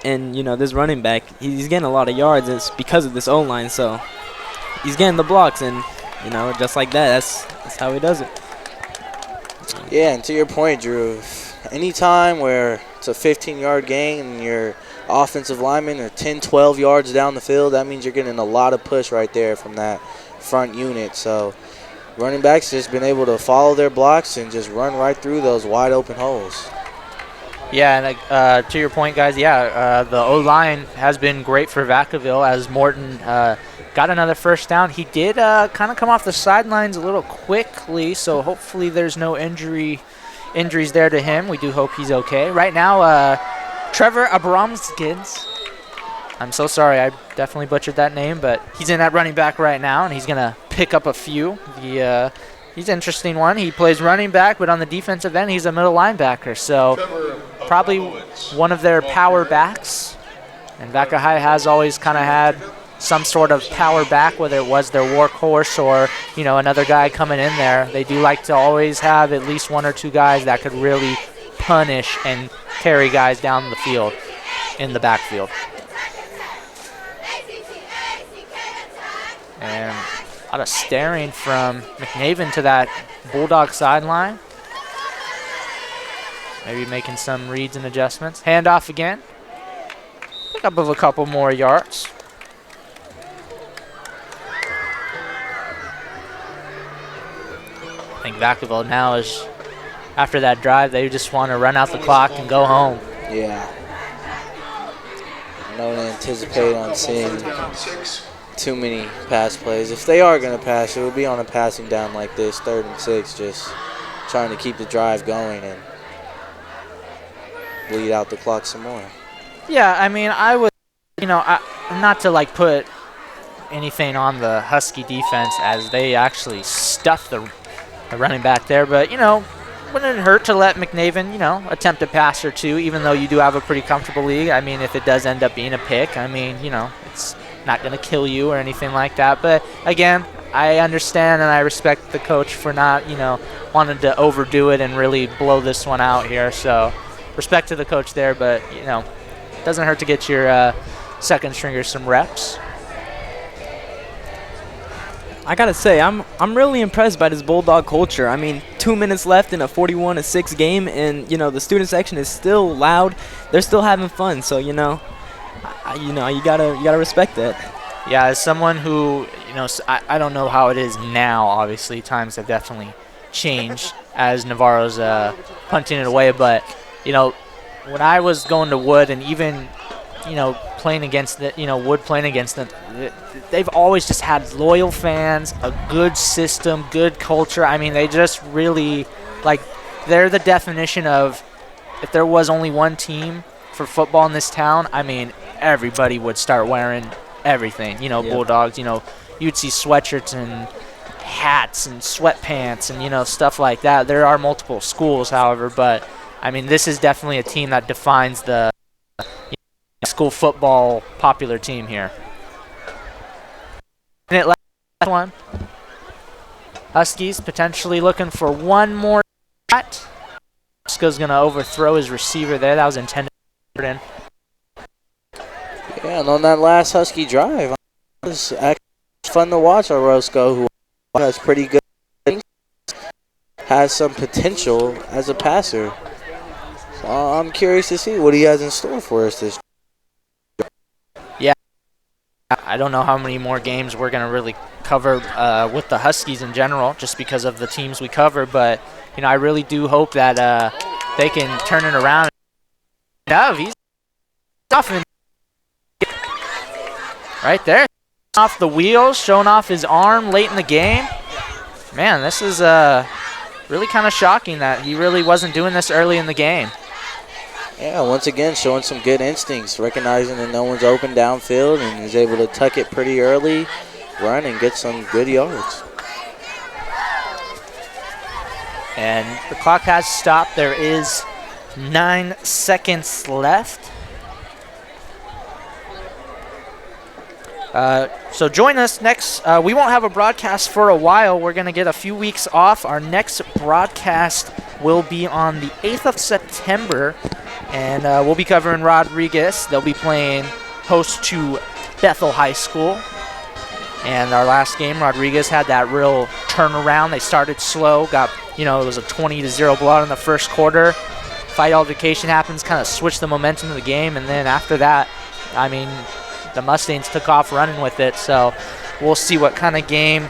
and, this running back, he's getting a lot of yards. It's because of this O-line. So, he's getting the blocks, and, just like that, that's how he does it. Yeah, and to your point, Drew, anytime where it's a 15-yard gain and your offensive linemen are 10, 12 yards down the field, that means you're getting a lot of push right there from that front unit. So, running backs just been able to follow their blocks and just run right through those wide open holes. Yeah, and to your point, guys, the O-line has been great for Vacaville as Morton got another first down. He did kind of come off the sidelines a little quickly, so hopefully there's no injuries there to him. We do hope he's okay. Right now, Trevor Abramskins, I'm so sorry, I definitely butchered that name, but he's in at running back right now, and he's going to pick up a few. He's an interesting one. He plays running back, but on the defensive end, he's a middle linebacker. So probably one of their power backs. And Vaca High has always kind of had some sort of power back, whether it was their workhorse or, another guy coming in there. They do like to always have at least one or two guys that could really punish and carry guys down the field in the backfield. And a lot of staring from McNaven to that Bulldog sideline. Maybe making some reads and adjustments. Handoff again. Pick up of a couple more yards. I think Vacaville now is, after that drive, they just want to run out the clock and go home. Yeah. I don't anticipate on seeing too many pass plays. If they are going to pass, it would be on a passing down like this, 3rd and 6, just trying to keep the drive going and bleed out the clock some more. Yeah, I would, not to put anything on the Husky defense, as they actually stuffed the a running back there. But, wouldn't it hurt to let McNaven, attempt a pass or two, even though you do have a pretty comfortable lead. I mean, if it does end up being a pick, it's not going to kill you or anything like that. But, again, I understand and I respect the coach for not, wanting to overdo it and really blow this one out here. So, respect to the coach there, but, it doesn't hurt to get your second stringers some reps. I gotta say, I'm really impressed by this Bulldog culture. I mean, 2 minutes left in a 41-6 game, and the student section is still loud. They're still having fun. So you gotta respect that. Yeah, as someone who I don't know how it is now. Obviously, times have definitely changed as Navarro's punting it away. But when I was going to Wood and even playing against Wood playing against them, they've always just had loyal fans, a good system, good culture. I mean, they just really, they're the definition of, if there was only one team for football in this town, I mean, everybody would start wearing everything. Yep. Bulldogs, you'd see sweatshirts and hats and sweatpants and, stuff like that. There are multiple schools, however, but, I mean, this is definitely a team that defines the school football popular team here. Minute left, one. Huskies potentially looking for one more shot. Briscoe's going to overthrow his receiver there. That was intended in. Yeah, and on that last Husky drive, it was actually fun to watch Orozco, who has pretty good things, has some potential as a passer. So I'm curious to see what he has in store for us this year. Yeah, I don't know how many more games we're going to really cover with the Huskies in general, just because of the teams we cover. But, I really do hope that they can turn it around. He's off right there, off the wheels, showing off his arm late in the game. Man, this is really kind of shocking that he really wasn't doing this early in the game. Yeah, once again, showing some good instincts, recognizing that no one's open downfield, and he's able to tuck it pretty early, run, and get some good yards. And the clock has stopped. There is 9 seconds left. So join us next. We won't have a broadcast for a while. We're going to get a few weeks off. Our next broadcast will be on the 8th of September, and we'll be covering Rodriguez. They'll be playing host to Bethel High School. And our last game, Rodriguez had that real turnaround. They started slow, got, it was a 20-0 blowout in the first quarter. Fight altercation happens, kind of switched the momentum of the game, and then after that, I mean, the Mustangs took off running with it. So we'll see what kind of game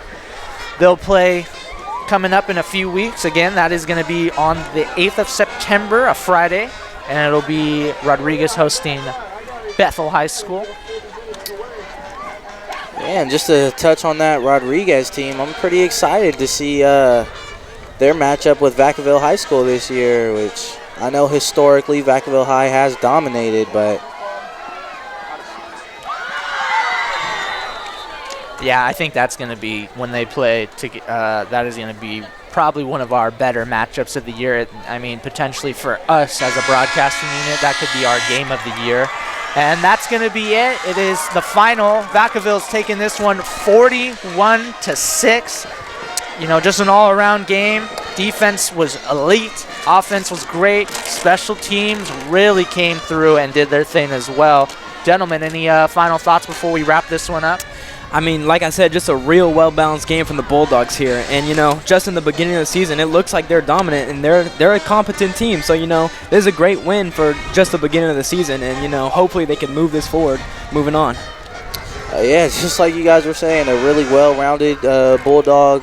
they'll play coming up in a few weeks. Again, that is going to be on the 8th of September, a Friday, and it'll be Rodriguez hosting Bethel High School. Yeah, and just to touch on that Rodriguez team, I'm pretty excited to see their matchup with Vacaville High School this year, which I know historically Vacaville High has dominated, but yeah, I think that's going to be, when they play, that is going to be probably one of our better matchups of the year. I mean, potentially for us as a broadcasting unit, that could be our game of the year. And that's going to be it. It is the final. Vacaville's taking this one 41-6. Just an all-around game. Defense was elite. Offense was great. Special teams really came through and did their thing as well. Gentlemen, any final thoughts before we wrap this one up? I mean, like I said, just a real well-balanced game from the Bulldogs here. And, just in the beginning of the season, it looks like they're dominant, and they're a competent team. So, this is a great win for just the beginning of the season. And, hopefully they can move this forward, moving on. Yeah, it's just like you guys were saying, a really well-rounded Bulldog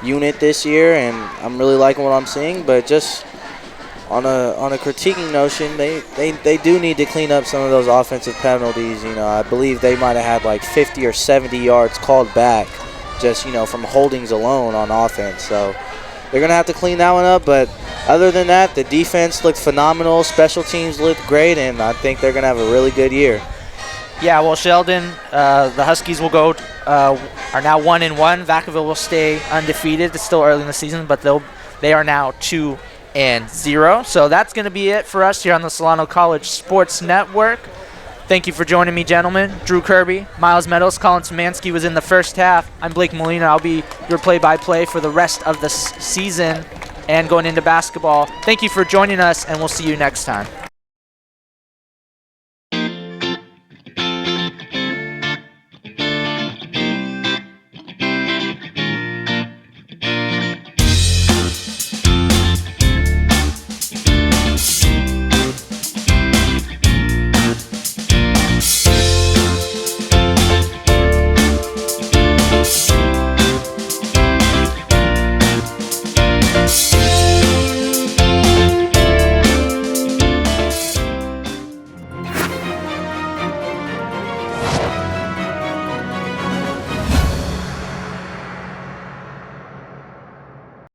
unit this year. And I'm really liking what I'm seeing. But just on a critiquing notion, they do need to clean up some of those offensive penalties. I believe they might have had like 50 or 70 yards called back just, from holdings alone on offense. So they're going to have to clean that one up. But other than that, the defense looked phenomenal. Special teams looked great, and I think they're going to have a really good year. Yeah, well, Sheldon, the Huskies will go are now 1-1. Vacaville will stay undefeated. It's still early in the season, but they are now 2-0. So that's going to be it for us here on the Solano College Sports Network. Thank you for joining me, gentlemen. Drew Kirby, Miles Meadows, Colin Szymanski was in the first half. I'm Blake Molina. I'll be your play-by-play for the rest of the season and going into basketball. Thank you for joining us, and we'll see you next time.